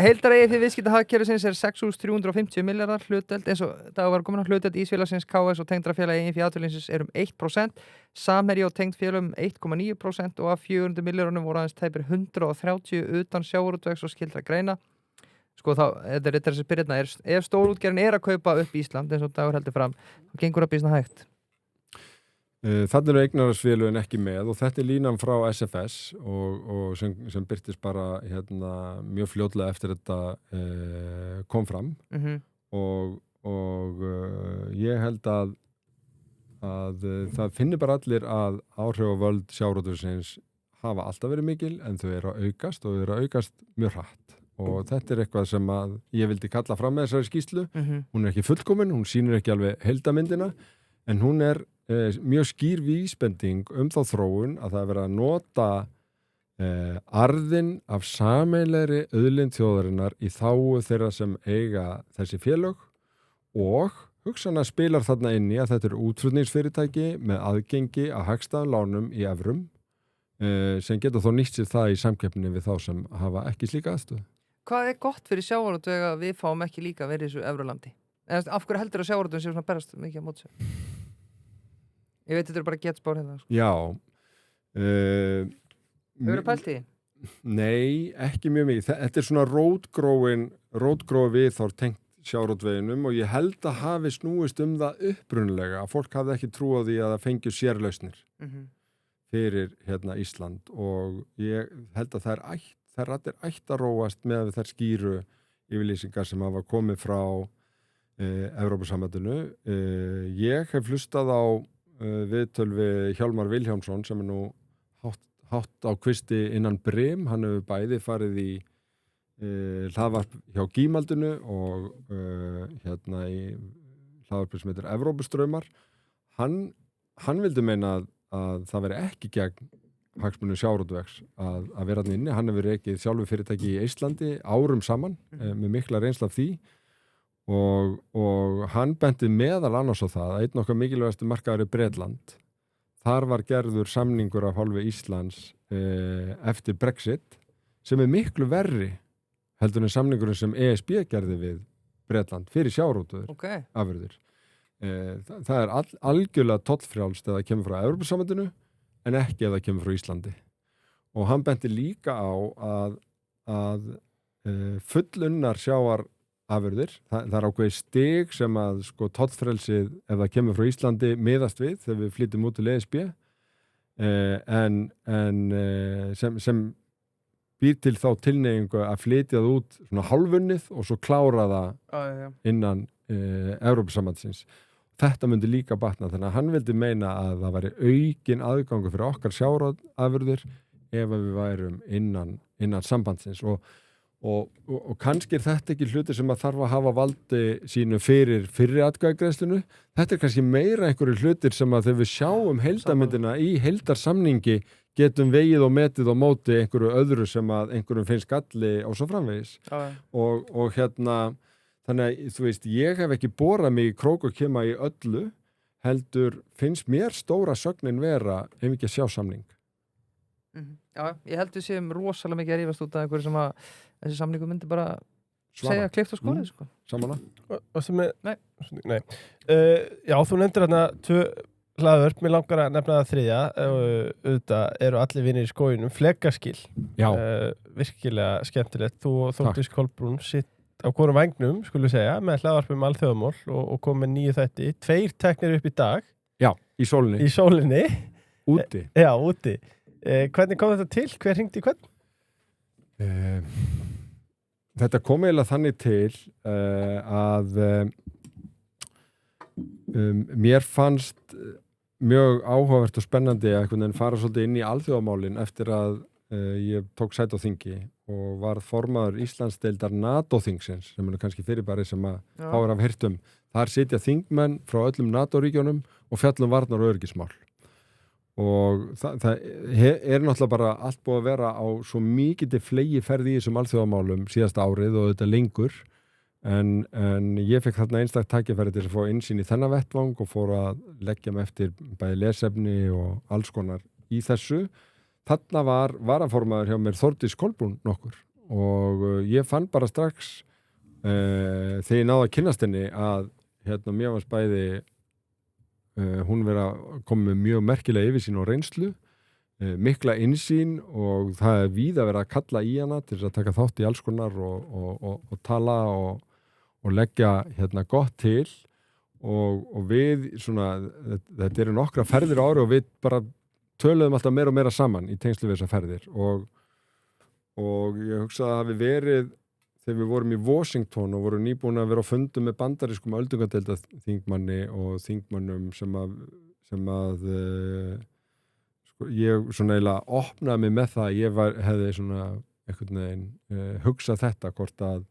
Heildareigið fyrir viðskiptahagkerfisins er 6.350 milljarðar hlutdeild eins og það var komin á hlutdeild Ísfélagsins KS og tengdra félagi eigin fyrir atvinnulífsins er 1%, Samherji og tengd félögum 1,9% og af 400 milljarðunum voru aðeins tæpir 130 utan sjávarútvegs og skyldra greina. Sko þá, þetta er þessi byrjirna, ef stórútgerðin er að kaupa upp Ísland eins og Dagur heldur fram, þá gengur það býsna hægt. Þannig eru eignarhaldsfélögin ekki með og þetta er línan frá SFS og sem birtist bara mjög fljótlega eftir þetta kom fram og ég held að það finnir bara allir að áhrif og völd sjávarútvegsins hafa alltaf verið mikil en þau eru að aukast og þau eru að aukast mjög hratt og þetta er eitthvað sem að ég vildi kalla fram með þessari skýrslu. Hún er ekki fullkomin, hún sýnir ekki alveg heildarmyndina en hún er mjög skýr vísbending þá þróun að það er verið að nota arðinn af sameiginlegri auðlind þjóðarinnar í þágu þeirra sem eiga þessi félög og hugsanlega spilar þarna inn í að þetta er útflutningsfyrirtæki með aðgengi að hagstæðum lánum í evrum sem geta þó nýtt sér það í samkeppni við þá sem hafa ekki slíka aðstöðu. Hvað er gott fyrir sjávarútveg að við fáum ekki líka verið í þessu evrulandi? Af hverju heldur að sjávarútvegin sé svona berast mikið á móti sér? Ég veit þetta er bara getspár hérna. Sko. Já. Hefurðu pælt í? Nei, ekki mjög mikið. Þetta er svona rótgrói við þá tengt sjávarútveginum og ég held að hafi snúist það upprunalega að fólk hafði ekki trú á því að það fengju sérlausnir fyrir Ísland og ég held að þær rættir ætti að róast með þær skýru yfirlýsingar sem hafa komið frá Evrópusambandinu. Ég hef hlustað á viðtöl við Hjálmar Vilhjálmsson sem er nú hátt á kvisti innan Brim, hann hefur bæði farið í hlaðvarp hjá Gímaldinu og í hlaðvarpi sem heitir Evrópustraumar. Hann vildi meina að það veri ekki gegn hagsmunum sjávarútvegs að vera hann inni. Hann hefur rekið sjálfur fyrirtæki í Íslandi árum saman með mikla reynsla af því og hann benti meðal annars á það að einn okkar mikilvægastu markaður er Bretland. Þar var gerður samningur af hálfu Íslands eftir Brexit sem er miklu verri heldur en samningurinn sem ESB gerði við Bretland fyrir sjávarútvegur afurðir. Það er algjörlega tollfrjálst eða kemur frá Evrópusambandinu en ekki eða kemur frá Íslandi. Og hann benti líka á að fullunnar sjávarafurðir, það er ákveðið stig sem að tollfrelsið ef það kemur frá Íslandi miðast við þegar við flytjum út til ESB en sem býr til þá tilneyingu að flytja það út svona hálfunnið og svo klára það innan Evrópusambandsins. Þetta myndi líka batna, þannig að hann vildi meina að það væri aukin aðgangur fyrir okkar sjávarafurðir ef við værum innan sambandsins og kannski þetta ekki hluti sem að þarf að hafa valdi sínu fyrir atkvæðagreiðslunu. Þetta kannski meira einhverju hlutir sem að þegar við sjáum heildarmyndina í heildarsamningi getum vegið og metið og móti einhverju öðru sem að einhverjum finnst galli og svo framvegis. Og þannig að þú veist, ég hef ekki borað mig í krók og kema í öllu, heldur finnst mér stóra sögnin vera ef ekki að sjá samning. Já, ég held við séum rosalega mikið að rífast út af einhverju sem að þessi samningu myndi bara segja klift og skorið, sko. Samanlega. Og sem er... Nei. Já, þú nefndir hérna 2 hlaðvörp, mér langar að nefna það 3. Auðvitað eru allir vinir í skóginum. Flegaskil. Já. Virkilega skemmtilegt. Þú og Þórdís Kolbrún sitt á hvorum vægnum, skulum segja, með hlaðvarpum alþjóðamál og kom með 9 þætti. 2 teknir upp í dag. Já, í sólinni. Í sólinni. Úti. Já, úti. Hvernig kom þetta til? Hver hringdi í hvern? Þetta kom eiginlega þannig til að mér fannst mjög áhugavert og spennandi að einhvern veginn fara svolítið inn í alþjóðamálin eftir að ég tók sæti á þingi og var formaður Íslandsdeildar NATO-þingsins sem er kannski fyrirbæri sem að fáir af hirtum. Þar sitja þingmenn frá öllum NATO-ríkjónum og fjallum varnar og öryggismál. Og það er náttúrulega bara allt búið að vera á svo mikið flegi ferði í þessum alþjóðamálum síðasta árið og þetta lengur en ég fekk þarna einstakt tækifæri til að fá innsýn í þennan vettvang og fór að leggja mig eftir bæði lesefni og alls konar í þessu. Þarna var varaformaður hjá mér Þórdís Kolbrún nokkur og ég fann bara strax þegar ég náði að kynnast henni að mér varst bæði hún verið að koma með mjög merkilega yfirsýn og reynslu, mikla innsýn og það er víða verið að kalla í hana til þess að taka þátt í alls konar og tala og leggja gott til og við svona, þetta eru nokkra ferðir á ári og við bara töluðum alltaf meira og meira saman í tengslu við þessar ferðir og ég hugsa að það hafi verið þegar við vorum í Washington og vorum nýbúin að vera á fundum með bandarískum öldungadeildarþingmanni og þingmannum sem að sko, ég svona eiginlega opnaði mig með það ég hefði svona einhvern veginn hugsað þetta hvort að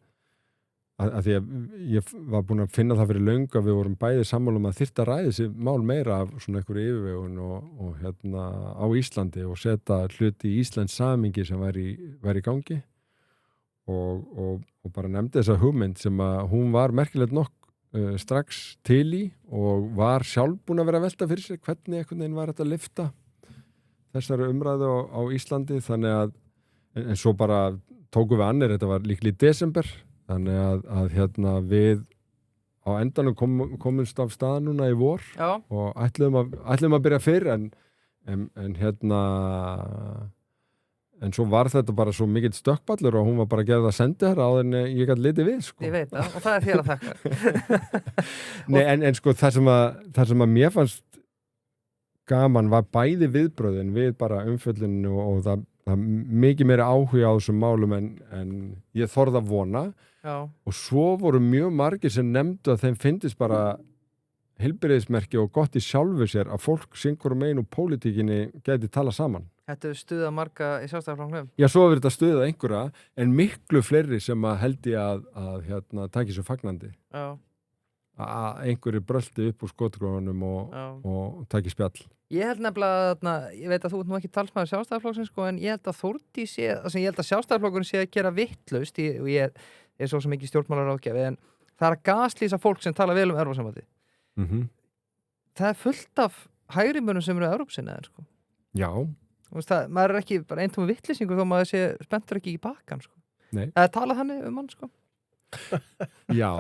því að ég var búin að finna það fyrir löngu að við vorum bæði sammála að þyrfti að ræða þessi mál meira af svona einhverju yfirvegun og á Íslandi og setja hluti í Íslands samhengi sem væri í gangi og bara nefndi þessa hugmynd sem að hún var merkilegt nokk strax til í og var sjálf búin að vera að velta fyrir sér hvernig einhvern veginn var þetta að lyfta þessari umræðu á Íslandi þannig að en svo bara tókum við annir, þetta var líklega í desember þannig að við á endanum komumst af stað núna í vor og ætluðum að byrja fyrr en svo var þetta bara svo mikill stökkballur og hún var bara að gera það sendi hér áður en ég gæti litið við sko. Ég veit það og það er þér að þakka. Nei, en sko það sem að mér fannst gaman var bæði viðbröðin við bara umfjöllinu og það mikið meira áhuga á þessum málum en ég þorði að vona og svo voru mjög margir sem nefndu að þeim fyndist bara heilbrigðismerki og gott í sjálfu sér að fólk syngur megin og pólitíkinni geti tala saman. Þetta er stuðað marga í Sjálfstæðisflokknum. Já, svo verður þetta stuðað einhverja en miklu fleiri sem að held ég að taki svo fagnandi. Já. Að einhverju bröldi upp úr skotgrónum og taki spjall. Ég held nefnilega að, ég veit að þú ert nú ekki talsmaður Sjálfstæðisflokksins sko, en ég held að Þórdís sé, ég held að Sjálfstæðisflokkurinn sé að gera vittlaust og ég er svo sem ekki stjórnmálaráðgjafi en það er að gaslýsa fólk sem tala vel Evrópusambandið. Það er fullt af hægrimönnum sem eru Evrópusinnaðir sko. Já. Maður er ekki bara eintóma vittlýsingur þó maður sé spenntur ekki í bakkan sko. Nei. Það er talað þannig mann sko. Já,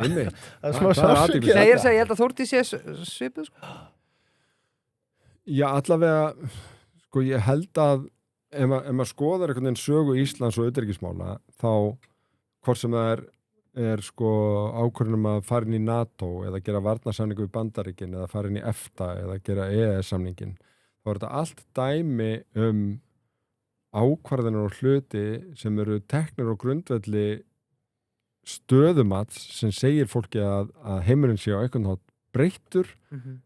einmitt. Það er smá sársöki. Nei, ég held að Þórdís sé svipuð sko. Já, allavega sko ég held að ef maður skoðar einhvern veginn sögu Íslands og utanríkismála þá hvort sem það er sko ákvörðun að fara inn í NATO eða gera varnarsamningu við Bandaríkin eða fara inn í EFTA eða gera EES-samningin þá er þetta allt dæmi ákvarðanir og hluti sem eru teknir á grundvelli stöðumats sem segir fólki að heimurinn sé á einhvern hátt breyttur,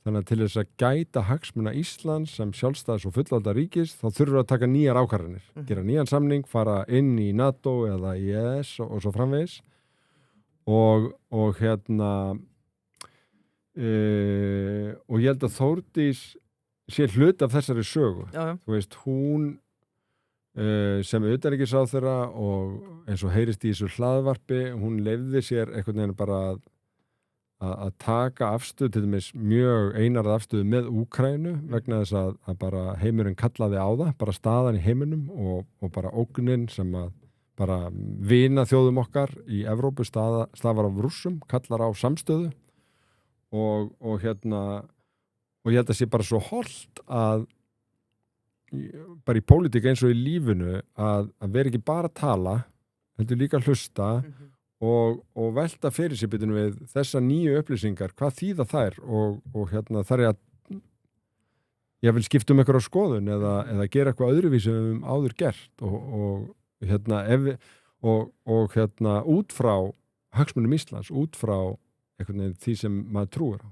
þannig að til þess að gæta hagsmuna Íslands sem sjálfstæðs og fullvalda ríkis, þá þurfum við að taka nýjar ákvarðanir, gera nýjan samning, fara inn í NATO eða í ES og svo framvegis og hérna og ég held að Þórdís sé hlut af þessari sögu. Þú veist, hún sem utanríkisráðherra og eins og heyrist í þessu hlaðvarpi, hún leyfði sér einhvern veginn bara að taka afstöðu, til dæmis mjög einarða afstöðu með Úkraínu vegna þess að bara heimurinn kallaði á það, bara staðan í heiminum og bara ógnin sem að bara vina þjóðum okkar í Evrópu stafar af Rússum, kallar á samstöðu og hérna og ég held að sé bara svo hollt að bara í pólitík eins og í lífinu að vera ekki bara að tala, heldur líka að hlusta og velta fyrir sér bitinu við þessa nýju upplýsingar, hvað þýða þær og hérna þar að ég vil skipta einhverja skoðun eða gera eitthvað öðruvísi áður gert og hérna og hérna út frá hagsmunum Íslands, út frá einhvern veginn því sem maður trúir á.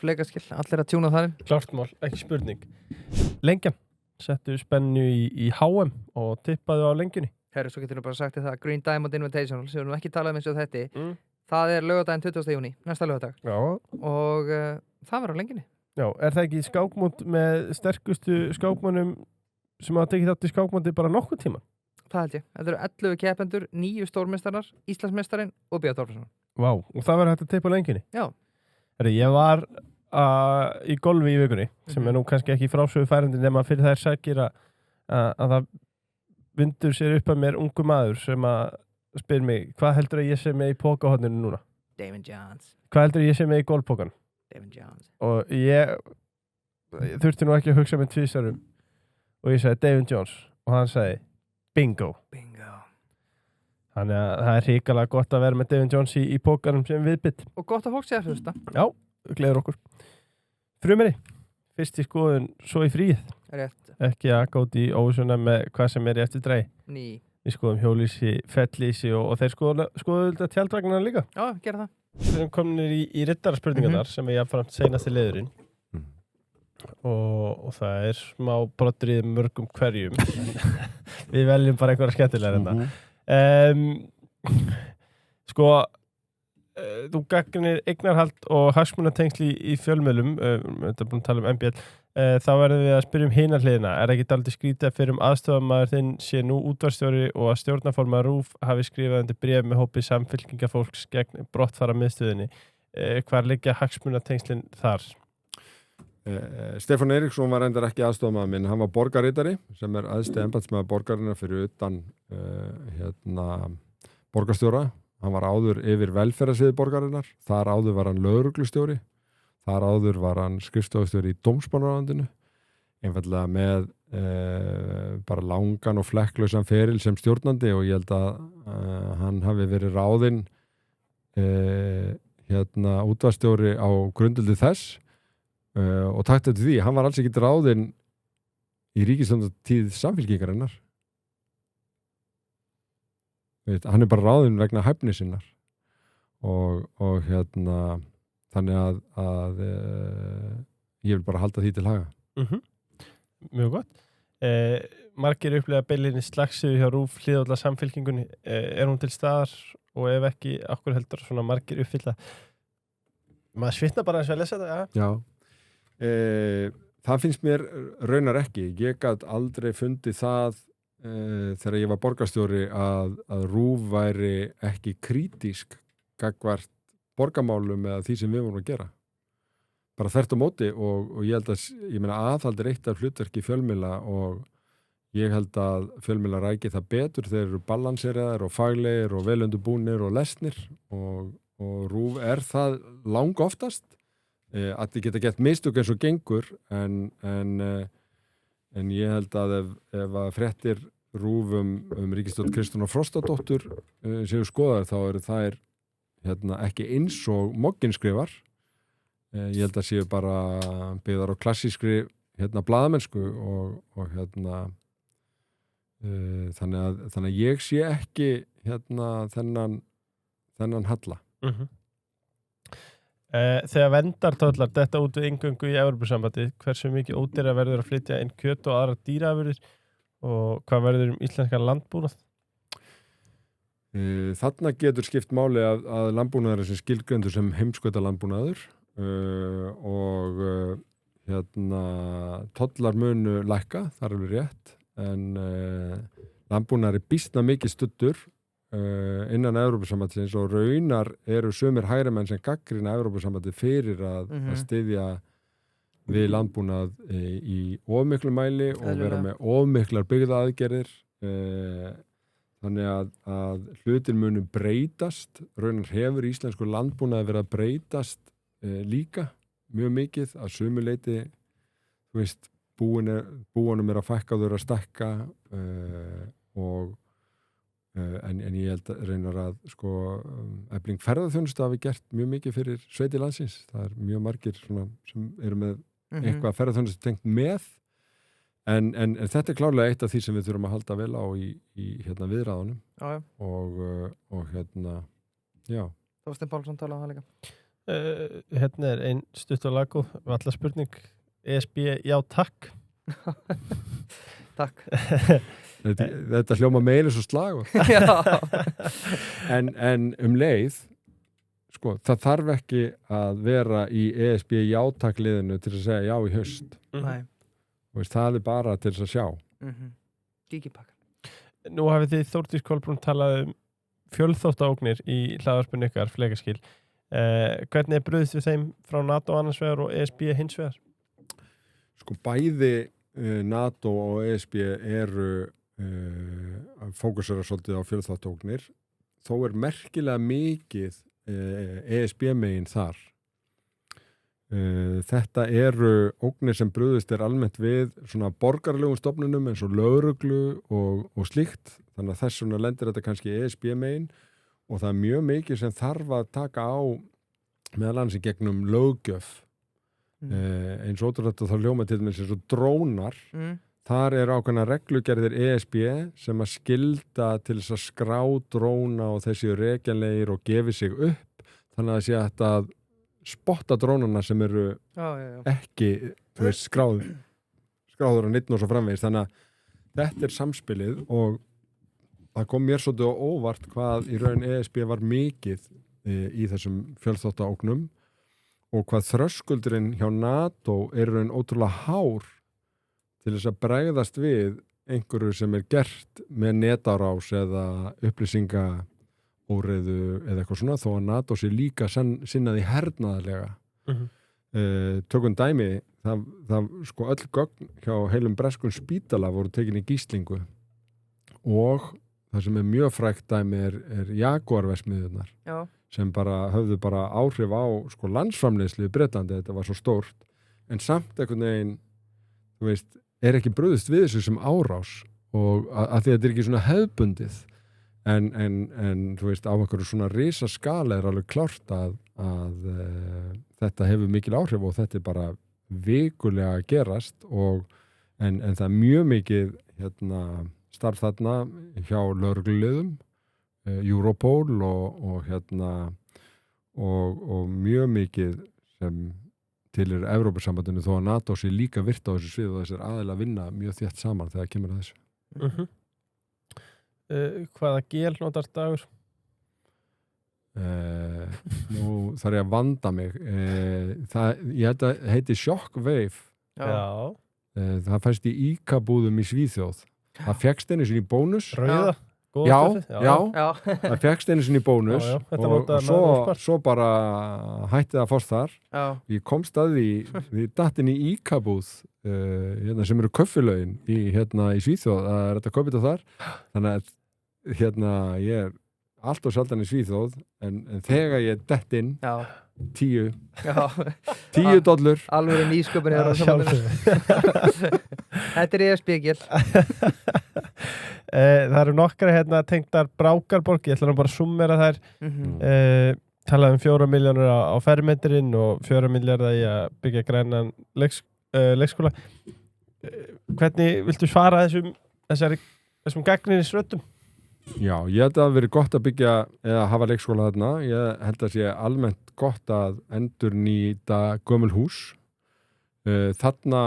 Fleikaskill, allir að tjúna þarinn. Klárt mál, ekki spurning. Lengjan, settu spennu í HM og tippaðu á lengjunni. Herru, svo getur við bara sagt það, Green Diamond Invitational, sem við nú ekki talað eins og þetta, það laugardaginn 20. júní, næsta laugardag. Já. Og það verður á lengjunni. Já, það ekki skákmót með sterkustu skákmönnum sem hafa tekið þátt í skákmóti bara nokkuð tíma? Það held ég. Þetta 11 keppendur, 9 stórmeistarar, Íslandsmeistarinn og Björn Þorfarsson. Vá, og það verður hægt að tippa á lengjunni? Já. Herru, ég var í golfi í vikunni, sem nú kannski ekki frásögu færandi nema fyrir þær sækir að það vindur sér upp að mér ungu maður sem að spyr mig, hvað heldur að ég sé með í pókahotninu núna? David Jones. Hvað heldur að ég sé með í golfpókan? David Jones. Og ég þurfti nú ekki að hugsa með tvísarum og ég sagði David Jones og hann sagði bingo. Þannig að það hrikalega gott að vera með David Jones í pókanum sem viðbytt. Og gott að fólk sé að hlusta. Já, gleður okkur. Frumeri, fyrst í skoðun, svo í fríð. Rétt. Ekki að gátt í óvísuna með hvað sem er í eftir drei. Ný. Við skoðum hjólísi, fellísi og þeir skoðum þetta tjaldvagnarna líka. Já, gera það. Við erum kominir í riddaraspurningarnar sem er jafnframt seinasti liðurinn. Og það er smá broddrið mörgum hverjum. Við veljum bara einhverja skemmtilega en sko þú gagnir eignarhald og hagsmunatengsli í fjölmiðlum, þetta er búin að tala MBL, þá verðum við að spyrja hinar hliðina. Er ekki dálítið skrítið fyrir aðstofamaður þinn sé nú útvarpsstjóri og að stjórnarformaður RÚV hafi skrifað undir bréf með hópi samfylkingafólks gegn brottfara miðstöðinni? Hvar liggja hagsmunatengslin þar? Stefán Eiríksson var reyndar ekki aðstofamaður minn, hann var borgarritari sem er æðsti embættismaður borgarinnar fyrir utan borgarstjóra. Hann var áður yfir velferðarsviði borgarinnar, þar áður var hann lögreglustjóri, þar áður var hann skrifstofustjóri í dómsmálaráðuneytinu, einfaldlega með bara langan og flekklausan feril sem stjórnandi og ég held að hann hafi verið ráðinn útvarpsstjóri á grundveldi þess og takt eftir því, hann var alls ekki ráðinn í ríkisstjórnartíð Samfylkingarinnar. Hann er bara ráðinn vegna hæfni sinnar og þannig að ég vil bara halda því til haga. Mjög gott. Margir upplega beilinni slagsíðu hjá RÚV hliðhollar samfylkingunni. Er hún til staðar og ef ekki, okkur heldur svona margir uppfylla? Maður svitna bara eins og að lesa þetta, Já. Það finnst mér raunar ekki. Ég gat aldrei fundið það þegar ég var borgarstjóri að RÚV væri ekki krítísk gagnvart borgarmálum eða því sem við vorum að gera. Bara þvert á móti og ég held að, aðhald er eitt af hlutverki fjölmiðla og ég held að fjölmiðla ræki það betur þeir eru balanseraðir og faglegir og velundurbúnir og lesnir og RÚV er það lang oftast að þið geta gett mistök eins og gengur en ég held að ef að fréttir RÚV ríkisstjórn Kristrúnar Frostadóttur séu skoðaðar þá eru þær ekki eins og Mogginn skrifar. Ég held að séu bara byggðar á klassískri blaðamennsku og þannig að ég sé ekki þennan halla. Þegar verndartollar detta út við inngöngu í Evrópusambandið, hversu mikið ódýrara verður að flytja inn kjöt og aðrar dýraafurðir og hvað verður íslenskan landbúnað? Þarna getur skipt máli að landbúnaður er sem skilgreindur sem heimskauta landbúnaður og tollar munu lækka, það er alveg rétt, en landbúnaður er býsna mikið studdur innan Evrópusambandsins og raunar eru sumir hægrimenn sem gagnrýna Evrópusambandið fyrir að styðja við landbúnað í of miklu mæli og vera með of miklar byggðaaðgerðir. Þannig að hlutir munu breytast, raunar hefur íslensku landbúnaði verið að breytast líka mjög mikið að sumu leyti, þú veist, búunum að fækka og þau að stækka en ég held að reynar að Efling ferðaþjónustu hafi gert mjög mikið fyrir sveiti landsins. Það er mjög margir svona, sem eru með eitthvað ferðaþjónustu tengt með en þetta er klárlega eitt af því sem við þurfum að halda vel á í viðræðunum og já. Þorsteinn Pálsson talaði það líka. Hérna er ein stutt og lagu vallaspurning. ESB, já takk. Takk. Þetta hljóma meira svo slag en leið það þarf ekki að vera í ESB játakliðinu til að segja já í haust. Nei. Það er bara til þess að sjá. Gíkipakkan. Nú hafið þið Þórdís Kolbrún talað fjölþáttaógnir í hlaðvarpinu ykkar Flekaskil. Hvernig er brugðist við þeim frá NATO annars vegar og ESB hins vegar? Bæði NATO og ESB eru fókusera svolítið á fjölþáttaógnir. Þó er merkilega mikið ESB megin þar. Þetta eru ógnir sem brugðist almennt við svona borgaralegum stofnunum eins og lögreglu og slíkt. Þannig að þess vegna lendir þetta kannski ESB megin og það er mjög mikið sem þarf að taka á meðal annars í gegnum löggjöf. Eins og ótrúlega þá hljóma til dæmis eins og drónar. Þar er ákveðna reglugerðir ESB sem að skylda til þess að skrá dróna og þessi rekjanlegir og gefi sig upp. Þannig að það sé hægt að spotta drónana sem eru ekki skráður á nýttn og svo framvegis. Þannig að þetta er samspilið og það kom mér svolítið á óvart hvað í raun ESB var mikið í þessum fjölþáttaógnum og hvað þröskuldurinn hjá NATO er raun ótrúlega hár til þess að bregðast við einhverju sem er gert með netárás eða upplýsingaóreiðu eða eitthvað svona þó að NATO sé líka sinnaði hernaðarlega. Tökum dæmi, það öll gögn hjá heilum breskum spítala voru tekin í gíslingu og það sem er mjög frægt dæmi er Jaguar-verksmiðjurnar sem höfðu bara áhrif á landsframleiðslu í Bretlandi, þetta var svo stórt en samt einhvern veginn, þú veist, er ekki brugðist við þessu sem árás og að því að þetta er ekki svona hefðbundið en þú veist, á einhverju svona risaskala er alveg klárt að þetta hefur mikil áhrif og þetta er bara vikulega að gerast en það er mjög mikið starf þarna hjá lögregluliðum, Europol og mjög mikið sem til Evrópusambandinu þó að NATO sé líka virt á þessu svið og þessir aðeila vinna mjög þétt saman þegar kemur að þessu. Hvaða gél notar Dagur? Nú þarf ég að vanda mig. Ég held að heiti Shockwave. Já. Það fæst í ICA-búðum í Svíþjóð. Það fékkst einu sinni í bónus. Rauða? Já. Það fékkst einu sinni í bónus og svo bara hætti það fórst þar. Ég komst að því datt inn í ICA-búð sem eru köffilögin í Svíþjóð að er þetta kaupið þar. Þannig að ég er allt og sjaldan í Svíþjóð en þegar ég dett inn 10 dollur alveg nýsköpun þetta er ESB-gél. Það eru nokkra tengdar Brákarborg, ég ætla nú bara að summera þær. Talaði 4 milljónir á fermetrinn og 4 milljarða í að byggja grænan leikskóla. Hvernig viltu svara þessari þessum gagnrýnis röddum? Já, ég held að það hafi verið gott að byggja eða hafa leikskóla þarna. Ég held að sé almennt gott að endurnýta gömul hús. Þarna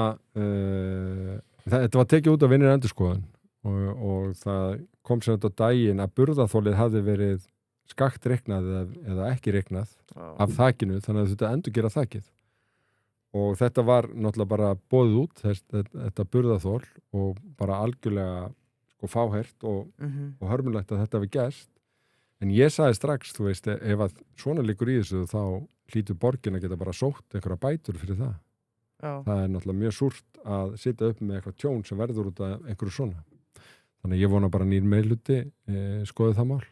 þetta var tekið út af vinnir endurskoðun og það kom sem þetta á daginn að burðarþolið hafði verið skakt reiknað eða ekki reiknað af þakinu, þannig að þetta endurgera þakið. Og þetta var náttúrulega bara boðið út, þetta burðarþol og bara algjörlega fáhert og hörmulegt að þetta hafi gerst. En ég sagði strax, þú veist, ef að svona liggur í þessu þá hlýtur borgin að geta bara sótt einhverja bætur fyrir það. Já. Það er náttúrulega mjög súrt að sitja upp með eitthvað tjón sem verður út af einhverju svona. Þannig að ég vona bara nýr meirhluti skoði það mál.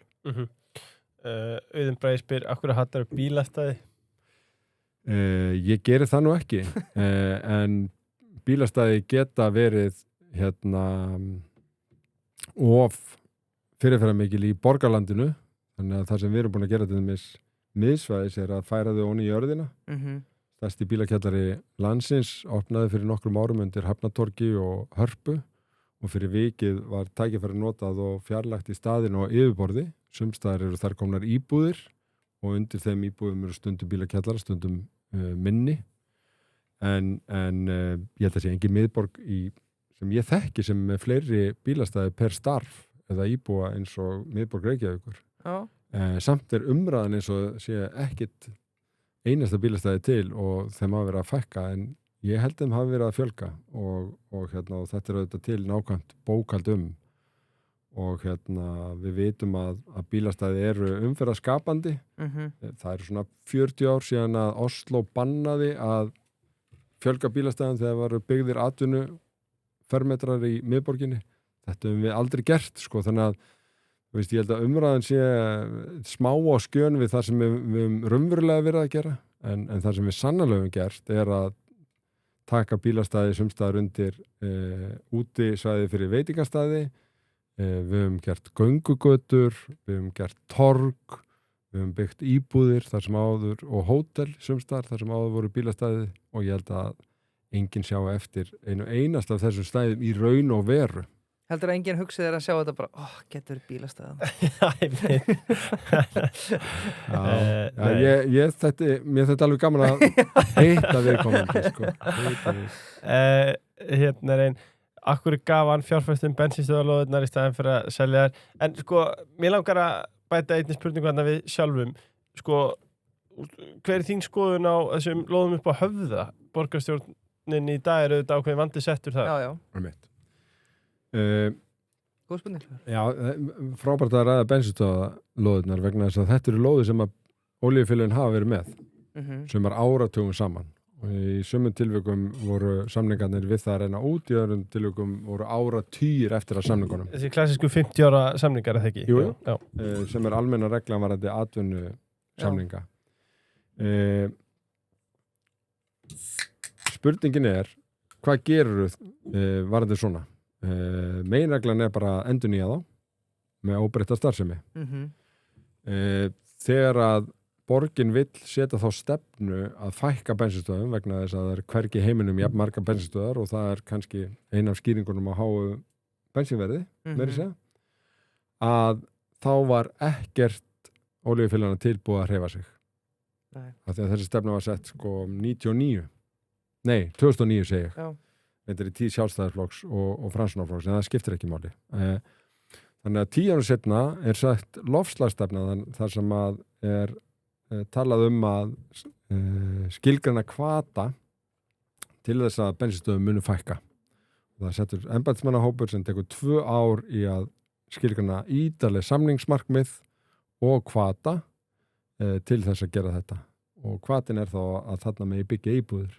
Auðun Bragi spyr, af hverju hattar bílastæði? Ég geri það nú ekki en bílastæði geta verið of fyrirferðarmikil í borgarlandinu, þannig að það sem við erum búin að gera til þess miðsvæðis er að færa þau onni í jörðina. Stærsti bílakjallari landsins opnaði fyrir nokkrum árum undir Hafnatorgi og Hörpu og fyrir vikið var tækifæri notað og fjarlægt í staðinn og yfirborði. Sumstaðar eru þar komnar íbúðir og undir þeim íbúðum eru stundum bílakjallara, stundum minni. En ég held að sé engin miðborg sem ég þekki sem með fleiri bílastæði per starf eða íbúa eins og miðborg Reykjavíkur. Samt umræðan eins og sé ekkit einasta bílastæði til og þeim hafa verið að fækka en ég held þeim hafa verið að fjölga og þetta er auðvitað til nákvæmt bókhald og við vitum að bílastæði eru umferðarskapandi. Það eru svona 40 ár síðan að Oslo bannaði að fjölga bílastæðum þegar varu byggðir atvinnu fermetrar í miðborginni. Þetta höfum við aldrei gert, þannig að ég held að umræðan sé smá á skjön við það sem við höfum raunverulega verið að gera, en það sem við sannarlega höfum gert er að taka bílastæði sumstaðar undir útisvæði fyrir veitingastæði, við höfum gert göngugötur, við höfum gert torg, við höfum byggt íbúðir þar sem áður og hótel sumstaðar þar sem áður voru bílastæði og ég held að enginn sjá eftir einast af þessum stæðum í raun og veru. Heldur að enginn hugsið að sjá þetta bara, getur bílastæðan. Mér þetta alveg gaman að heita viðkomandi. Hérna er akkur gaf hann fjárfæstum bensínstöðarlóðurnar í staðinn fyrir að selja þær. En mér langar að bæta einnig spurningu hérna við sjálfum. Hver er þín skoðun á þessum lóðum upp á Höfða? Borgarstjórnin í dag er auðvitað ákveðin vandi settur það. Já. Góð spurning. Já, frábært að ræða bensínstöðarlóðurnar vegna þess að þetta eru lóðir sem að olíufélögin hafa verið með sem er áratugum saman og í sumum tilvikum voru samningarnir við það að reyna út, í öðrum tilvikum voru áratugir eftir að samningunum. Þessi klassísku 50 ára samningar er það ekki? Jú. Sem er almenna reglan varandi atvinnu samninga. Spurningin er, hvað gerur varandi svona? Meginreglan er bara að endurnýja þá með óbreytta starfsemi. Þegar að borgin vill setja þá stefnu að fækka bensínstöðum vegna þess að það er hvergi í heiminum jafn marga bensínstöðar og það er kannski ein af skýringunum að háu bensínverði, meira að segja, að þá var ekkert olíufélagana tilbúið að hreyfa sig. Af því að þessi stefna var sett 2009 segi ég. Já. Þetta er í tíð Sjálfstæðisflokks og Framsóknarflokks en það skiptir ekki máli. Þannig að 10 árum seinna er sagt loftslagsstefna þar sem að er talað að skilgreina hvata til þess að bensínstöðum munu fækka. Það setur embættismannahópur sem tekur 2 ár í að skilgreina ítarleg samningsmarkmið og hvata til þess að gera þetta. Og hvatin er þá að þarna megi byggja íbúðir.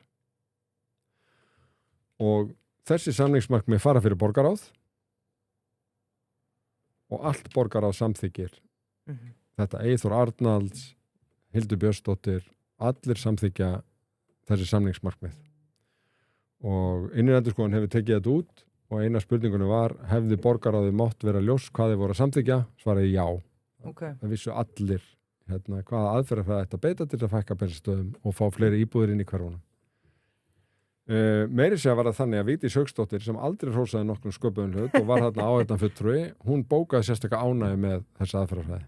Og þessi samningsmarkmið fara fyrir borgarráð og allt borgarráð samþykkir. Þetta Eyþór Arnalds, Hildur Björnsdóttir, allir samþykkja þessi samningsmarkmið. Og innanendurskoðun hefur tekið þetta út og eina spurningunum var, hefði borgarráði mátt vera ljós hvað þið voru að samþykkja? Svaraði já. Það vissu allir hvaða aðferðarfræði þetta beita til að fækka bensínstöðum og fá fleiri íbúðir inn í hverfunum. Meiri segja var það þannig að Vigdís Hauksdóttir sem aldrei hrósaði nokkrum sköpuðum hlut og var þarna áhættan fulltrúi, hún bókaði sérstaka ánægju með þessa aðferðafræði.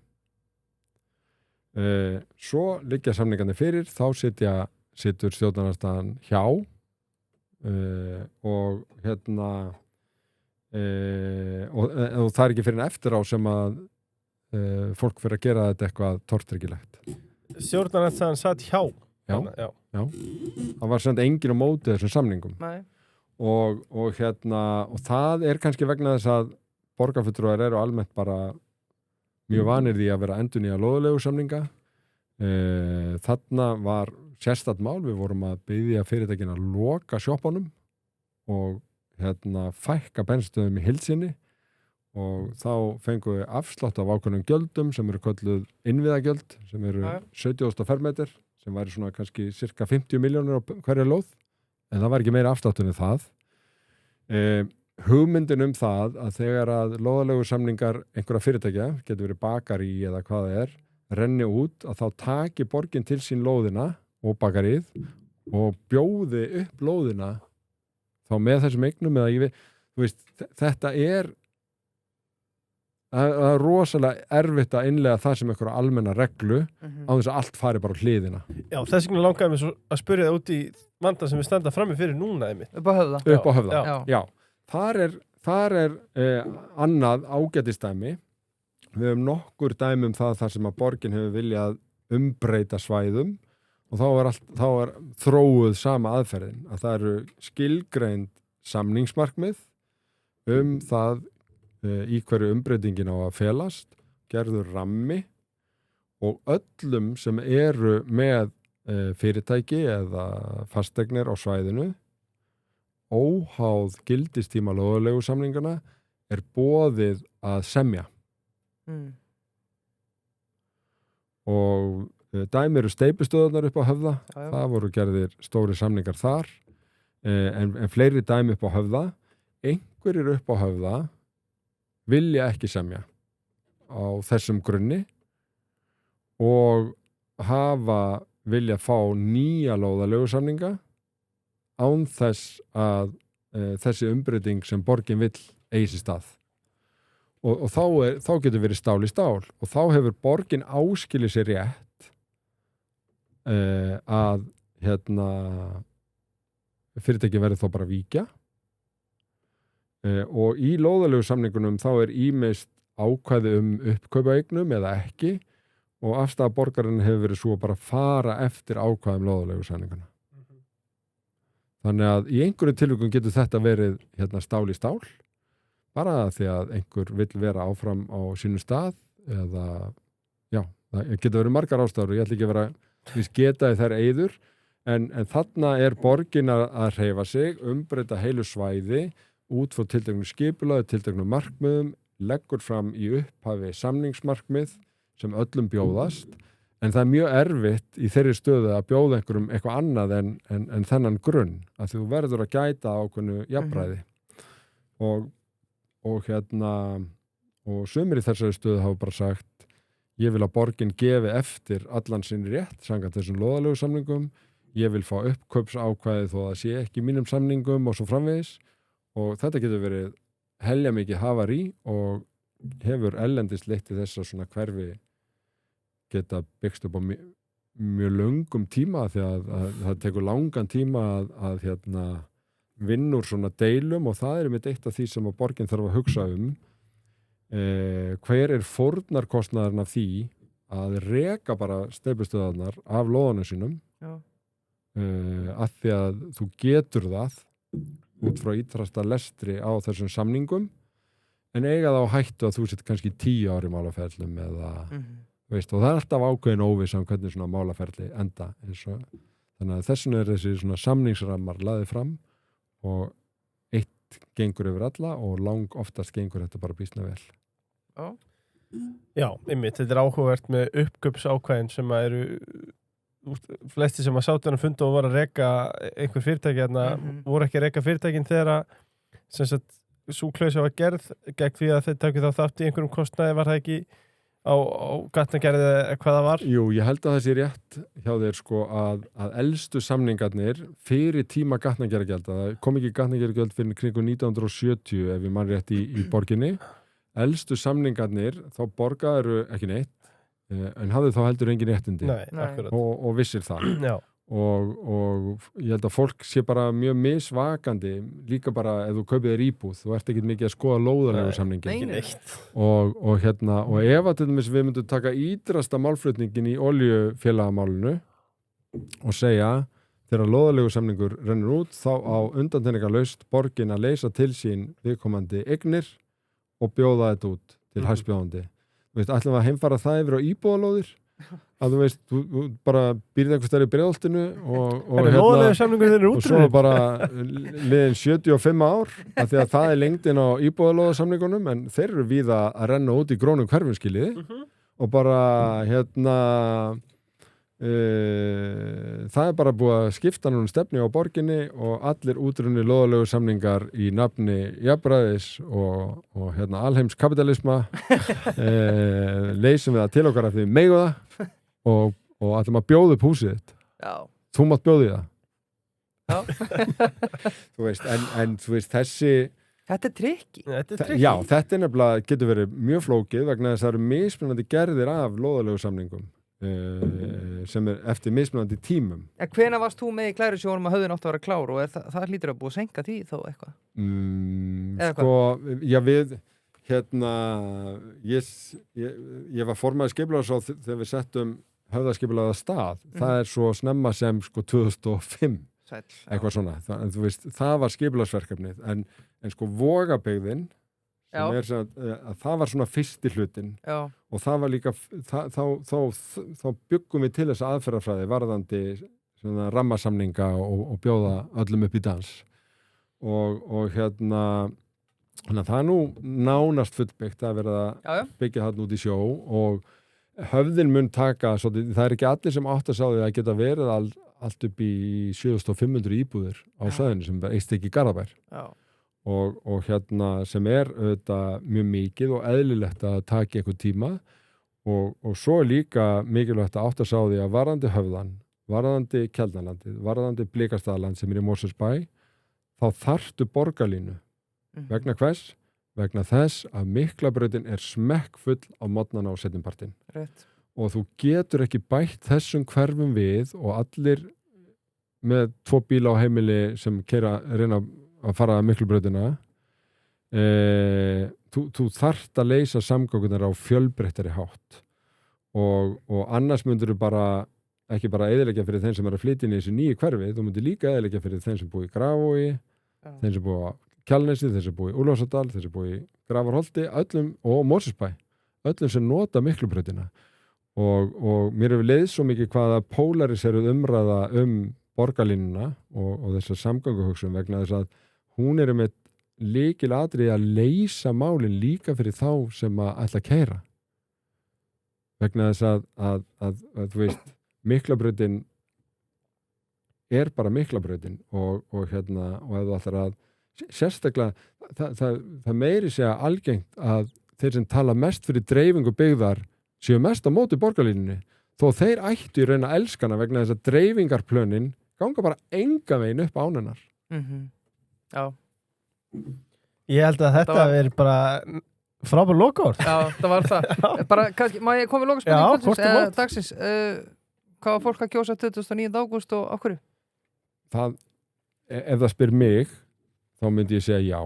Svo liggja samningarnir fyrir, þá situr stjórnarandstaðan hjá og og það ekki fyrir en eftir á sem að fólk fyrir að gera þetta eitthvað tortryggilegt. Stjórnarandstaðan satt hjá. Já. Það var samt enginn á móti þessum samningum. Nei. Og það kannski vegna þess að borgarfulltrúar eru almennt bara mjög vanir því að vera endurnýja lóðulegu samninga. Þarna var sérstakt mál, við vorum að biðja fyrirtækin að loka sjoppunum og fækka benstöðum í heild sinni og þá fengum við afslátt af ákveðnum gjöldum sem eru kölluð innviðagjöld sem eru 70.000 fermetrar sem væri svona kannski cirka 50 milljónir á hverja lóð en það var ekki meira afsláttur en það. Hugmyndin það að þegar að lóðalegu samningar einhverja fyrirtækja, getur verið bakari eða hvað það renni út að þá taki borgin til sín lóðina og bakarið og bjóði upp lóðina þá með þessum eignum eða þú veist, þetta það er rosalega erfitt að innlega það sem einhverja almenna reglu á þess að allt fari bara á hliðina. Já, þess vegna langaði mig svo að spyrja það út í vanda sem við standa frammi fyrir núna einmitt. Upp á Höfða. Upp á Höfða, já. Þar er annað ágætistæmi. Við höfum nokkur dæmi það þar sem að borgin hefur viljað umbreyta svæðum og þá er þróuð sama aðferðin. Að það eru skilgreind samningsmarkmið það í hverju umbreytingin á að felast, gerður rammi og öllum sem eru með fyrirtæki eða fasteignir á svæðinu óháð gildistíma lóðalegu samningana er boðið að semja. Og dæmi eru steypistöðarnar upp á Höfða, það voru gerðir stóri samningar þar en fleiri dæmi upp á Höfða, einhverjir upp á Höfða vilja ekki semja á þessum grunni og vilja fá nýja lóðalegu samninga án þess að þessi umbreyting sem borgin vill eigi sér stað. Og þá getur verið stál í stál og þá hefur borgin áskilið sér rétt að fyrirtæki verið þá bara víkja og í lóðalegu samningunum þá er ýmist ákvæði uppkaupaeignum eða ekki og afstaða borgarinn hefur verið svo bara fara eftir ákvæðum lóðalegu samninguna. Þannig að í einhverjum tilvikum getur þetta verið stál í stál bara því að einhver vill vera áfram á sínu stað eða það getur verið margar ástæður og ég ætla ekki að vera geta í þær eyður en þarna er borgin að hreyfa sig, umbreyta heilu svæði út frá tilteknum skipulagi, tilteknum markmiðum, leggur fram í upphafi samningsmarkmið sem öllum bjóðast, en það er mjög erfitt í þeirri stöðu að bjóða einhverjum eitthvað annað en þennan grunn, að þú verður að gæta ákveðnu jafnræði. Og sumir í þessari stöðu hafa bara sagt, ég vil að borgin gefi eftir allan sinn rétt, samkvæmt þessum lóðalegu samningum, ég vil fá uppkaupsákvæði þó það sé ekki í mínum samningum og svo framvegis. Og þetta getur verið helja mikið hafari og hefur ellendist leitt til þess að svona hverfi geta byggst upp á mjög löngum tíma því að það tekur langan tíma að vinna úr svona deilum og það er einmitt eitt af því sem að borgin þarf að hugsa hver er fórnarkostnaðurinn af því að reka bara steypistöðarnar af lóðanum sínum af því að þú getur það út frá ítrasta lestri á þessum samningum en eiga þá hættu að þú sitt kannski 10 ári málaferlum eða veist, og það er alltaf ákveðin óvissa hvernig svona málaferli enda þannig að þessum er þessi svona samningsrammar laðið fram og eitt gengur yfir alla og lang oftast gengur þetta bara býsna vel. Já, einmitt, þetta er áhugavert með uppkaupsákvæðin sem að eru flesti sem að sátu hann funda og voru að reka einhver fyrirtæki voru ekki að reka fyrirtækin þegar að sem sagt sú klausa var gerð gegn því að þeir takju þá þátt í einhverjum kostnaði var það ekki á gatnagerði hvað það var? Jú, ég held að það sé rétt hjá þér sko að elstu samningarnir fyrir tíma gatnagerðargjalda, það kom ekki gatnagerðargjald fyrir kringu 1970 ef ég man rétt í borginni, elstu samningarnir þá borgaðu ekki neitt en hafði þá heldur engin réttindi og vissir það. Já. Og ég held að fólk sé bara mjög misvakandi líka bara ef þú kaupir þér íbúð þú ert ekkert mikið að skoða lóðarlegu samningin og ef að til dæmis við myndum taka ídrasta málflutningin í oljufélagamálinu og segja þegar lóðarlegu samningur rennur út þá á undantekningarlaust borgin að leysa til sín viðkomandi eignir og bjóða þetta út til hæstbjóðandi. Ætlum við að heimfara það yfir á íbúðalóðir að þú veist, þú bara býrð einhvers þar í Breiðholtinu og svo bara liðin 75 ár af því að það er lengdin á íbúðalóðasamningunum en þeir eru víða að renna út í grónum hverfinskilið og bara það er bara búið að skipta núna stefni á borginni og allir útrunni lóðalegu samningar í nafni jafnræðis og alheimskapitalisma leysum við það til okkar af því við megum það og ætlum að bjóða upp húsið þitt. Já. Þú mátt bjóða í það. Já. Þú veist, en þú veist þessi Þetta er trikki. Já, þetta er nefnilega getur verið mjög flókið vegna þess að það eru mismunandi gerðir af lóðalegu samningum sem er eftir mismunandi tímum. En hvenær varst þú með í Klærisjónum að höfðin átt að vera klár og það hlýtur að búið að senka því þó eitthvað? Sko, já við ég var formaður skipulagsráðs þegar við settum höfðaskipulagið af stað. Það er svo snemma sem sko 2005 eitthvað svona. Þú veist, það var skipulagsverkefnið en sko Vogabyggðin sem að það var svona fyrsti hlutin og það var líka þá byggum við til þessa aðferðafræði varðandi svona rammasamninga og bjóða öllum upp í dans og þannig að það er nú nánast fullbyggt að vera að byggja þarna út í sjó og höfðin mun taka það er ekki allir sem átt að sá því að geta verið allt upp í 7500 íbúðir á svæðinu sem eist ekki Garðabær og sem er auðvitað mjög mikið og eðlilegt að taka einhver tíma og svo er líka mikilvægt að átta sá því að varðandi Höfðan, varðandi Keldnalandið, varðandi Blikastaðaland sem er í Mosfellsbæ, þá þarftu borgarlínu. Vegna hvers? Vegna þess að Miklabrautin er smekkfull á morgnana og seinnipartinn. Og þú getur ekki bætt þessum hverfum við og allir með 2 bíla á heimili sem reyna að fara að Miklubrautina þú þarft að leysa samgöngunar á fjölbreyttari hátt og annars myndur þú ekki bara eyðileggja fyrir þeim sem er að flytja inn í þessu nýju hverfi, þú myndir líka eyðileggja fyrir þeim sem búi í Grafarvogi, þeim sem búi á Kjalnesi, þeim sem búi í Úlfarsárdal, þeim sem búi í Grafarholti, öllum og Mosfellsbæ, öllum sem nota Miklubrautina og mér hefur leið svo mikið hvaða pólariseruð umræða borgarlínuna og þessar samgönguhugsun vegna þess að hún er með lykilatriði að leysa málin líka fyrir þá sem að ætla að keyra. Vegna þess að þú veist, Miklabrautin er bara Miklabrautin og ef þú ætlar að sérstaklega það meiri segja algengt að þeir sem tala mest fyrir dreifingu byggðar séu mest á móti borgarlínunni þó þeir ættu í raun að elska hana vegna þess að dreifingarplönin ganga bara enga veginn upp ánennar. Já. Ég held að þetta er bara frábær lokaorð. Já, það var það. Bara, kannski, má ég koma við lokaspurning dagsins? Hvað var fólk að kjósa 29. ágúst og af hverju? Ef það spyr mig, þá myndi ég segja já.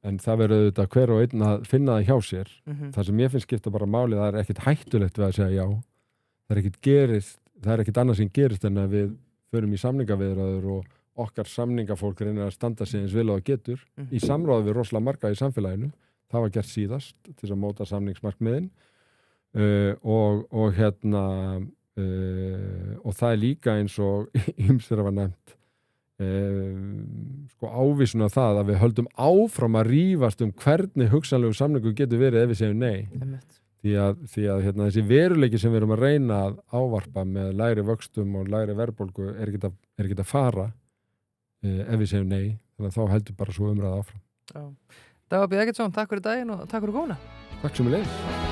En það verður auðvitað hver og einn að finna það hjá sér. Það sem ég finnst skipta bara máli, það er ekkert hættulegt við að segja já. Það er ekkert annað sem gerist en að við förum í samningaviðræður og okkar samningafólk reynir að standa sig eins vel og það getur í samráði við rosalega marga í samfélaginu. Það var gert síðast til að móta samningsmarkmiðin og það er líka eins og ýmsir hafa nefnt sko ávísun á það að við höldum áfram að rífast hvernig hugsanlegu samningu getur verið ef við segjum nei. Því að þessi veruleiki sem við erum að reyna að ávarpa með lægri vöxtum og lægri verðbólgu er ekki að fara ef við segjum nei. Þannig að þá heldur bara svo umræða áfram. Dagur B. Eggertsson, takk fyrir daginn og takk fyrir komuna. Takk sem við leiðum.